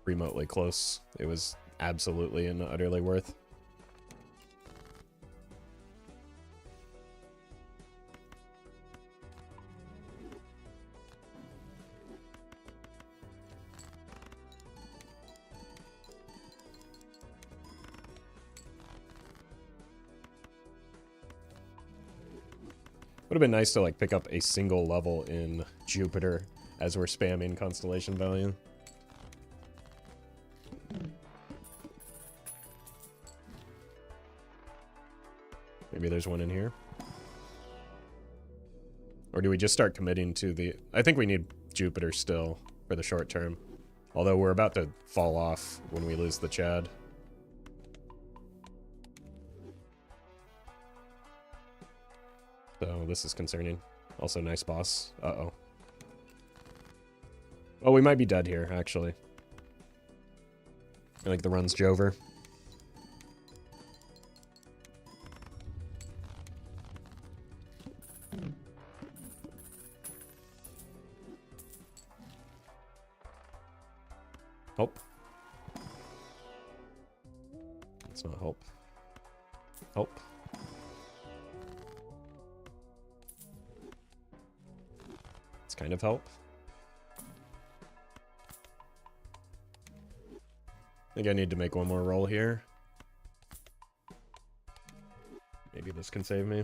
remotely close. It was absolutely and utterly worth. Would have been nice to like pick up a single level in Jupiter as we're spamming constellation value. Maybe there's one in here. Or do we just start committing to the... I think we need Jupiter still for the short term. Although we're about to fall off when we lose the Chad. So this is concerning. Also, nice boss. Uh-oh. Oh, we might be dead here, actually. I think the run's Jover. Oh. That's not help. Help. It's kind of help. I think I need to make one more roll here. Maybe this can save me.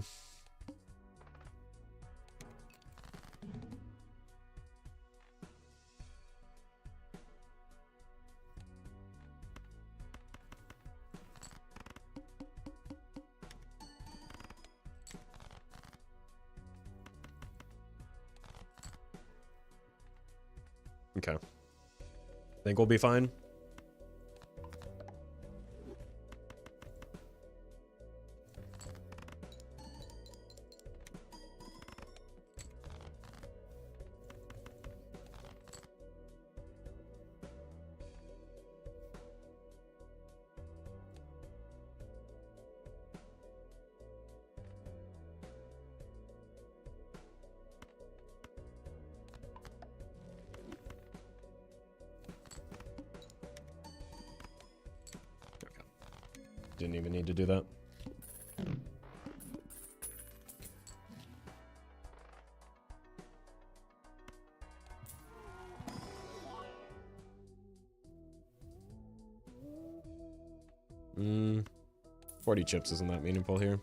Okay. Think we'll be fine. Didn't even need to do that. Hmm. 40 chips isn't that meaningful here.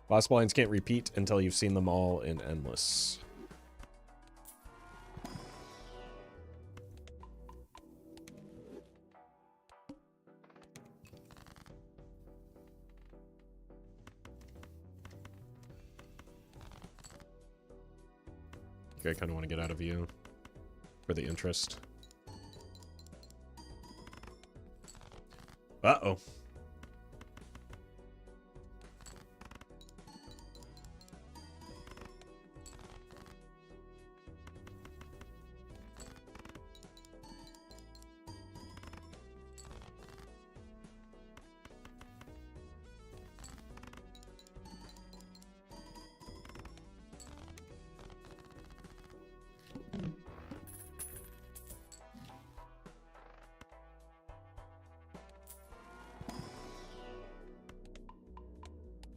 Boss blinds can't repeat until you've seen them all in Endless. I kind of want to get out of view for the interest. Uh-oh.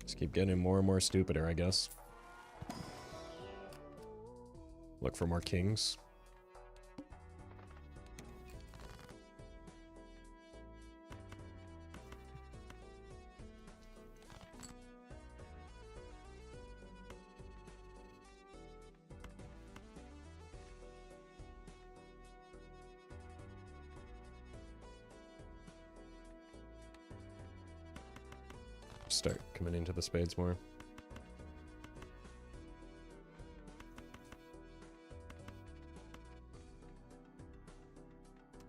Just keep getting more and more stupider, I guess. Look for more kings. Start coming into the spades more.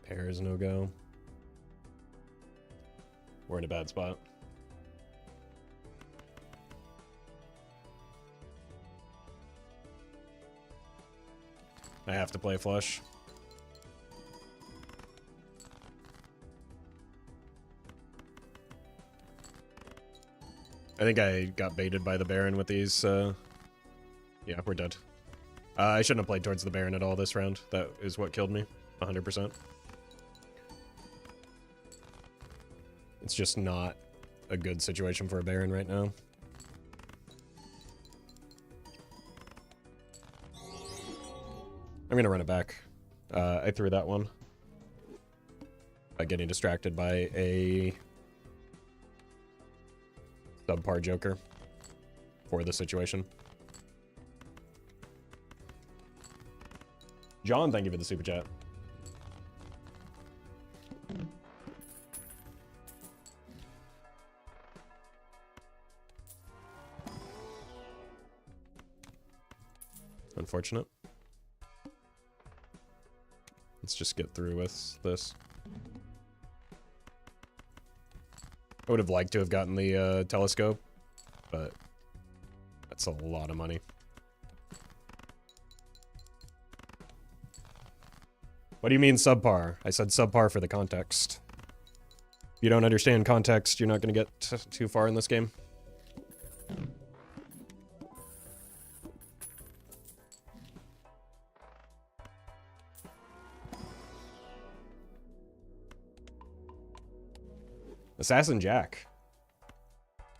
Pair is no go. We're in a bad spot. I have to play flush. I think I got baited by the Baron with these, yeah, we're dead. I shouldn't have played towards the Baron at all this round. That is what killed me, 100%. It's just not a good situation for a Baron right now. I'm gonna run it back. I threw that one by getting distracted by a subpar Joker for the situation. John, thank you for the super chat. Unfortunate. Let's just get through with this. I would have liked to have gotten the telescope, but that's a lot of money. What do you mean subpar? I said subpar for the context. If you don't understand context, you're not going to get too far in this game. Assassin Jack.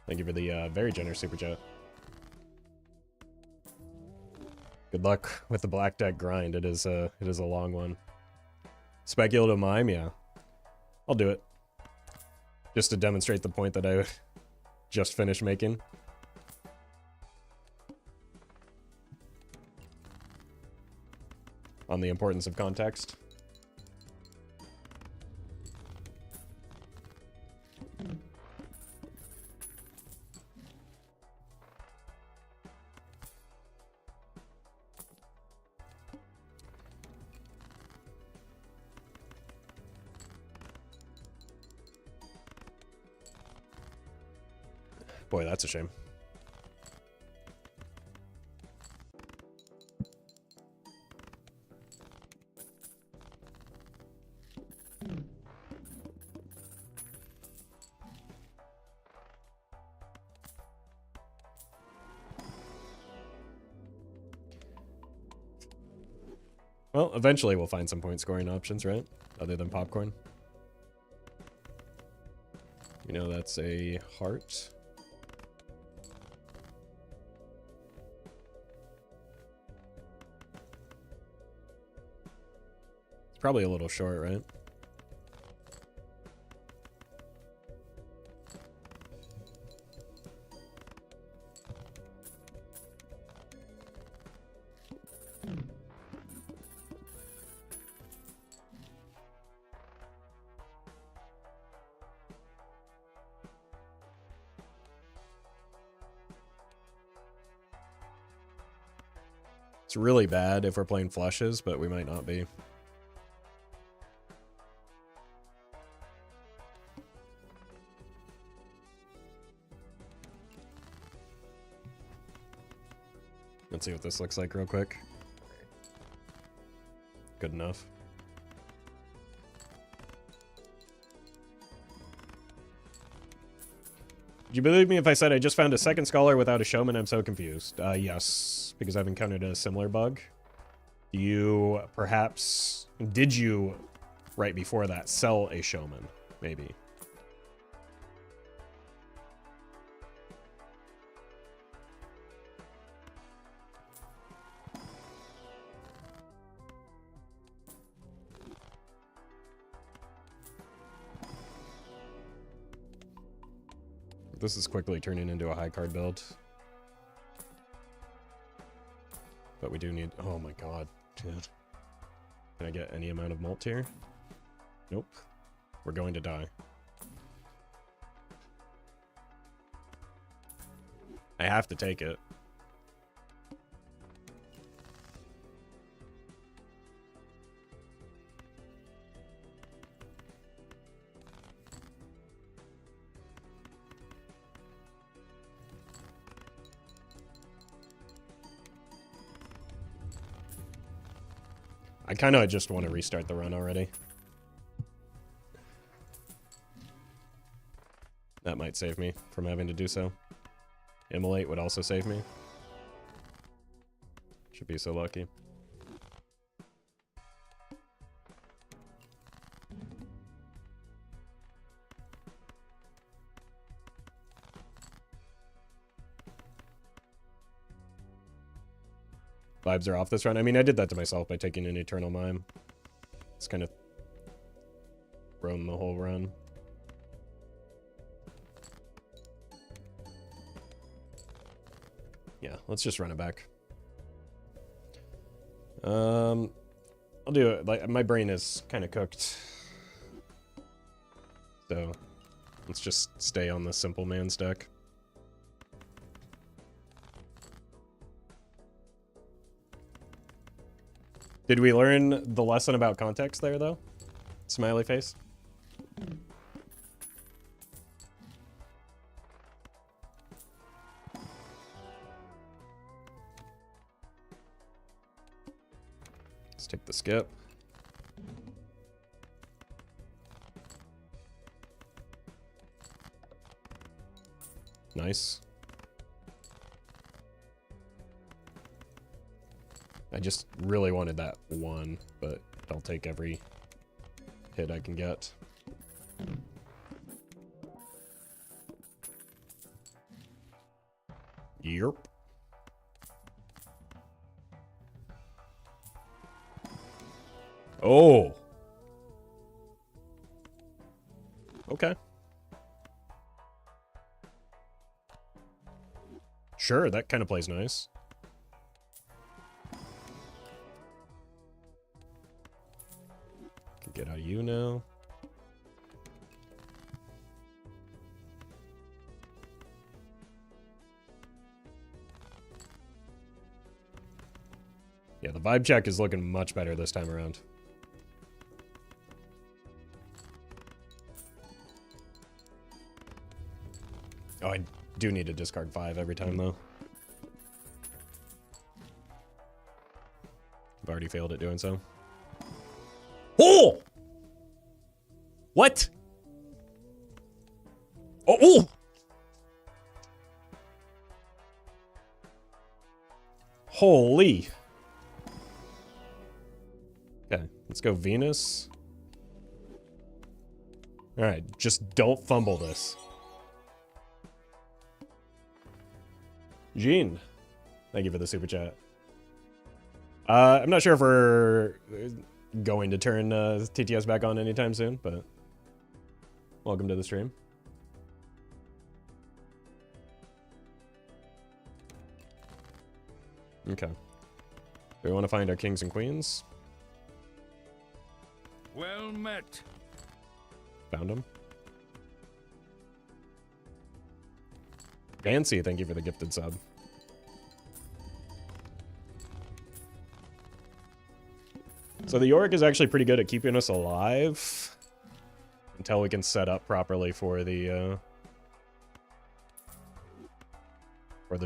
Thank you for the very generous super chat. Good luck with the black deck grind. It is a long one. Speculative mime, yeah. I'll do it. Just to demonstrate the point that I just finished making. On the importance of context. Boy, that's a shame. Well, eventually we'll find some point scoring options, right? Other than popcorn. You know, that's a heart. It's probably a little short, right? It's really bad if we're playing flushes, but we might not be. Let's see what this looks like real quick. Good enough. Would you believe me if I said I just found a second scholar without a showman? I'm so confused. Yes, because I've encountered a similar bug. Do you perhaps... Did you, right before that, sell a showman? Maybe. This is quickly turning into a high card build. But we do need... Oh my god, dude. Can I get any amount of malt here? Nope. We're going to die. I have to take it. I kind of just want to restart the run already. That might save me from having to do so. Immolate would also save me. Should be so lucky. Vibes are off this run. I mean, I did that to myself by taking an Eternal Mime. It's kind of thrown the whole run. Yeah, let's just run it back. I'll do it. Like, my brain is kind of cooked. So, let's just stay on the Simple Man's deck. Did we learn the lesson about context there, though? Smiley face. Let's take the skip. Nice. I just really wanted that one, but I'll take every hit I can get. Yerp. Oh. Okay. Sure, that kind of plays nice. Can get out of you now. Yeah, the vibe check is looking much better this time around. Oh, I do need to discard 5 every time, though. I've already failed at doing so. Oh! What? Oh! Oh! Holy. Okay, let's go Venus. Alright, just don't fumble this. Jean, thank you for the super chat. I'm not sure if we're going to turn TTS back on anytime soon, but welcome to the stream. Okay. Do we want to find our kings and queens? Well met. Found them. Fancy, thank you for the gifted sub. So the Yorick is actually pretty good at keeping us alive until we can set up properly for the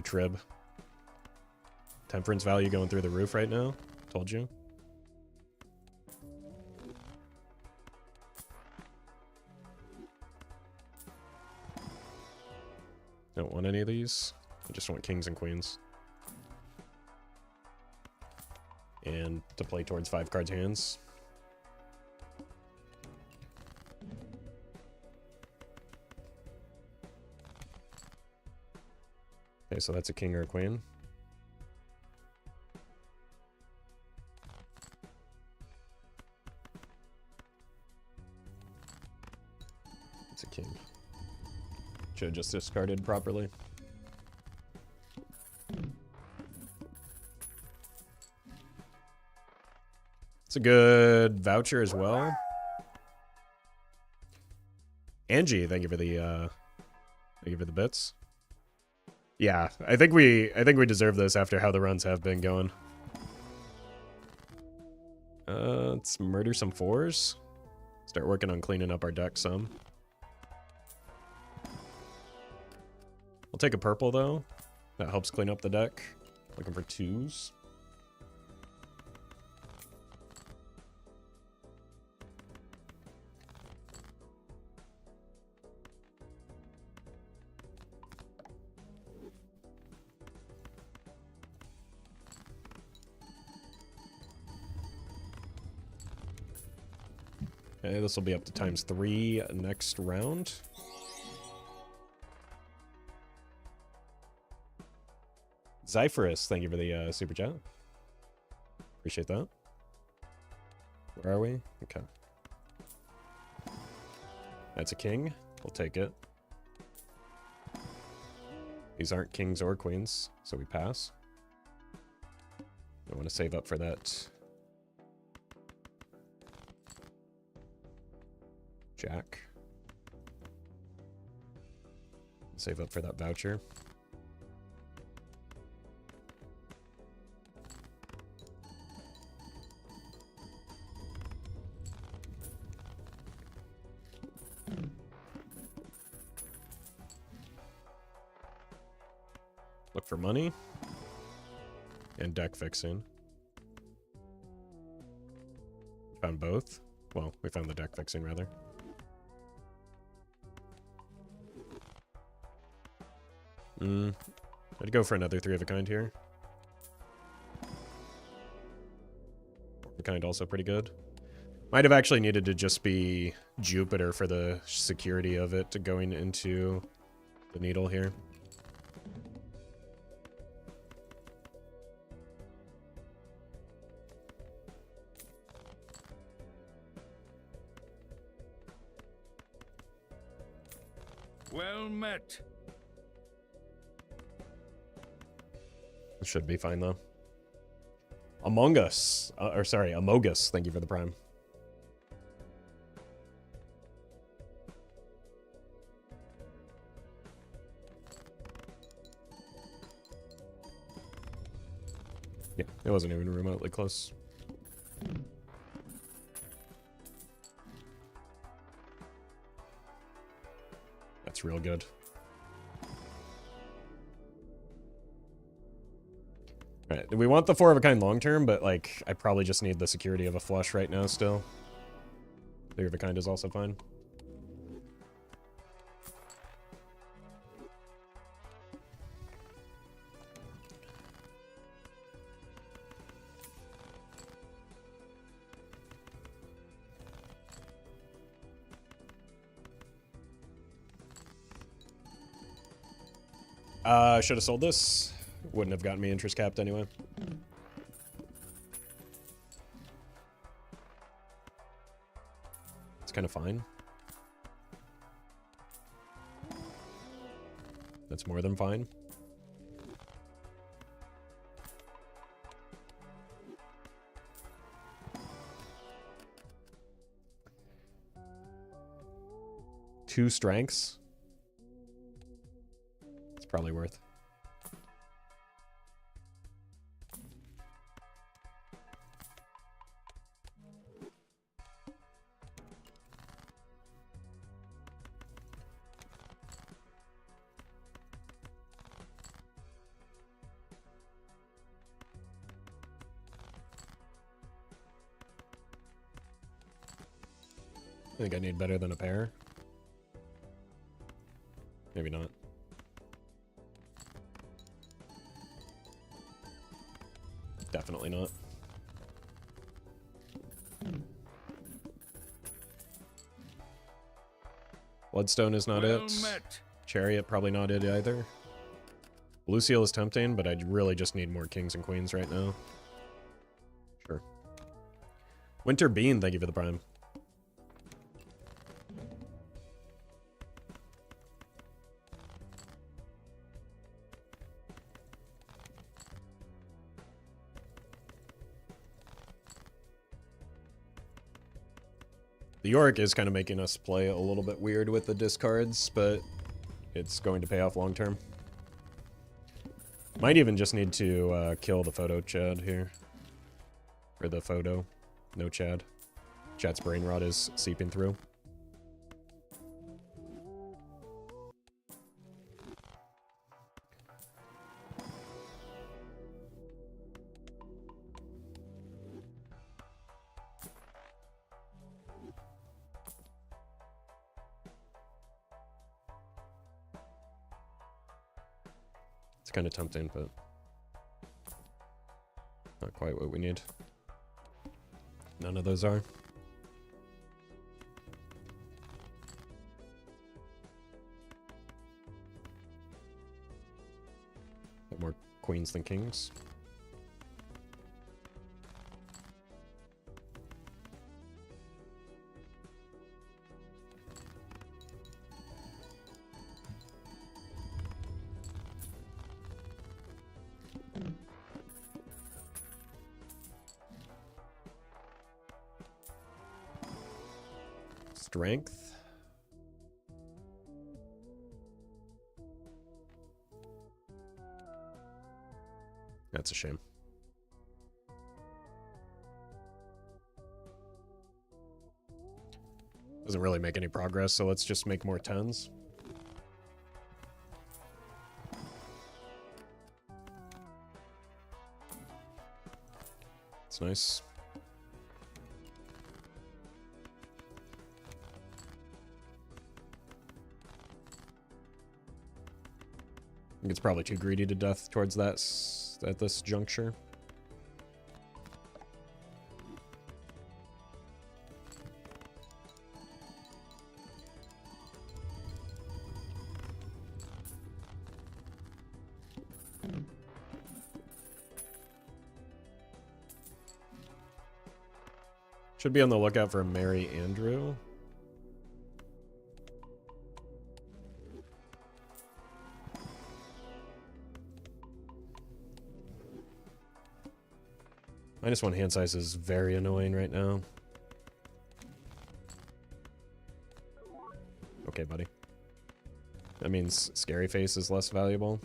trib. Temperance value going through the roof right now. Told you. Don't want any of these. I just want kings and queens. And to play towards 5 cards hands. Okay, so that's a king or a queen. It's a king. Should have just discarded properly. It's a good voucher as well. Angie, thank you for the bits. Yeah, I think we deserve this after how the runs have been going. Let's murder some 4s. Start working on cleaning up our deck some. We'll take a purple though. That helps clean up the deck. Looking for 2s. Okay, this will be up to ×3 next round. Zyphorus, thank you for the super chat. Appreciate that. Where are we? Okay. That's a king. We'll take it. These aren't kings or queens, so we pass. I want to save up for that. Jack. Save up for that voucher. Look for money. And deck fixing. Found both. Well, we found the deck fixing, rather. I'd go for another 3 of a kind here. The kind also pretty good. Might have actually needed to just be Jupiter for the security of it going into the needle here. Well met. It should be fine, though. Among Us. Or sorry, Amogus. Thank you for the prime. Yeah, it wasn't even remotely close. That's real good. Alright, we want the 4 of a kind long term, but like, I probably just need the security of a flush right now still. 3 of a kind is also fine. Should have sold this. Wouldn't have gotten me interest capped anyway. It's kind of fine. That's more than fine. Two strengths. It's probably worth. I think I need better than a pair. Maybe not. Definitely not. Bloodstone is not Well it. met. Chariot, probably not it either. Blue Seal is tempting, but I really just need more kings and queens right now. Sure. Winter Bean, thank you for the prime. The Yorick is kind of making us play a little bit weird with the discards, but it's going to pay off long term. Might even just need to kill the photo Chad here. Or the photo. No Chad. Chad's brain rot is seeping through. It's kind of tempting, but not quite what we need. None of those are. Bit more queens than kings. Strength. That's a shame. Doesn't really make any progress, so let's just make more 10s. It's nice. I think it's probably too greedy to death towards that at this juncture. Should be on the lookout for Mary Andrew. -1 hand size is very annoying right now. Okay, buddy. That means Scary Face is less valuable.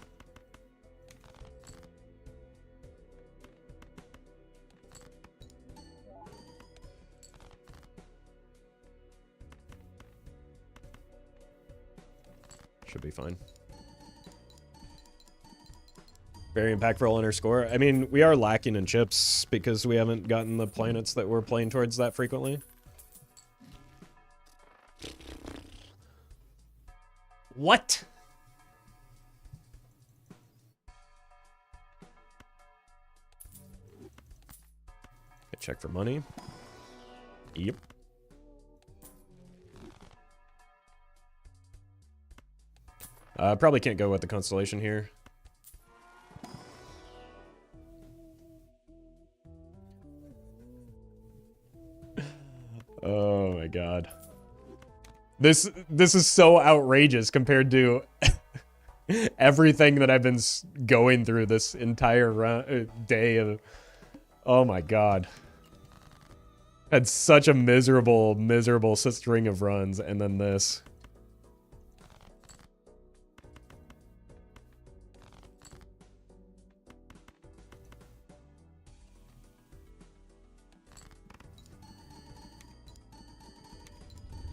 Should be fine. Very impactful on our score. I mean, we are lacking in chips because we haven't gotten the planets that we're playing towards that frequently. What? Check for money. Yep. Probably can't go with the constellation here. Oh my god. This is so outrageous compared to everything that I've been going through this entire day of. Oh my god. Had such a miserable string of runs, and then this.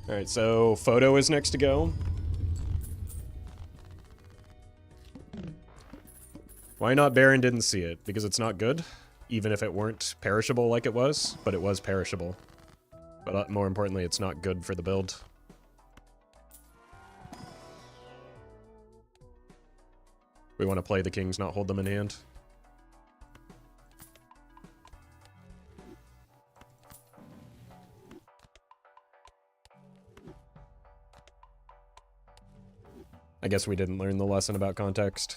Alright, so photo is next to go. Why not Baron didn't see it? Because it's not good? Even if it weren't perishable like it was? But it was perishable. But more importantly, it's not good for the build. We want to play the kings, not hold them in hand. I guess we didn't learn the lesson about context.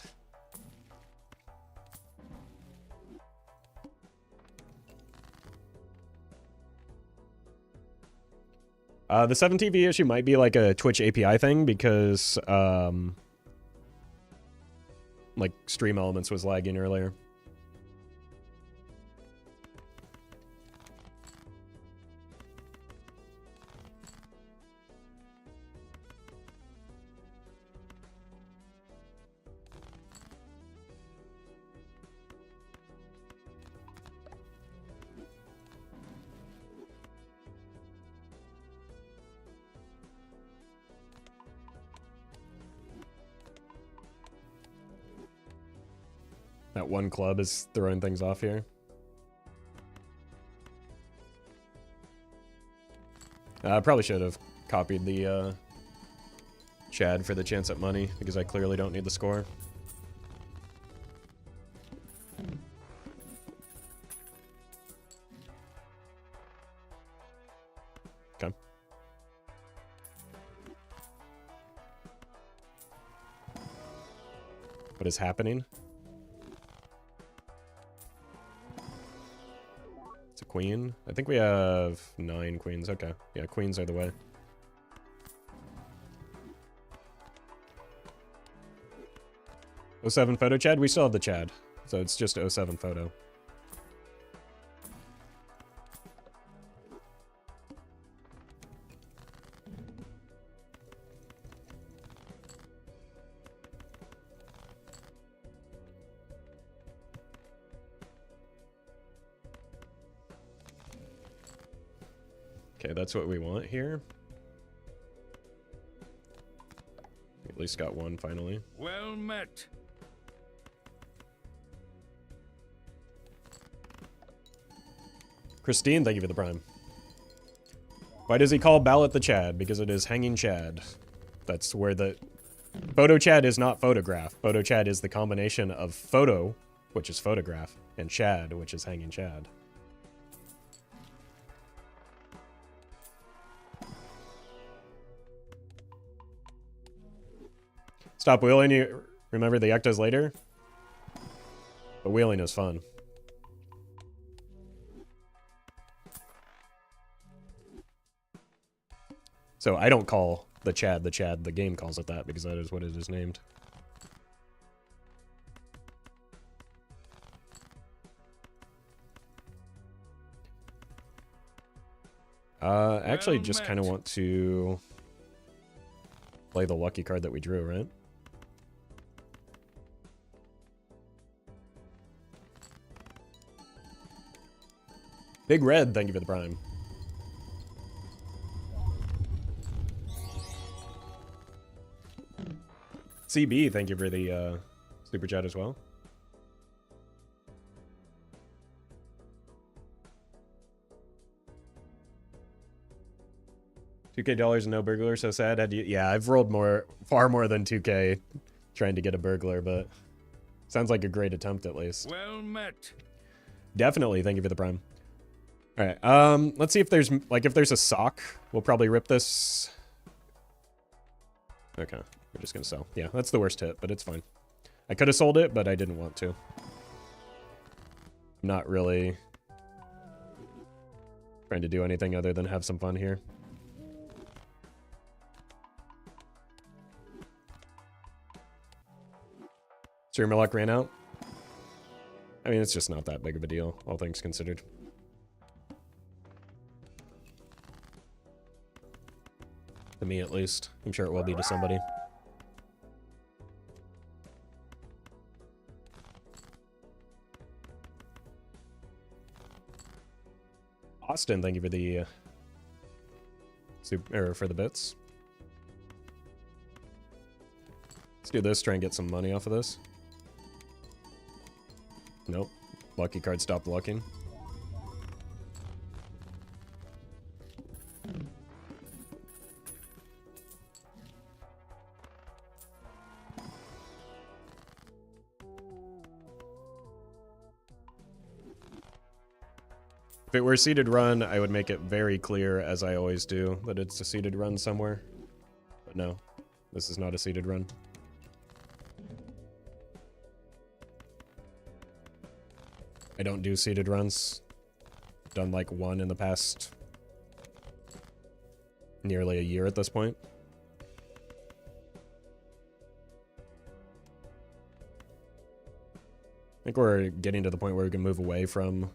The 7TV issue might be like a Twitch API thing because, like, Stream Elements was lagging earlier. That one club is throwing things off here. I probably should have copied the Chad for the chance at money, because I clearly don't need the score. Okay. What is happening? It's a queen. I think we have 9 queens. Okay. Yeah, queens are the way. '07 photo Chad? We still have the Chad. So it's just '07 photo. Okay, that's what we want here. At least got one finally. Well met. Christine, thank you for the prime. Why does he call Ballot the Chad? Because it is hanging Chad. That's where the... Photo Chad is not photograph. Photo Chad is the combination of photo, which is photograph, and Chad, which is hanging Chad. Stop wheeling. You remember the ectos later? But wheeling is fun. So I don't call the Chad the Chad. The game calls it that because that is what it is named. Actually, Well just kind of met. want to play the lucky card that we drew, right? Big Red, thank you for the prime. CB, thank you for the super chat as well. $2K and no burglar, so sad. Had you, yeah, I've rolled far more than 2K trying to get a burglar, but sounds like a great attempt at least. Well met. Definitely, thank you for the prime. All right, let's see if there's if there's a sock. We'll probably rip this. Okay, we're just gonna sell. Yeah, that's the worst hit, but it's fine. I could have sold it, but I didn't want to. I'm not really trying to do anything other than have some fun here. Streamer luck ran out. I mean, it's just not that big of a deal, all things considered. To me, at least. I'm sure it will be to somebody. Austin, thank you for the for the bits. Let's do this, try and get some money off of this. Nope. Lucky card stopped lucking. If it were a seeded run, I would make it very clear, as I always do, that it's a seeded run somewhere. But no, this is not a seeded run. I don't do seeded runs. Done like one in the past nearly a year at this point. I think we're getting to the point where we can move away from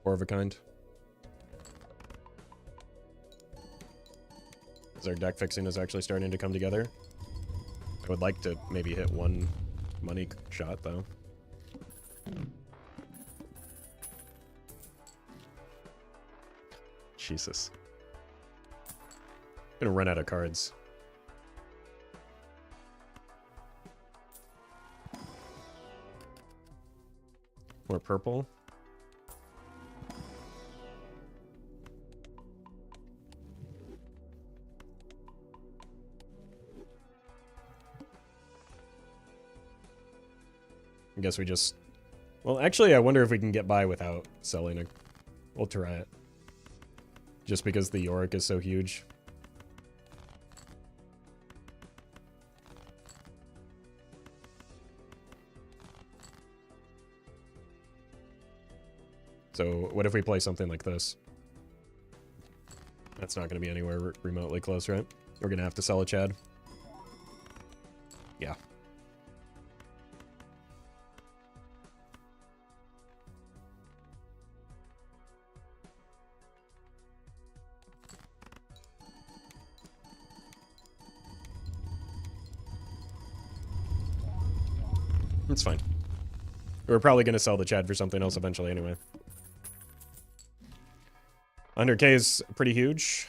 Four of a Kind. As our deck fixing is actually starting to come together. I would like to maybe hit one money shot though. Jesus. I'm gonna run out of cards. More purple. I guess we just... Well, actually, I wonder if we can get by without selling a... We'll try it. Just because the Yorick is so huge. So, what if we play something like this? That's not going to be anywhere remotely close, right? We're going to have to sell a Chad. Yeah. It's fine. We're probably going to sell the Chad for something else eventually anyway. 100k is pretty huge.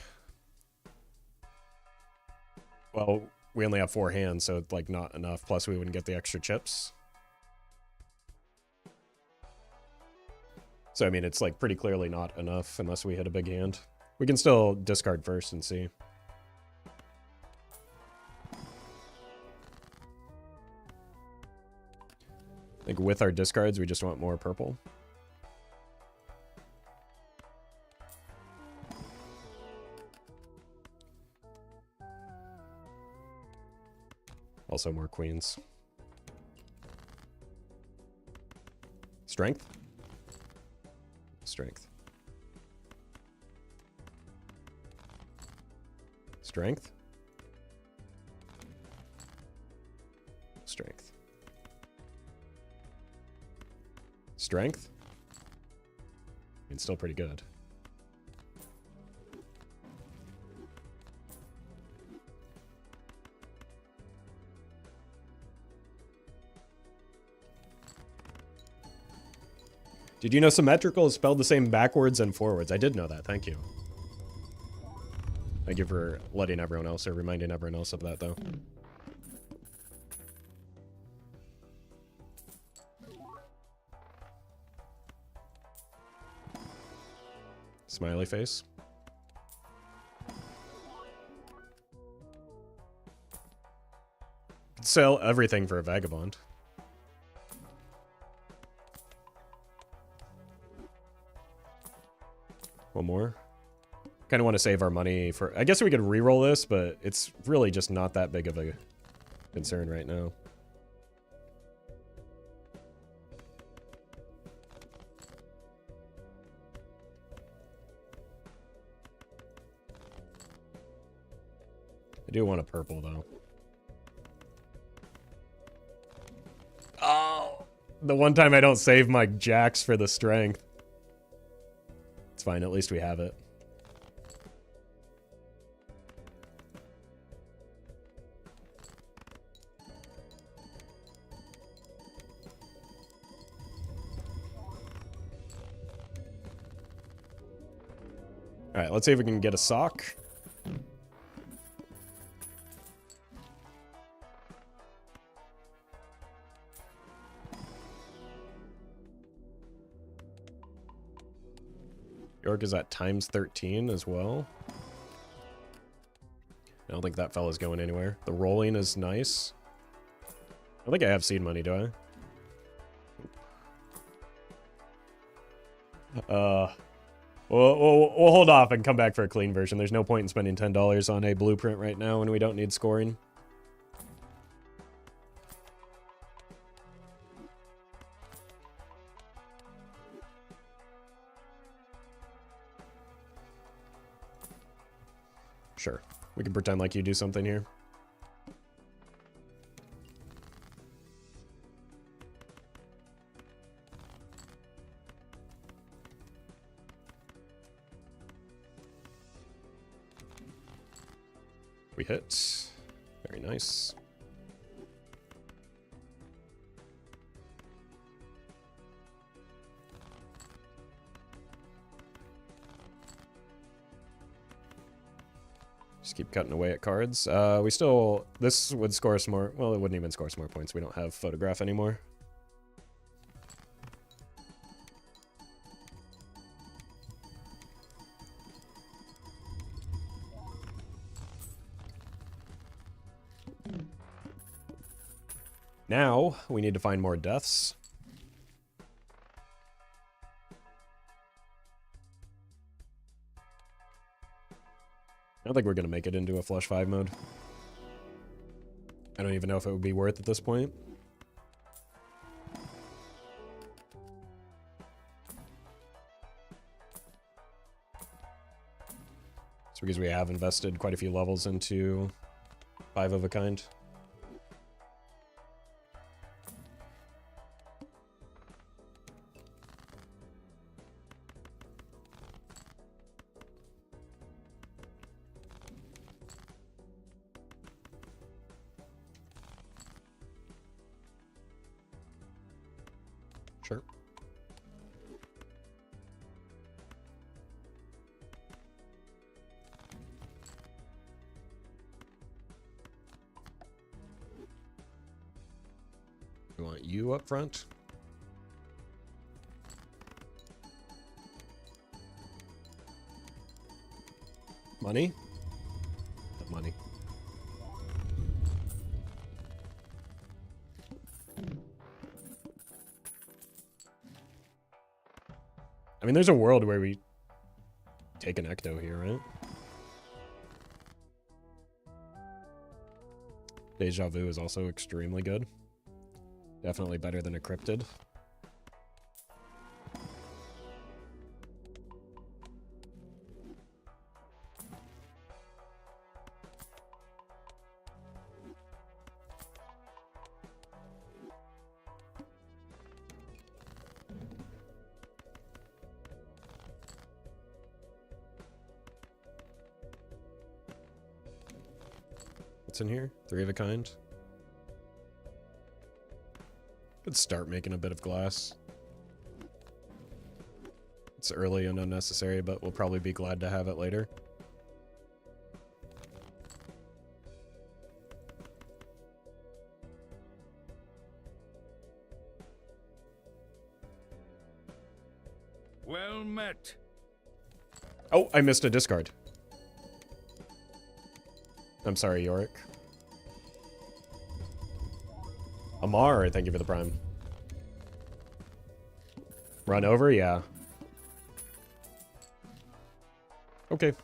Well, we only have 4 hands, so it's like not enough. Plus, we wouldn't get the extra chips. So, I mean, it's like pretty clearly not enough unless we hit a big hand. We can still discard first and see. I think with our discards, we just want more purple. Also more queens. Strength? Strength. Strength? Strength. Strength? I mean, still pretty good. Did you know symmetrical is spelled the same backwards and forwards? I did know that. Thank you. Thank you for letting everyone else, or reminding everyone else of that, though. Smiley face. Could sell everything for a vagabond. One more. Kind of want to save our money for... I guess we could re-roll this, but it's really just not that big of a concern right now. I do want a purple, though. Oh! The one time I don't save my jacks for the strength. It's fine, at least we have it. Alright, let's see if we can get a sock. York is at times 13 as well. I don't think that fella's going anywhere. The rolling is nice. I don't think I have seed money, do I? We'll hold off and come back for a clean version. There's no point in spending $10 on a blueprint right now when we don't need scoring. Sure. We can pretend like you do something here. We hit. Very nice. Just keep cutting away at cards. We still... This would score us more... Well, it wouldn't even score us more points. We don't have photograph anymore. Now, we need to find more deaths. I don't think we're going to make it into a flush 5 mode. I don't even know if it would be worth at this point. It's because we have invested quite a few levels into 5 of a kind. Sure. We want you up front. Money? Money. I mean, there's a world where we take an ecto here, right? Deja Vu is also extremely good. Definitely better than a cryptid. What's in here? 3 of a kind. Could start making a bit of glass. It's early and unnecessary, but we'll probably be glad to have it later. Well met. Oh, I missed a discard. I'm sorry, Yorick. Amar, thank you for the prime. Run over? Yeah. Okay.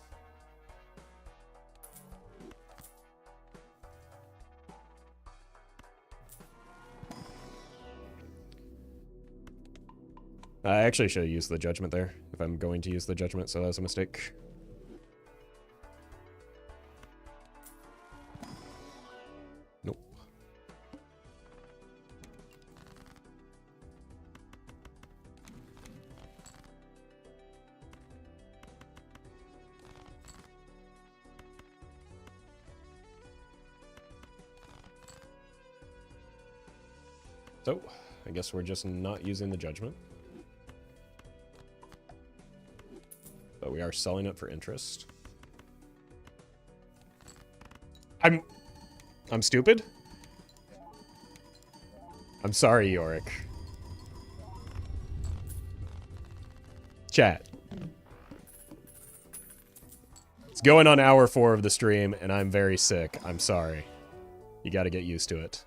I actually should have used the judgment there, if I'm going to use the judgment, so that was a mistake. Nope. So, I guess we're just not using the judgment. But we are selling it for interest. I'm stupid? I'm sorry, Yorick. Chat. It's going on hour 4 of the stream, and I'm very sick. I'm sorry. You gotta get used to it.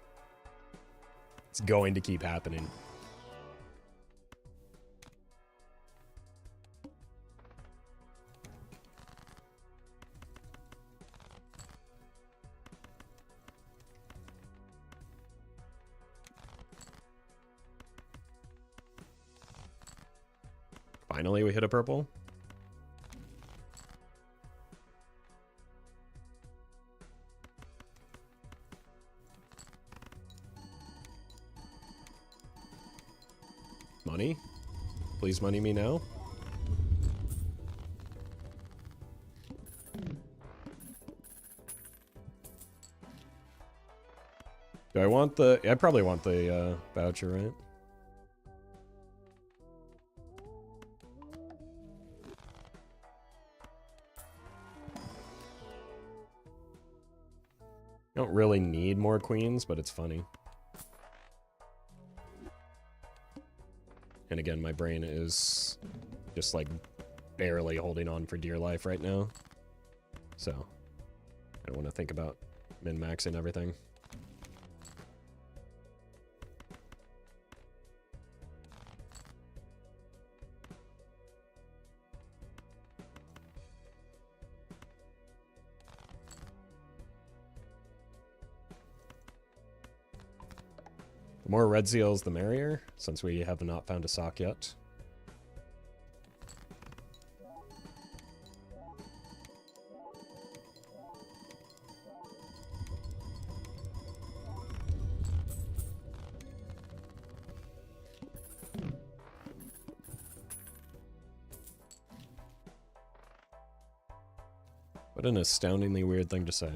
It's going to keep happening. Finally, we hit a purple. Money? Please money me now. Do I want the... I probably want the voucher, right? Don't really need more queens, but it's funny. And again, my brain is just like barely holding on for dear life right now. So I don't want to think about min-maxing everything. The more red seals, the merrier, since we have not found a sock yet. What an astoundingly weird thing to say.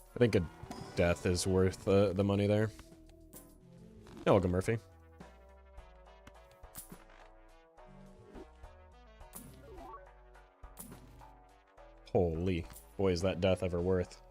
I think a death is worth the money there. No, welcome, Murphy. Holy. Boy, is that death ever worth.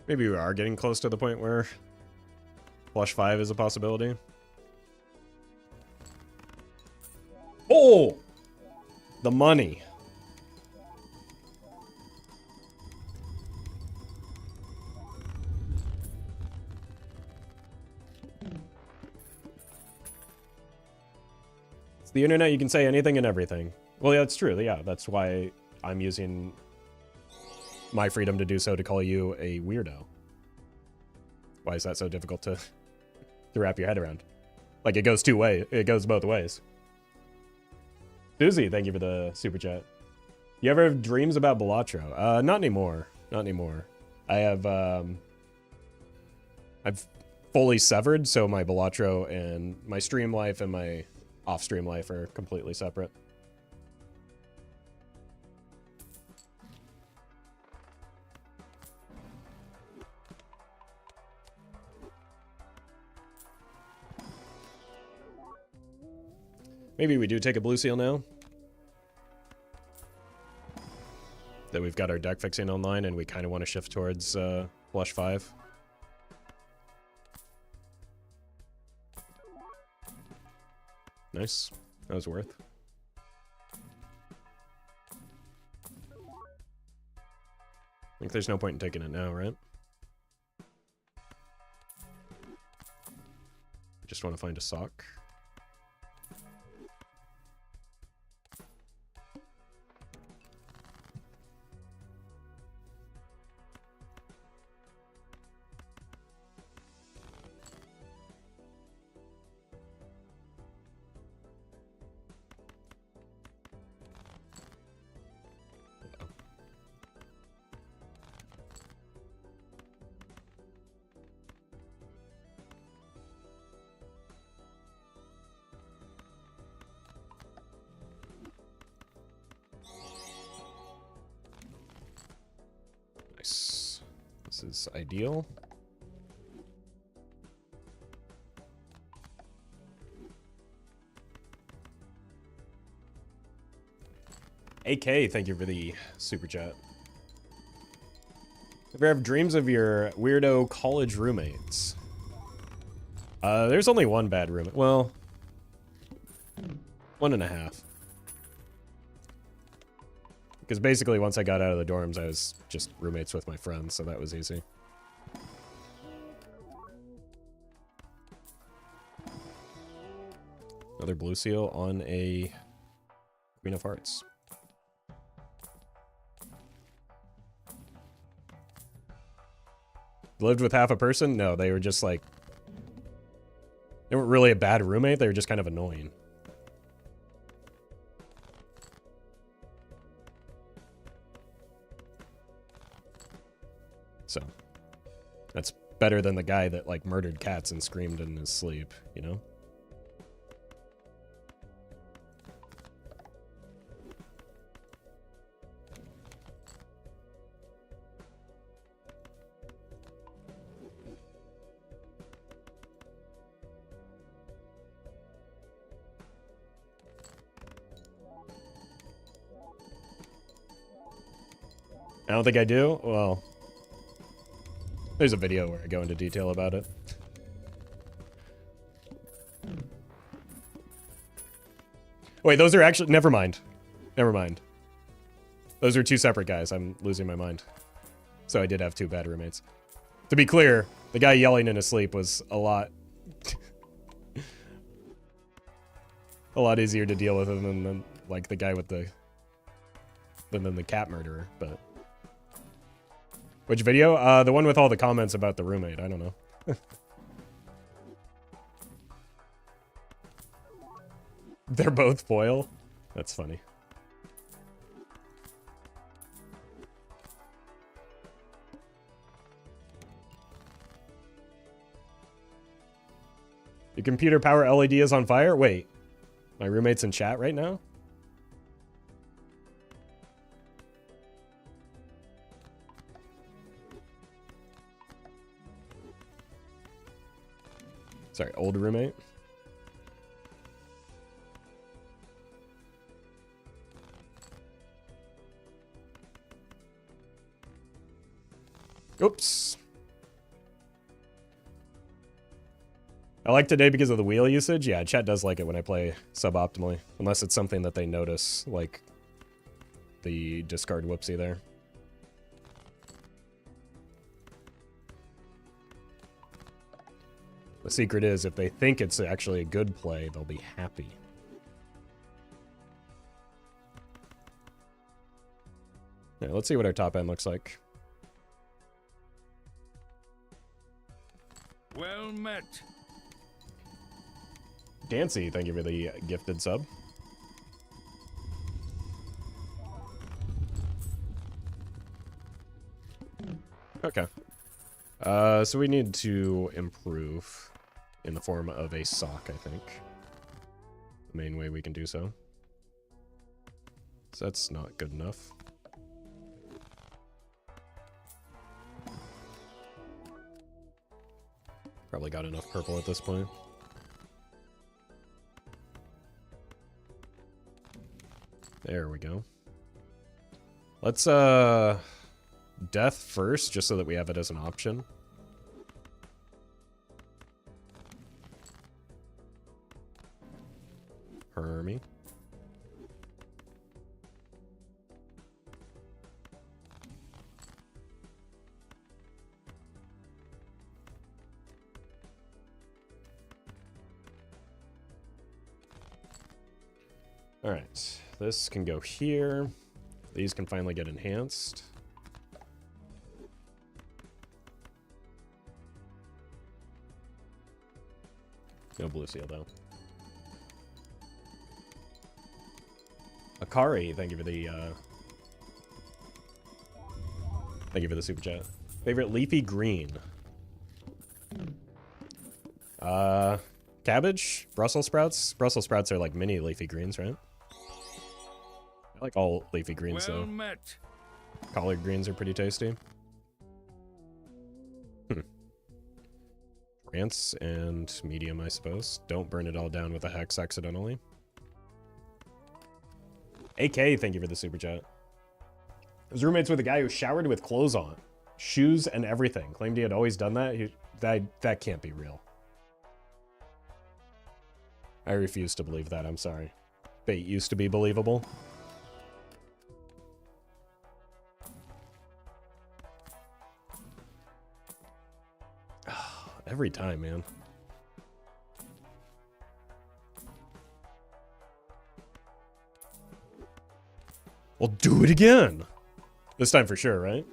Maybe we are getting close to the point where flush 5 is a possibility. Oh! The money. It's the internet, you can say anything and everything. Well, yeah, it's true. Yeah, that's why I'm using my freedom to do so to call you a weirdo. Why is that so difficult to wrap your head around? Like, it goes two ways. It goes both ways. Susie, thank you for the super chat. You ever have dreams about Balatro? Not anymore. Not anymore. I have, I've fully severed, so my Balatro and my stream life and my off-stream life are completely separate. Maybe we do take a blue seal now. That we've got our deck fixing online and we kind of want to shift towards flush 5. Nice. That was worth. I think there's no point in taking it now, right? Just want to find a sock. Nice. This is ideal. AK, thank you for the super chat. Ever have dreams of your weirdo college roommates? There's only one bad roommate. Well, 1.5. Because basically once I got out of the dorms, I was just roommates with my friends, so that was easy. Another blue seal on a Queen of Hearts. Lived with half a person? No, they were just like... They weren't really a bad roommate, they were just kind of annoying. So, that's better than the guy that, like, murdered cats and screamed in his sleep, you know? I don't think I do. Well, there's a video where I go into detail about it. Wait, those are actually... Never mind. Never mind. Those are two separate guys. I'm losing my mind. So I did have two bad roommates. To be clear, the guy yelling in his sleep was a lot... a lot easier to deal with than like, the guy with the... than the cat murderer, but... Which video? The one with all the comments about the roommate. I don't know. They're both foil? That's funny. Your computer power LED is on fire? Wait. My roommate's in chat right now? Sorry, old roommate. Oops. I like today because of the wheel usage. Yeah, chat does like it when I play suboptimally. Unless it's something that they notice, like the discard whoopsie there. The secret is, if they think it's actually a good play, they'll be happy. Yeah, let's see what our top end looks like. Well met. Dancy, thank you for the gifted sub. Okay. So we need to improve in the form of a sock, I think. The main way we can do so. So that's not good enough. Probably got enough purple at this point. There we go. Let's, death first, just so that we have it as an option. Hermie. Alright, this can go here. These can finally get enhanced. No blue seal, though. Akari, thank you for the, thank you for the super chat. Favorite leafy green? Cabbage? Brussels sprouts? Brussels sprouts are like mini leafy greens, right? I like all leafy greens, Well though. met. Collard greens are pretty tasty. Rants and medium, I suppose. Don't burn it all down with a hex accidentally. AK, thank you for the super chat. I was roommates with a guy who showered with clothes on, shoes and everything. Claimed he had always done that. That can't be real. I refuse to believe that. I'm sorry. Bait used to be believable. Every time, man. We'll do it again. This time for sure, right?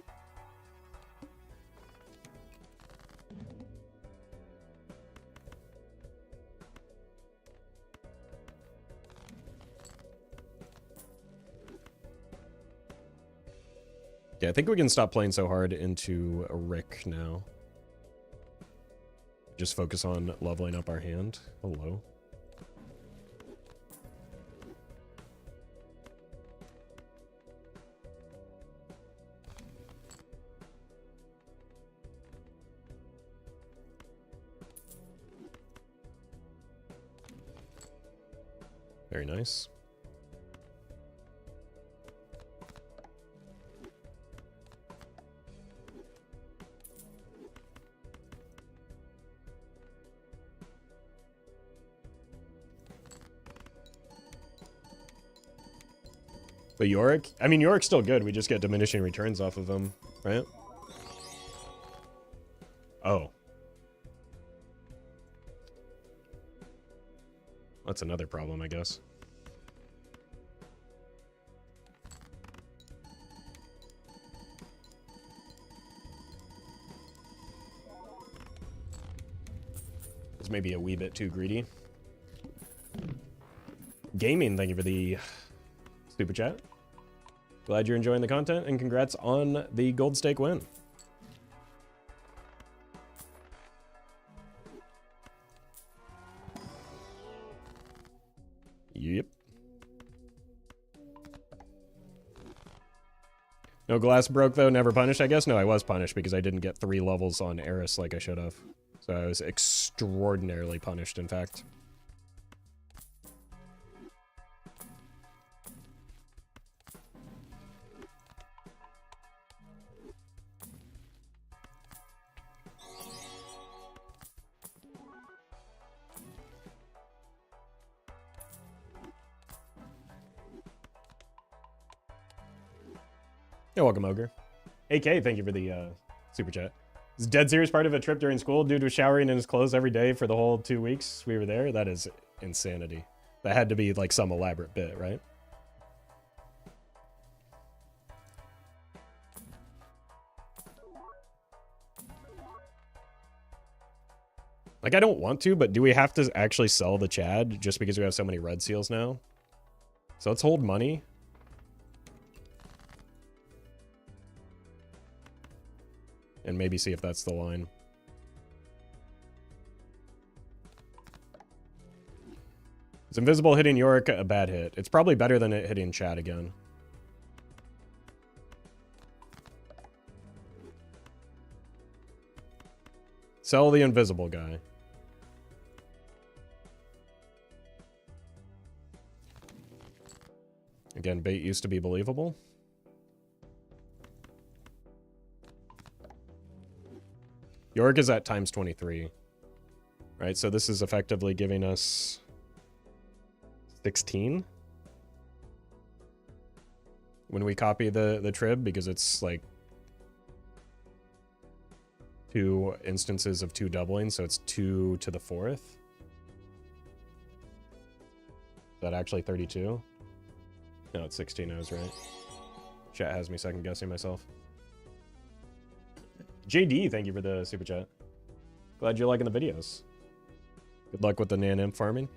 Yeah, I think we can stop playing so hard into a Rick now. Just focus on leveling up our hand. Hello. Very nice. But Yorick? I mean, Yorick's still good. We just get diminishing returns off of him, right? Oh. That's another problem, I guess. It's maybe a wee bit too greedy. Gaming, thank you for the super chat. Glad you're enjoying the content, and congrats on the gold stake win. Yep. No glass broke, though, never punished, I guess? No, I was punished because I didn't get 3 levels on Eris like I should have. So I was extraordinarily punished, in fact. You're welcome, Ogre. AK, thank you for the super chat. Is dead serious part of a trip during school? Dude was showering in his clothes every day for the whole 2 weeks we were there? That is insanity. That had to be like some elaborate bit, right? Like, I don't want to, but do we have to actually sell the Chad just because we have so many red seals now? So let's hold money. And maybe see if that's the line. Is Invisible hitting Yorick a bad hit? It's probably better than it hitting Chad again. Sell the Invisible guy. Again, bait used to be believable. Yorick is at times 23. Right, so this is effectively giving us 16 when we copy the trib, because it's like 2 instances of 2 doubling, so it's 2 to the 4th. Is that actually 32? No, it's 16. I was right. Chat has me second guessing myself. JD, thank you for the super chat. Glad you're liking the videos. Good luck with the Nan farming.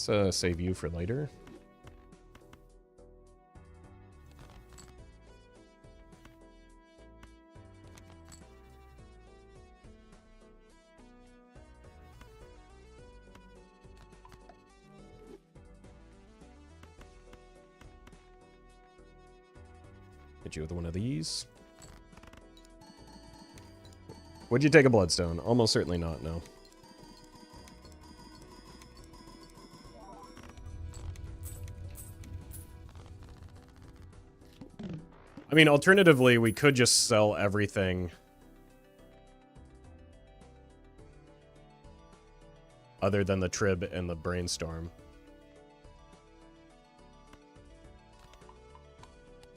Let's save you for later. Hit you with one of these. Would you take a bloodstone? Almost certainly not, no. I mean, alternatively, we could just sell everything other than the trib and the brainstorm.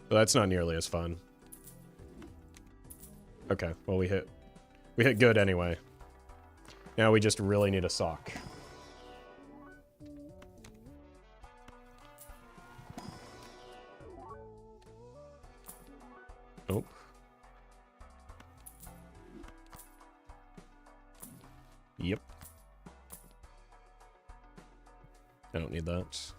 But that's not nearly as fun. Okay, well we hit good anyway. Now we just really need a sock. Oh. Yep. I don't need that.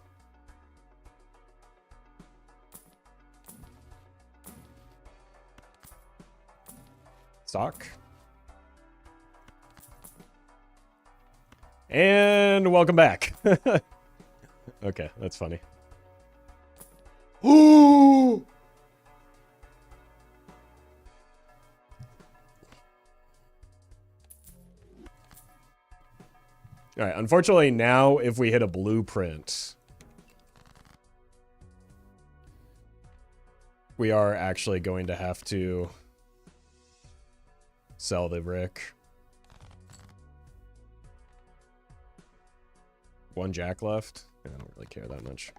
Sock. And welcome back. Okay, that's funny. Ooh! All right, unfortunately now if we hit a blueprint, we are actually going to have to sell the Rick. One jack left. I don't really care that much.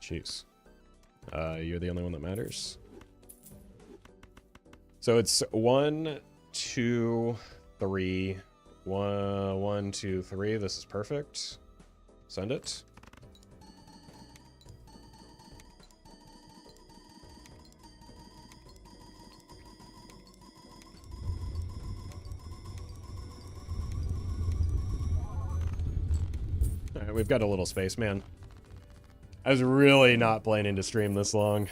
Jeez. You're the only one that matters. So it's 1, 2, 3. 1, 2, 3. This is perfect. Send it. All right, we've got a little space, man. I was really not planning to stream this long.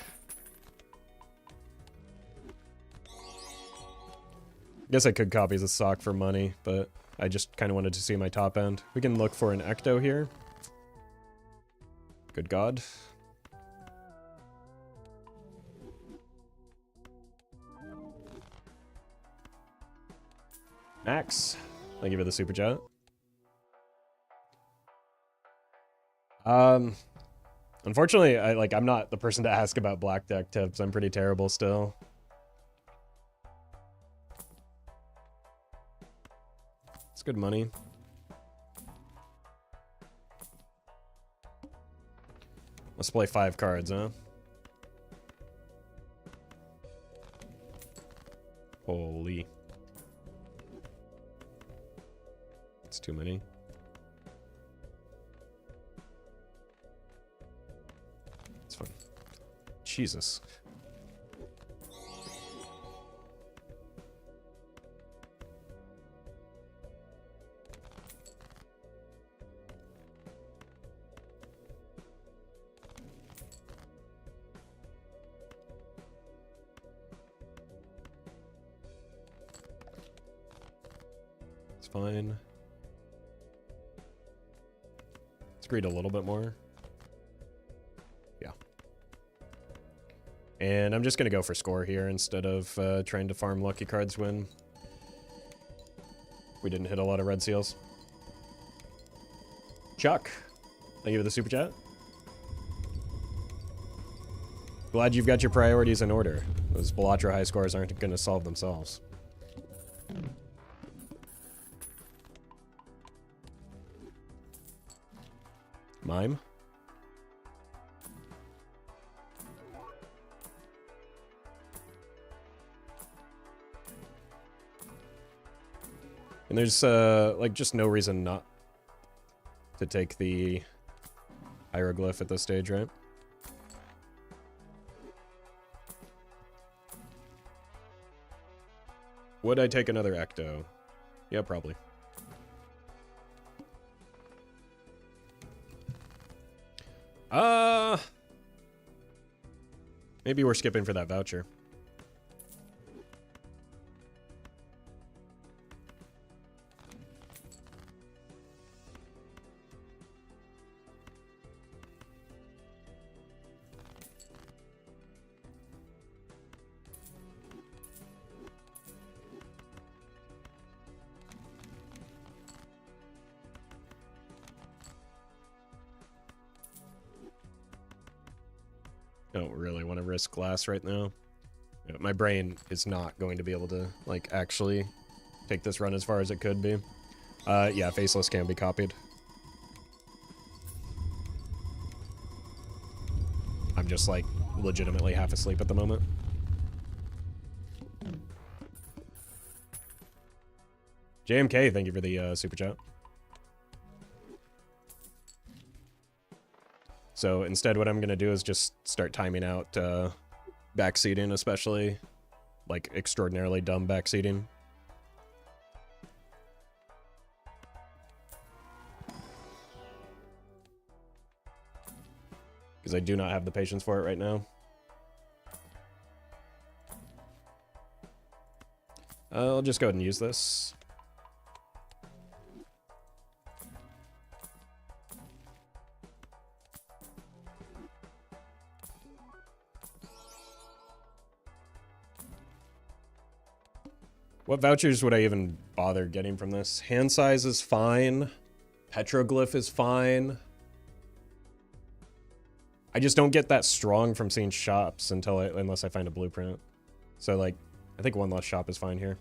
Guess I could copy the sock for money, but I just kind of wanted to see my top end. We can look for an ecto here. Good God. Max, thank you for the super chat. Unfortunately, I'm not the person to ask about black deck tips. I'm pretty terrible still. It's good money. Let's play 5 cards, huh? Holy. It's too many. It's fine. Jesus. It's fine. Let's greed a little bit more. Yeah. And I'm just going to go for score here instead of trying to farm lucky cards when we didn't hit a lot of red seals. Chuck, thank you for the super chat. Glad you've got your priorities in order. Those Belatra high scores aren't going to solve themselves. Mime. And there's, like, just no reason not to take the hieroglyph at this stage, right? Would I take another Ecto? Yeah, probably. Maybe we're skipping for that voucher. Don't really want to risk glass right now. My brain is not going to be able to, like, actually take this run as far as it could be. Yeah, Faceless can be copied. I'm just, like, legitimately half asleep at the moment. JMK, thank you for the super chat. So instead what I'm going to do is just start timing out backseating, especially, like, extraordinarily dumb backseating. Because I do not have the patience for it right now. I'll just go ahead and use this. What vouchers would I even bother getting from this? Hand size is fine. Petroglyph is fine. I just don't get that strong from seeing shops unless I find a blueprint. So, like, I think one less shop is fine here.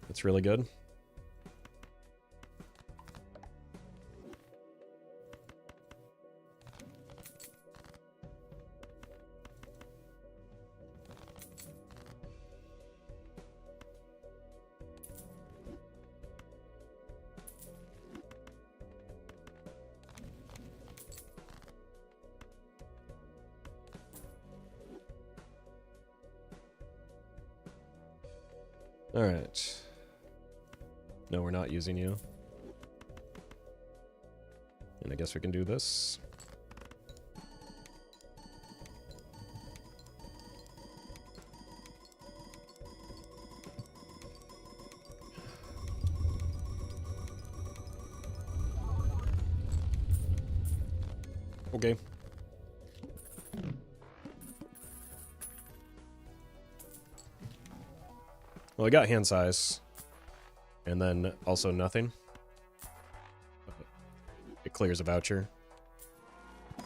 That's really good. All right. No, we're not using you. And I guess we can do this. Okay. Well, I got hand size. And then also nothing. It clears a voucher. You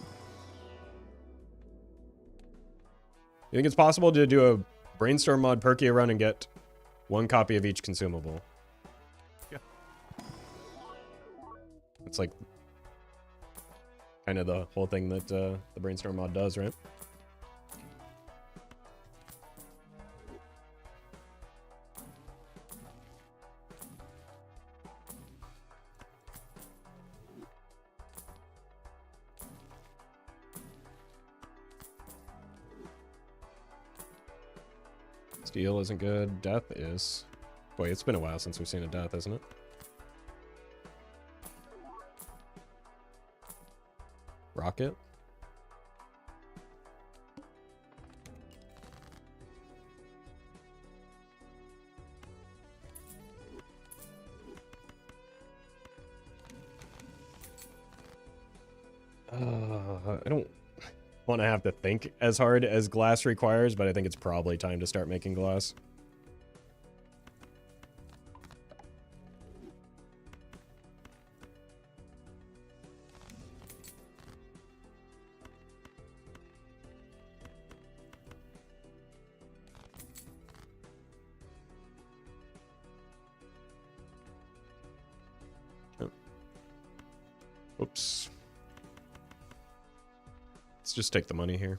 think it's possible to do a brainstorm mod Perkia run and get one copy of each consumable? Yeah. It's like kind of the whole thing that the Brainstorm mod does, right? Steel isn't good. Death is. Boy, it's been a while since we've seen a death, isn't it? Rocket. I don't want to have to think as hard as glass requires, but I think it's probably time to start making glass. Oh. Oops. Let's just take the money here.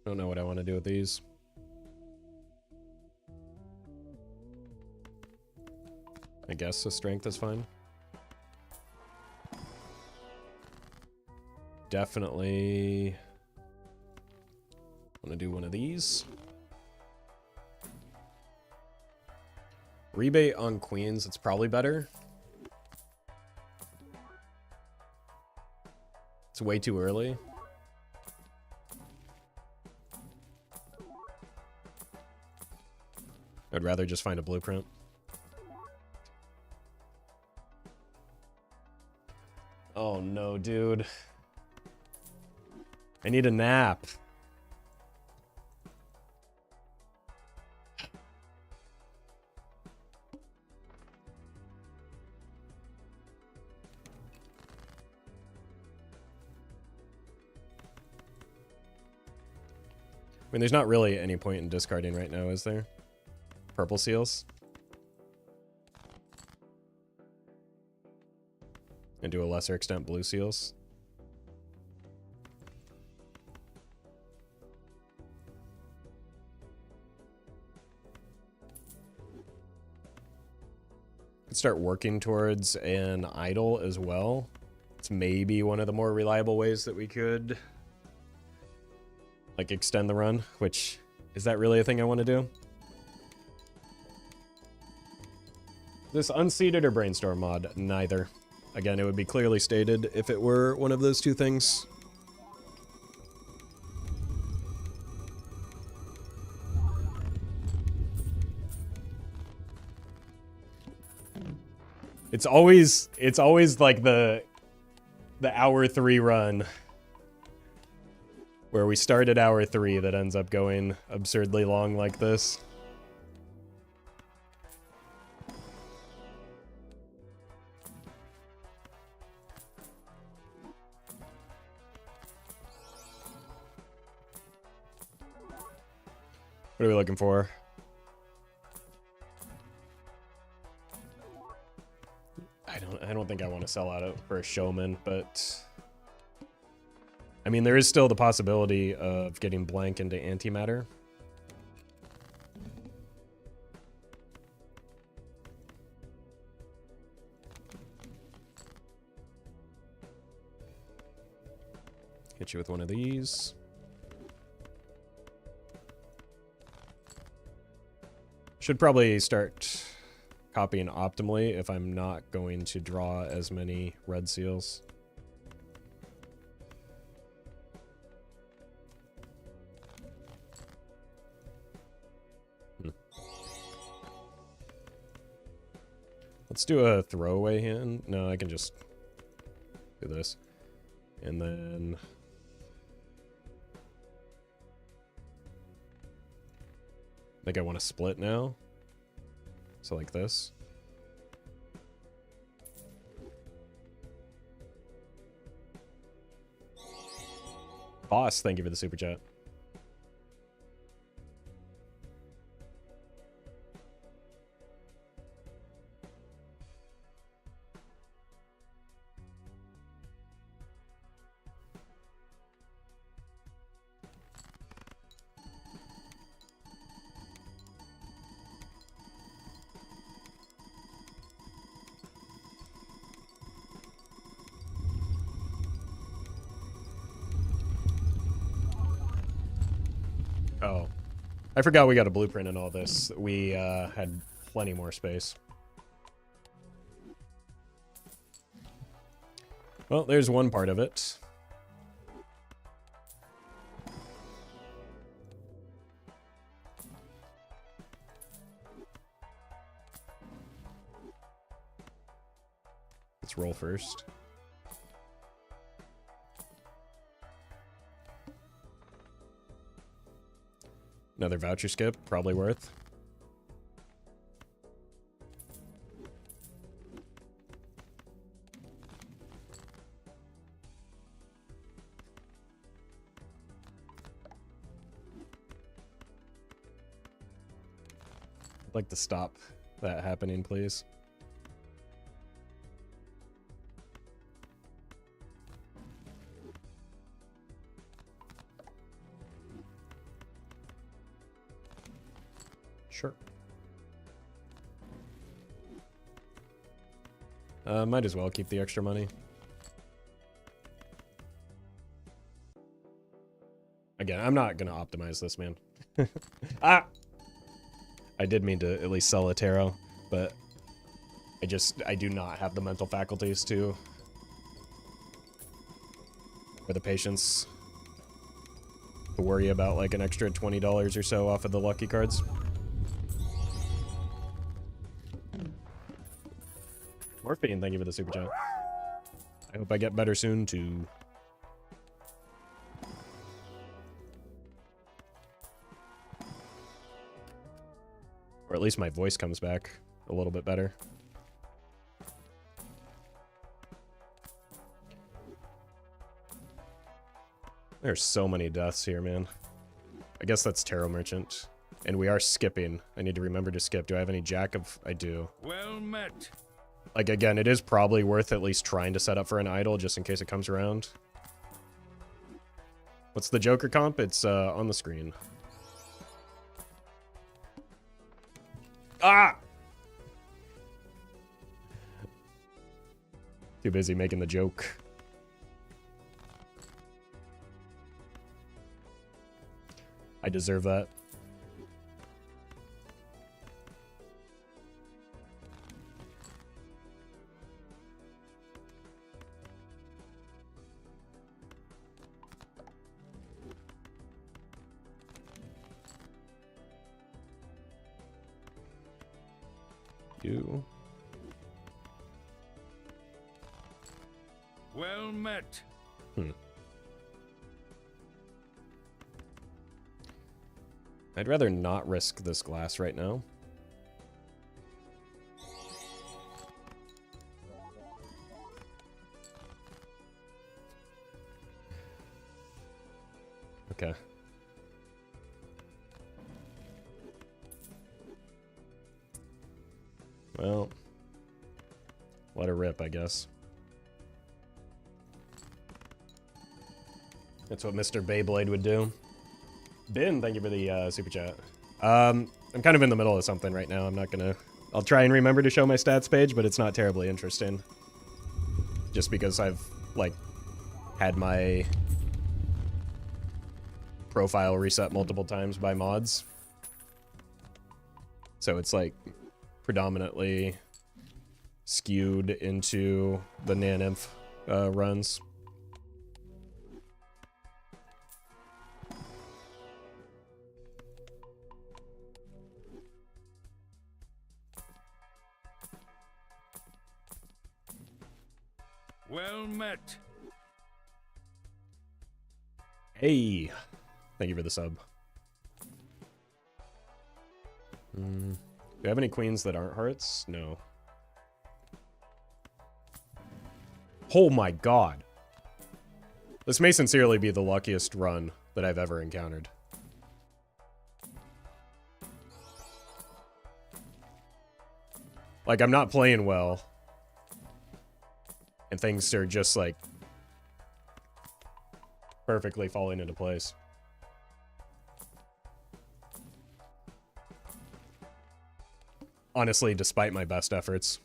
Don't know what I want to do with these. I guess the strength is fine. Definitely want to do one of these. Rebate on queens, it's probably better. It's way too early. I'd rather just find a blueprint. Oh no, dude. I need a nap. I mean, there's not really any point in discarding right now, is there? Purple seals. And to a lesser extent, blue seals. Could start working towards an idol as well. It's maybe one of the more reliable ways that we could like extend the run, which is that really a thing I want to do? This unseated or brainstorm mod? Neither. Again, it would be clearly stated if it were one of those two things. It's always like the hour 3 run where we start at hour 3 that ends up going absurdly long like this. What are we looking for? I don't think I want to sell out for a showman, but I mean, there is still the possibility of getting blank into antimatter. Hit you with one of these. Should probably start copying optimally if I'm not going to draw as many red seals. Let's do a throwaway hand. No, I can just do this. And then... I think I want to split now. So like this. Boss, thank you for the super chat. Oh, I forgot we got a blueprint in all this. We had plenty more space. Well, there's one part of it. Let's roll first. Another voucher skip, probably worth. I'd like to stop that happening, please. Sure. Might as well keep the extra money. Again, I'm not gonna optimize this, man. Ah! I did mean to at least sell a tarot, but I do not have the mental faculties to, or the patience to worry about like an extra $20 or so off of the lucky cards. Morphine, thank you for the super chat. I hope I get better soon too. Or at least my voice comes back a little bit better. There's so many deaths here, man. I guess that's Tarot Merchant. And we are skipping. I need to remember to skip. Do I have any Jack of... I do. Well met. Like, again, it is probably worth at least trying to set up for an idol just in case it comes around. What's the Joker comp? It's on the screen. Ah! Too busy making the joke. I deserve that. You. Well met. I'd rather not risk this glass right now. Okay. Well, let her rip, I guess. That's what Mr. Beyblade would do. Ben, thank you for the super chat. I'm kind of in the middle of something right now. I'm not gonna... I'll try and remember to show my stats page, but it's not terribly interesting. Just because I've, like, had my profile reset multiple times by mods. So it's, like, predominantly skewed into the Naninf runs. Well met. Hey, thank you for the sub. Do we have any queens that aren't hearts? No. Oh my god. This may sincerely be the luckiest run that I've ever encountered. Like, I'm not playing well. And things are just, like, perfectly falling into place. Honestly, despite my best efforts.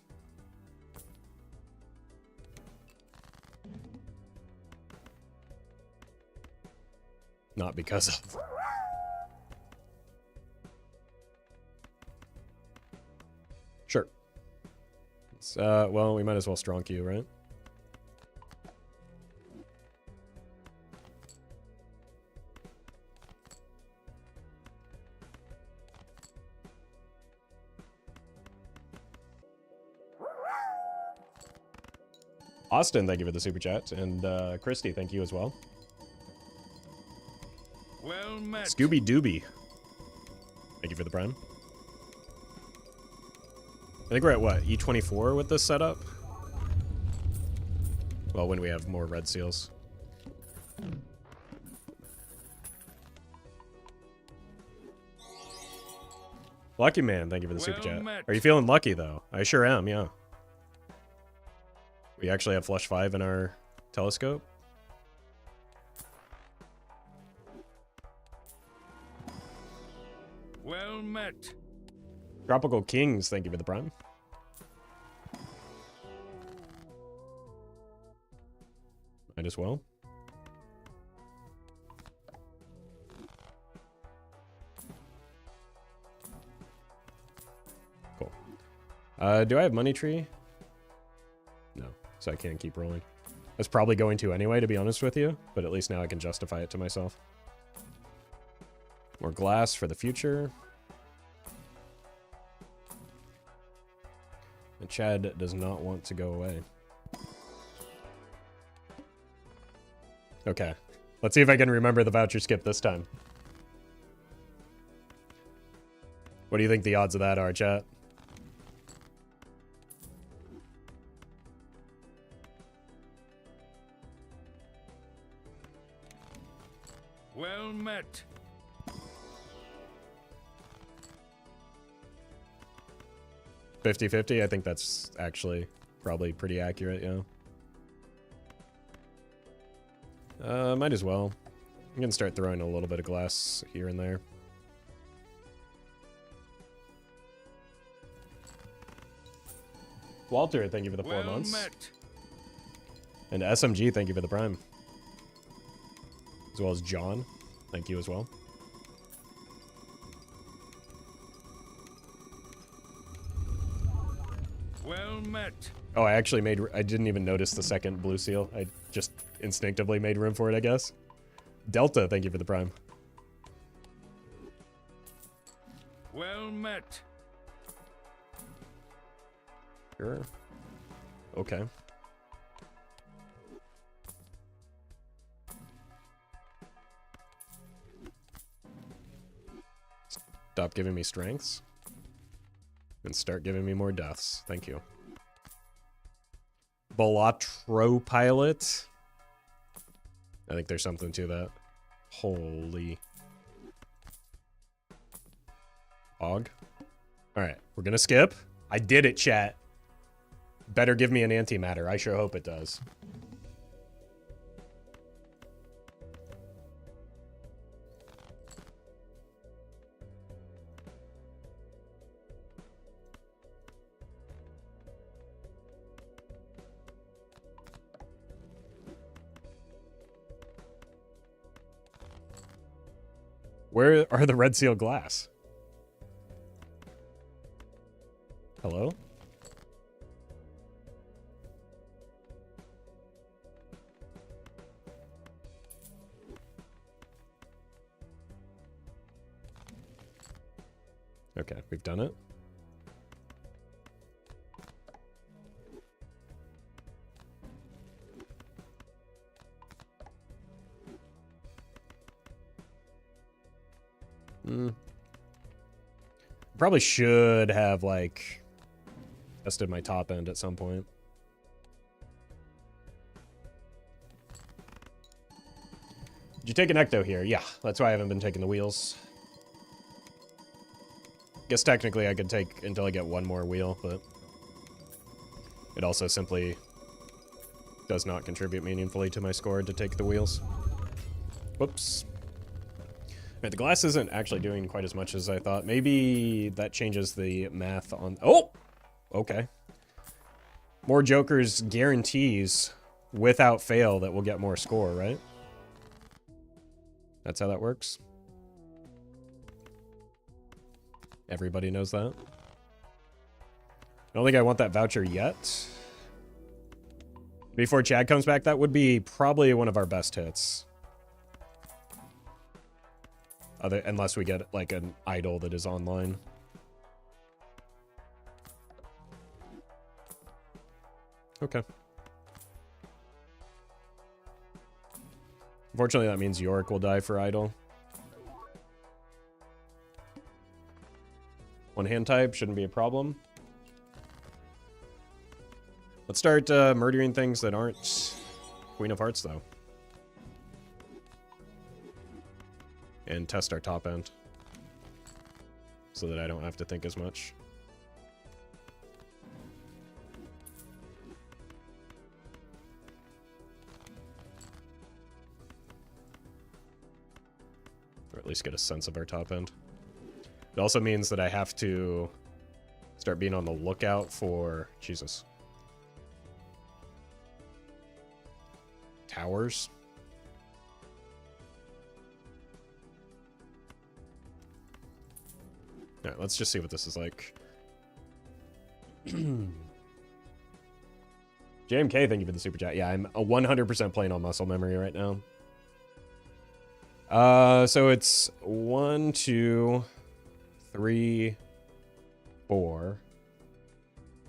Not because of. Sure. It's, well, we might as well strong queue, right? Austin, thank you for the super chat. And Christy, thank you as well. Well met. Scooby Dooby, thank you for the prime. I think we're at what, E24 with this setup? Well, when we have more red seals. Lucky man, thank you for the super chat. met. Are you feeling lucky though? I sure am, yeah. We actually have flush 5 in our telescope. Well met. Tropical Kings, thank you for the prime. Might as well. Cool. Do I have money tree? No, so I can't keep rolling. I was probably going to anyway, to be honest with you, but at least now I can justify it to myself. More glass for the future. And Chad does not want to go away. Okay. Let's see if I can remember the voucher skip this time. What do you think the odds of that are, chat? Well met. $50-50? I think that's actually probably pretty accurate, yeah. Might as well. I'm gonna start throwing a little bit of glass here and there. Walter, thank you for the 4 months. Met. And SMG, thank you for the prime. As well as John, thank you as well. Well met. Oh, I actually I didn't even notice the second blue seal. I just instinctively made room for it, I guess. Delta, thank you for the prime. Well met. Sure. Okay. Stop giving me strengths. And start giving me more deaths. Thank you. Balatro pilot. I think there's something to that. Holy. Og. Alright, we're gonna skip. I did it, chat. Better give me an antimatter. I sure hope it does. Where are the red seal glass? Hello? Okay, we've done it. Probably should have, like, tested my top end at some point. Did you take an ecto here? Yeah, that's why I haven't been taking the wheels. Guess technically I could take until I get one more wheel, but it also simply does not contribute meaningfully to my score to take the wheels. Whoops. Right, the glass isn't actually doing quite as much as I thought. Maybe that changes the math on... Oh! Okay. More jokers guarantees, without fail, that we'll get more score, right? That's how that works. Everybody knows that. I don't think I want that voucher yet. Before Chad comes back, that would be probably one of our best hits. Unless we get, like, an idol that is online. Okay. Unfortunately, that means Yorick will die for idol. One hand type shouldn't be a problem. Let's start murdering things that aren't Queen of Hearts, though. And test our top end. So that I don't have to think as much. Or at least get a sense of our top end. It also means that I have to start being on the lookout for... Jesus. Towers. Alright, let's just see what this is like. JMK, thank you for the super chat. Yeah, I'm 100% playing on muscle memory right now. So it's 1, 2, 3, 4.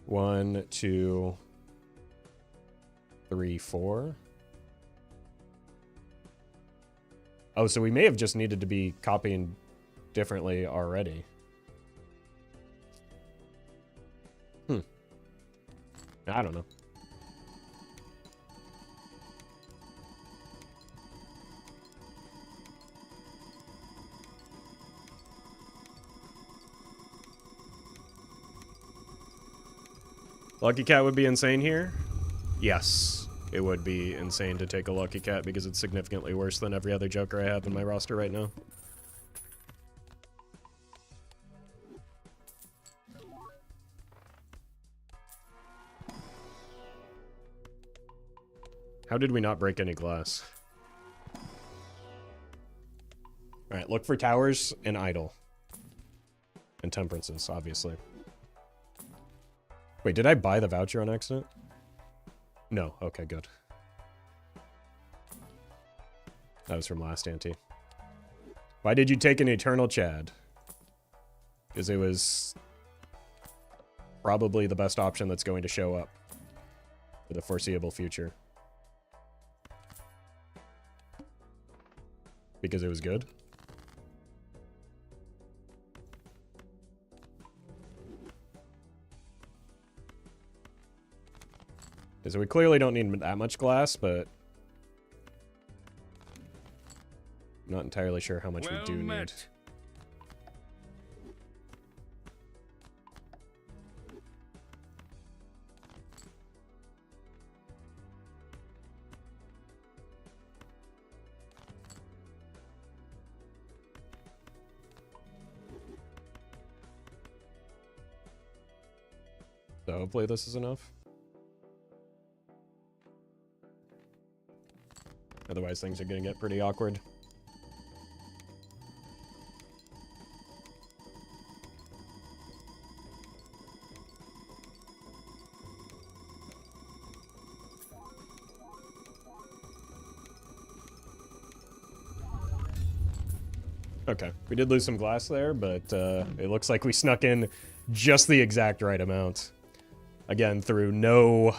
1, 2, 3, 4. Oh, so we may have just needed to be copying differently already. I don't know. Lucky Cat would be insane here? Yes, it would be insane to take a Lucky Cat because it's significantly worse than every other Joker I have in my roster right now. How did we not break any glass? Alright, look for towers and idol. And temperances, obviously. Wait, did I buy the voucher on accident? No, okay, good. That was from last ante. Why did you take an Eternal Chad? Because it was probably the best option that's going to show up for the foreseeable future. Because it was good? So we clearly don't need that much glass, but I'm not entirely sure how much we do need. So hopefully this is enough. Otherwise things are going to get pretty awkward. Okay, we did lose some glass there, but it looks like we snuck in just the exact right amount. Again, through no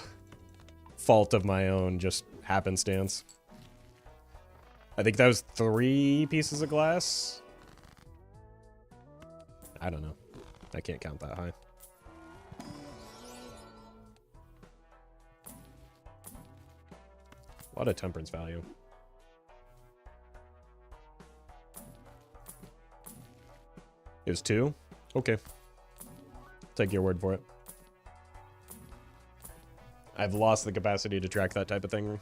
fault of my own, just happenstance. I think that was 3 pieces of glass. I don't know. I can't count that high. A lot of temperance value. It was 2? Okay. Take your word for it. I've lost the capacity to track that type of thing.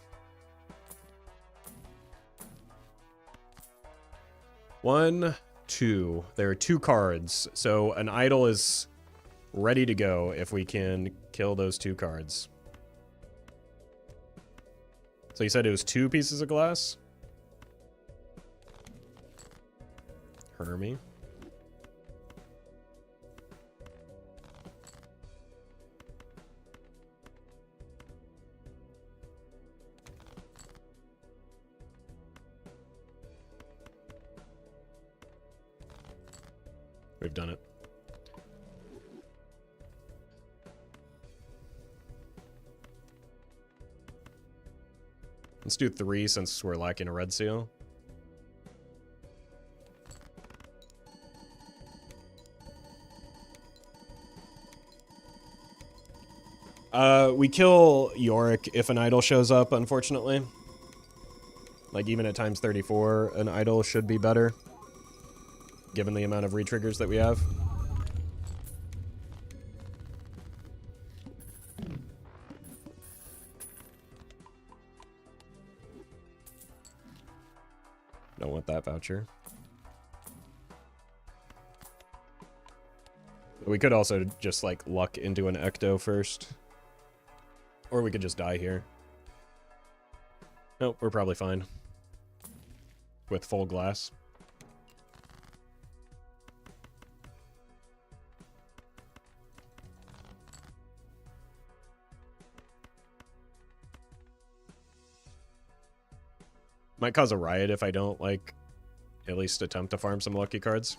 1, 2. There are 2 cards. So an idol is ready to go if we can kill those 2 cards. So you said it was 2 pieces of glass? Hermie. We've done it. Let's do 3 since we're lacking a red seal. We kill Yorick if an idol shows up, unfortunately. Like, even at times 34, an idol should be better, given the amount of retriggers that we have. Don't want that voucher. We could also just, like, luck into an Ecto first. Or we could just die here. Nope, we're probably fine. With full glass. Might cause a riot if I don't, like, at least attempt to farm some lucky cards.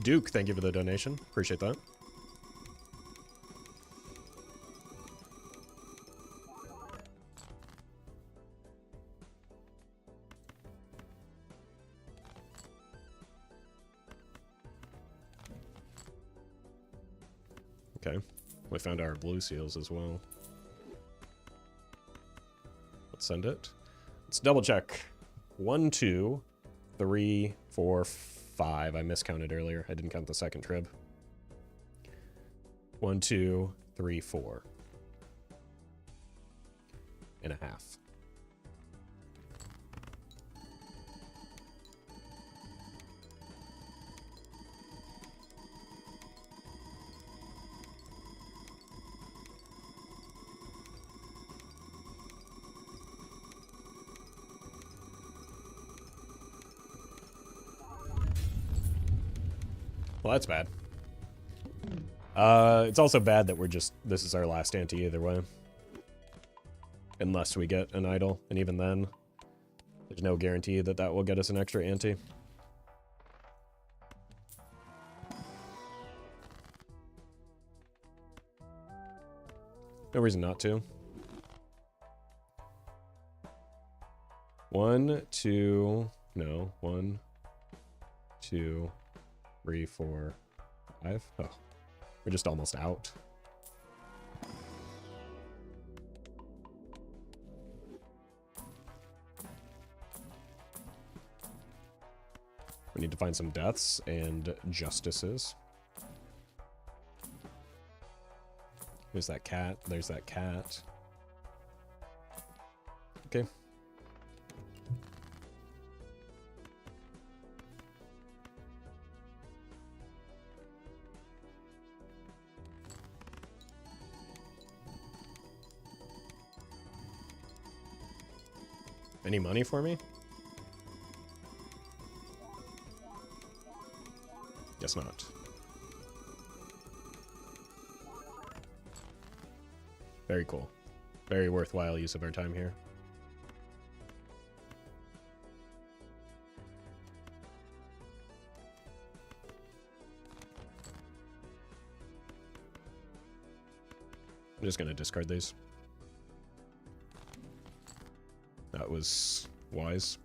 Duke, thank you for the donation. Appreciate that. Okay. We found our blue seals as well. Let's send it. Let's double check. 1, 2, 3, 4, 5. I miscounted earlier. I didn't count the second trib. 1, 2, 3, 4. And a half. Well, that's bad. It's also bad that this is our last ante either way. Unless we get an idol, and even then, there's no guarantee that that will get us an extra ante. No reason not to. 1, 2, no, 1, 2, 3, 4, 5. Oh, we're just almost out. We need to find some deaths and justices. There's that cat. There's that cat. Okay. Any money for me? Guess not. Very cool. Very worthwhile use of our time here. I'm just going to discard these. That was wise.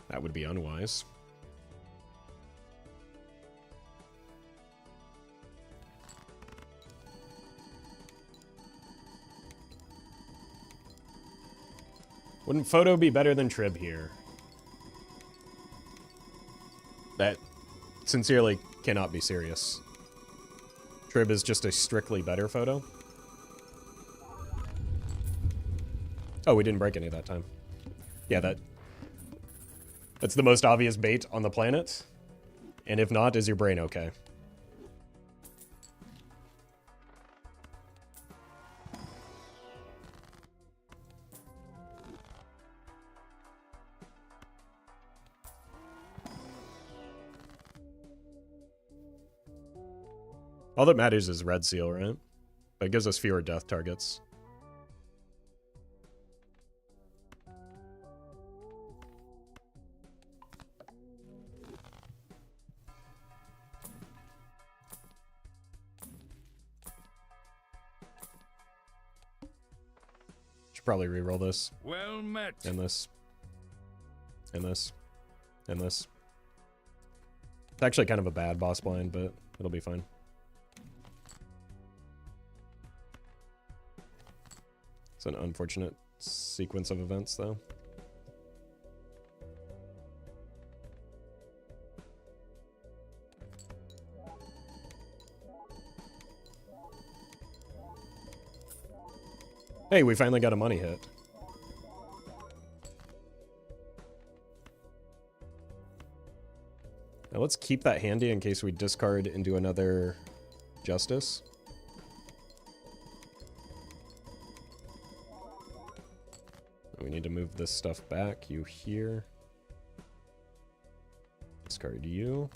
That would be unwise. Wouldn't photo be better than Trib here? That sincerely cannot be serious. Trib is just a strictly better photo. Oh, we didn't break any that time. Yeah, that's the most obvious bait on the planet. And if not, is your brain okay? All that matters is red seal, right? That gives us fewer death targets. Should probably reroll this. Well met. And this. And this. And this. It's actually kind of a bad boss blind, but it'll be fine. It's an unfortunate sequence of events, though. Hey, we finally got a money hit. Now let's keep that handy in case we discard into another justice. We need to move this stuff back. You here. Discard you.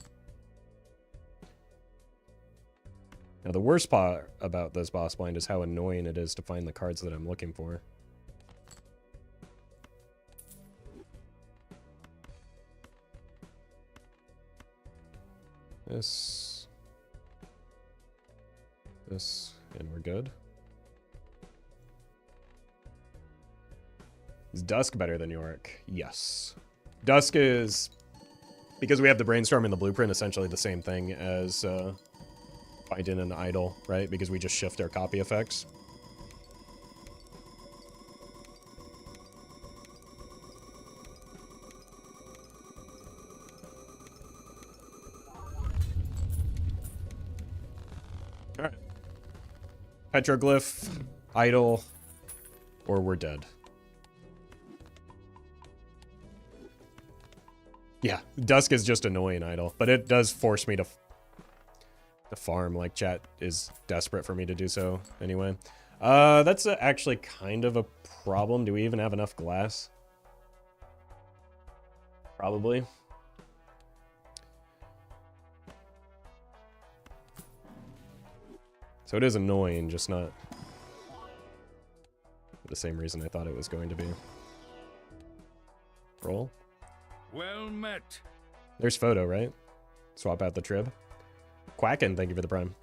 Now the worst part about this boss blind is how annoying it is to find the cards that I'm looking for. This, and we're good. Is Dusk better than Yorick? Yes. Dusk is, because we have the Brainstorm and the Blueprint, essentially the same thing as finding an idol, right? Because we just shift our copy effects. All right. Petroglyph, idol, or we're dead. Yeah, Dusk is just annoying idol, but it does force me to farm. Like, chat is desperate for me to do so anyway. That's actually kind of a problem. Do we even have enough glass? Probably. So it is annoying, just not for the same reason I thought it was going to be. Roll. Well met. There's photo, right? Swap out the Trib. Quacken, thank you for the prime.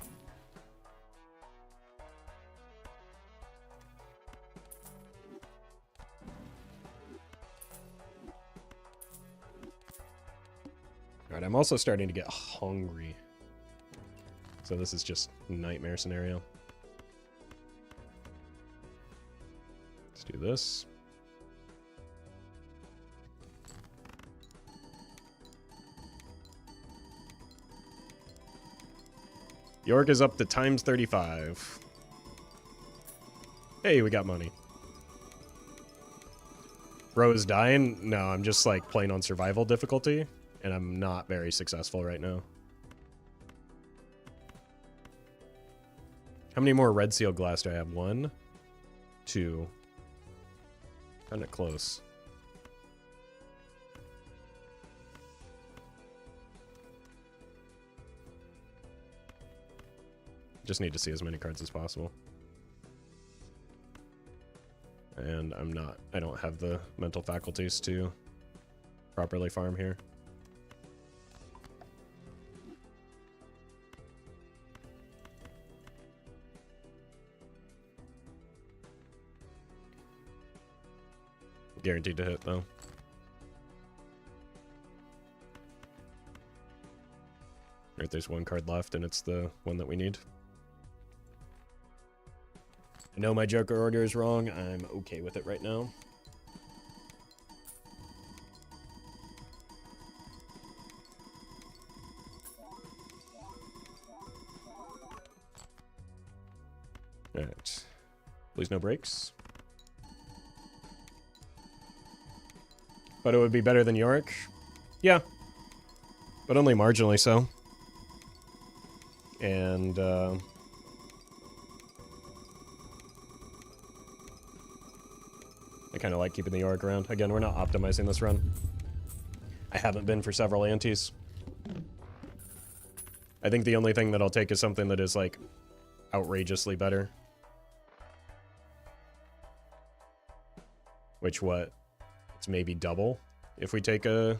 Alright, I'm also starting to get hungry. So this is just nightmare scenario. Let's do this. York is up to times 35. Hey, we got money. Bro is dying? No, I'm just like playing on survival difficulty, and I'm not very successful right now. How many more red seal glass do I have? 1, 2. Kind of close. Just need to see as many cards as possible. And I don't have the mental faculties to properly farm here. Guaranteed to hit, though. Or if there's one card left and it's the one that we need. I know my Joker order is wrong. I'm okay with it right now. Alright. Please no breaks. But it would be better than Yorick? Yeah. But only marginally so. And, I kind of like keeping the Yorick around. Again, we're not optimizing this run. I haven't been for several antes. I think the only thing that I'll take is something that is, like, outrageously better. Which, what? It's maybe double if we take a...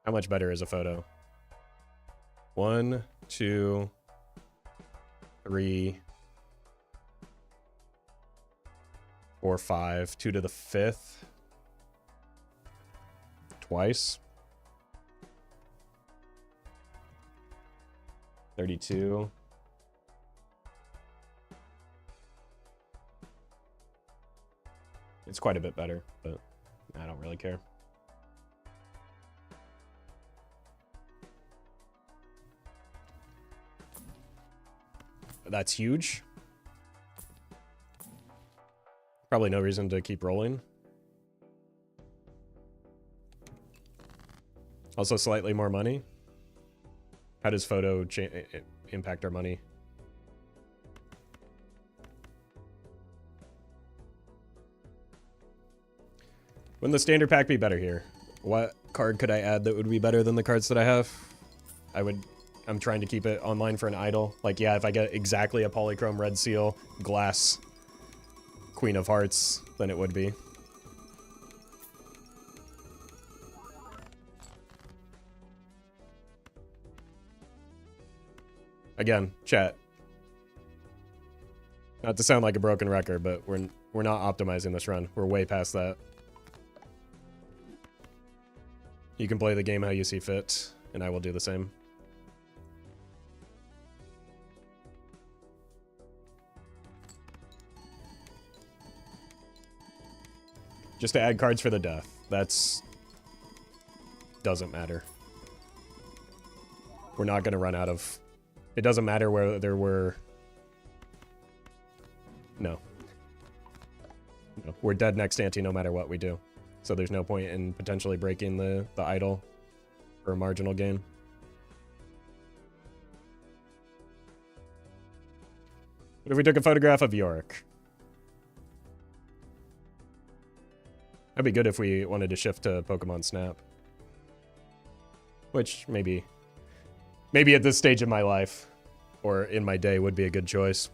How much better is a photo? 1, 2, 3, 4, 5, 2 to the 5th. Twice. 32. It's quite a bit better, but I don't really care. That's huge. Probably no reason to keep rolling. Also slightly more money. How does photo impact our money? Wouldn't the standard pack be better here? What card could I add that would be better than the cards that I have? I'm trying to keep it online for an idol. Like, yeah, if I get exactly a polychrome red seal, glass, Queen of Hearts, then it would be. Again, chat. Not to sound like a broken record, but we're not optimizing this run. We're way past that. You can play the game how you see fit, and I will do the same. Just to add cards for the death. That's... doesn't matter. We're not going to run out of... It doesn't matter whether we're... No. No. We're dead next ante no matter what we do. So there's no point in potentially breaking the idol for a marginal gain. What if we took a photograph of Yorick? That'd be good if we wanted to shift to Pokemon Snap. Which, maybe at this stage of my life, or in my day, would be a good choice.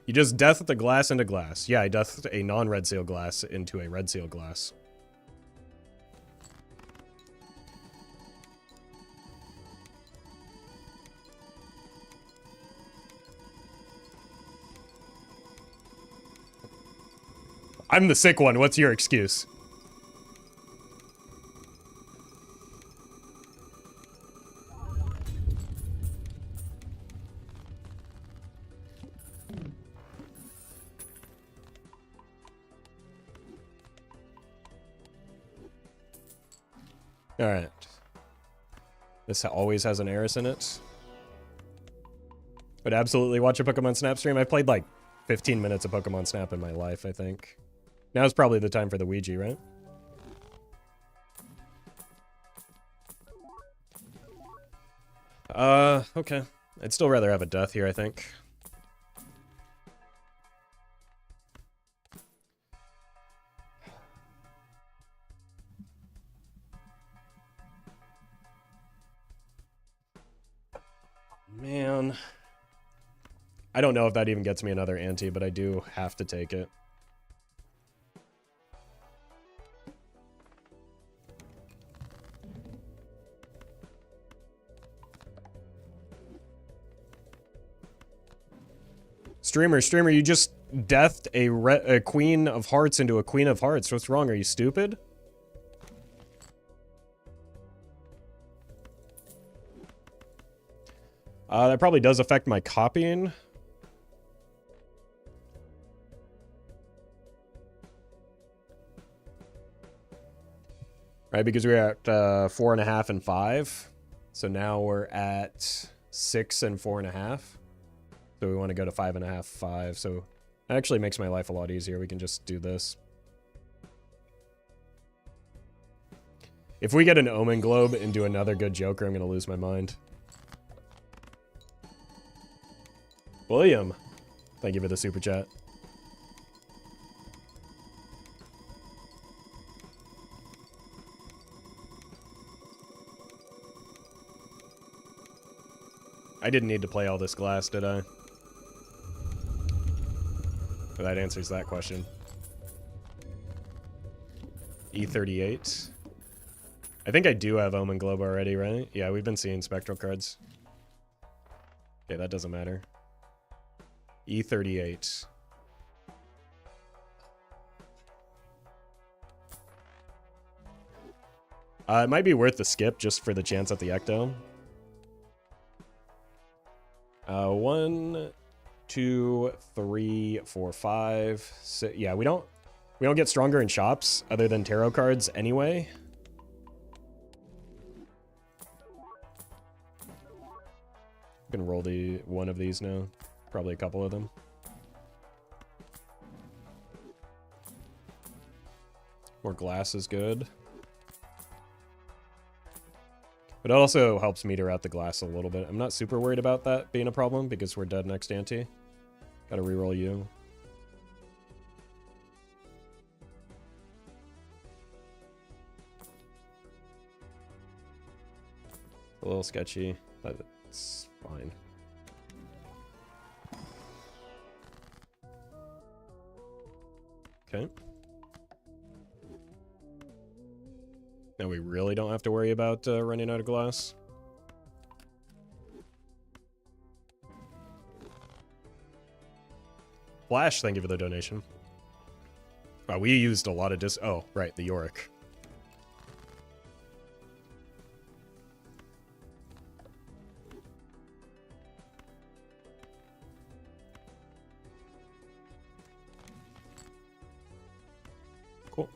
You just deathed a glass into glass. Yeah, I deathed a non-red seal glass into a red seal glass. I'm the sick one. What's your excuse? Alright. This always has an Eris in it. Would absolutely watch a Pokemon Snap stream. I played like 15 minutes of Pokemon Snap in my life, I think. Now's probably the time for the Ouija, right? Okay. I'd still rather have a death here, I think. Man. I don't know if that even gets me another ante, but I do have to take it. Streamer, you just deathed a Queen of Hearts into a Queen of Hearts. What's wrong? Are you stupid? That probably does affect my copying. Right, because we're at 4.5 and 5. So now we're at 6 and 4.5. So we want to go to 5.5, 5. So that actually makes my life a lot easier. We can just do this. If we get an Omen Globe and do another good Joker, I'm going to lose my mind. William, thank you for the super chat. I didn't need to play all this glass, did I? Well, that answers that question. E38. I think I do have Omen Globe already, right? Yeah, we've been seeing spectral cards. Okay, that doesn't matter. E38. It might be worth the skip just for the chance at the Ecto. 1, 2, 3, 4, 5, 6. Yeah, we don't get stronger in shops other than tarot cards anyway. I'm gonna roll one of these now. Probably a couple of them. More glass is good. But it also helps meter out the glass a little bit. I'm not super worried about that being a problem because we're dead next ante. Gotta reroll you. A little sketchy, but it's fine. Okay. Now we really don't have to worry about running out of glass. Flash, thank you for the donation. Wow, we used a lot of oh, right, the Yorick. Cool.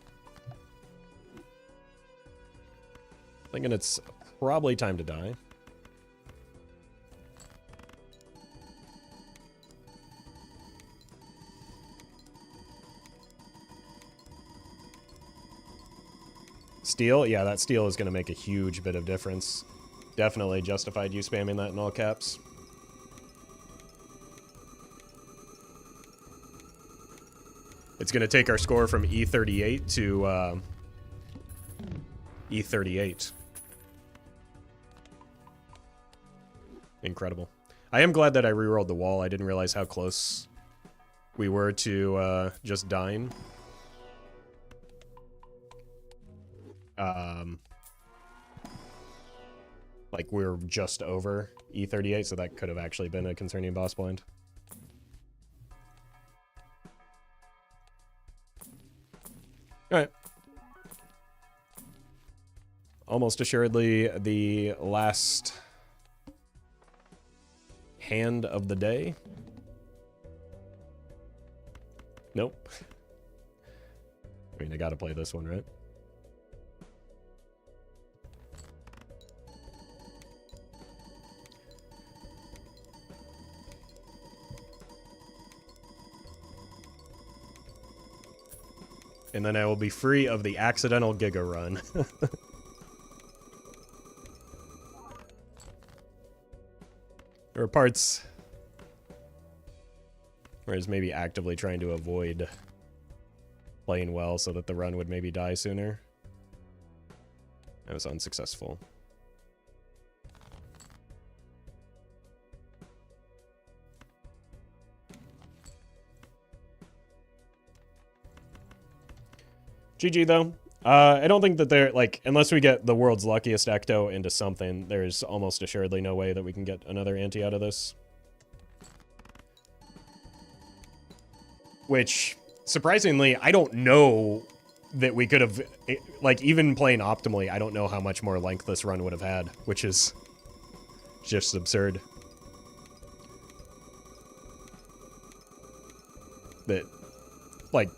Thinking it's probably time to die. Steel? Yeah, that steel is going to make a huge bit of difference. Definitely justified you spamming that in all caps. It's going to take our score from E38 to E38. Incredible. I am glad that I rerolled the wall. I didn't realize how close we were to just dying. Like we're just over E38, so that could have actually been a concerning boss blind. Alright. Almost assuredly the last hand of the day. Nope. I mean, I gotta play this one, right? And then I will be free of the accidental Giga run. There are parts where it's maybe actively trying to avoid playing well so that the run would maybe die sooner. I was unsuccessful. GG though. I don't think that they're like, unless we get the world's luckiest Ecto into something, there's almost assuredly no way that we can get another ante out of this. Which, surprisingly, I don't know that we could have, like, even playing optimally, I don't know how much more length this run would have had, which is just absurd. that, like,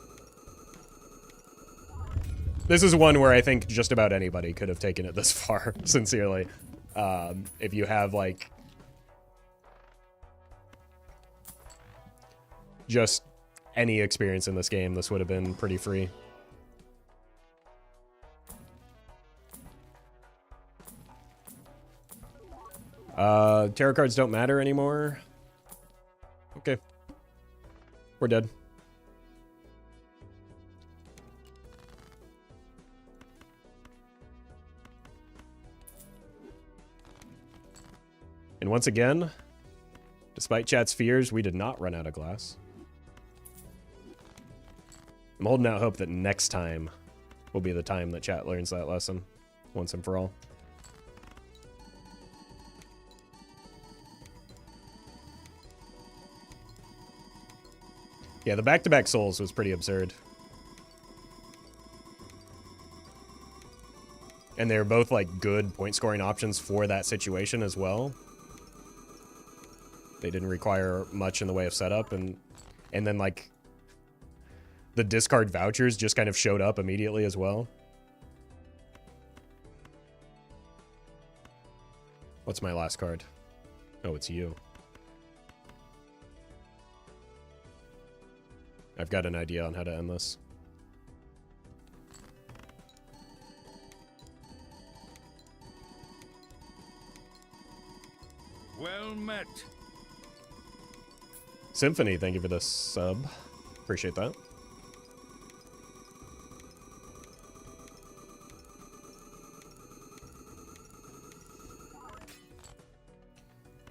this is one where I think just about anybody could have taken it this far, sincerely. If you have, like, just any experience in this game, this would have been pretty free. Tarot cards don't matter anymore. Okay. We're dead. And once again, despite chat's fears, we did not run out of glass. I'm holding out hope that next time will be the time that chat learns that lesson once and for all. Yeah, the back-to-back souls was pretty absurd. And they're both, like, good point-scoring options for that situation as well. They didn't require much in the way of setup, and then, like, the discard vouchers just kind of showed up immediately as well. What's my last card? Oh, it's you. I've got an idea on how to end this. Well met. Symphony, thank you for the sub. Appreciate that.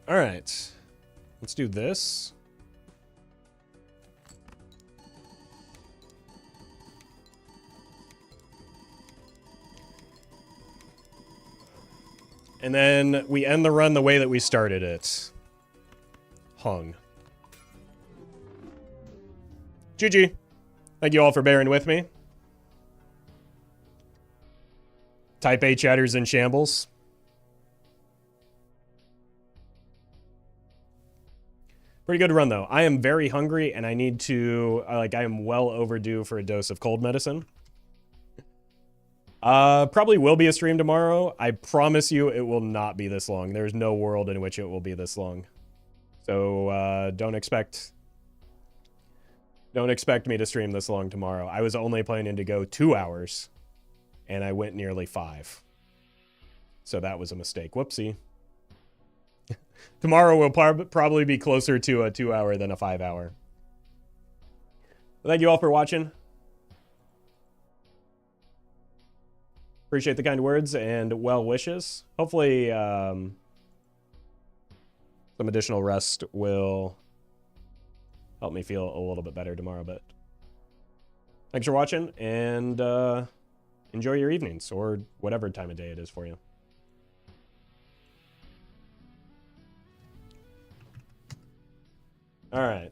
All right. Let's do this. And then we end the run the way that we started it. Hung. GG. Thank you all for bearing with me. Type A chatters in shambles. Pretty good run, though. I am very hungry, and I need to... I am well overdue for a dose of cold medicine. Probably will be a stream tomorrow. I promise you it will not be this long. There's no world in which it will be this long. So, don't expect me to stream this long tomorrow. I was only planning to go 2 hours, and I went nearly 5. So that was a mistake. Whoopsie. Tomorrow will probably be closer to a 2 hour than a 5 hour. Thank you all for watching. Appreciate the kind words and well wishes. Hopefully, some additional rest will help me feel a little bit better tomorrow. But thanks for watching, and enjoy your evenings, or whatever time of day it is for you. All right.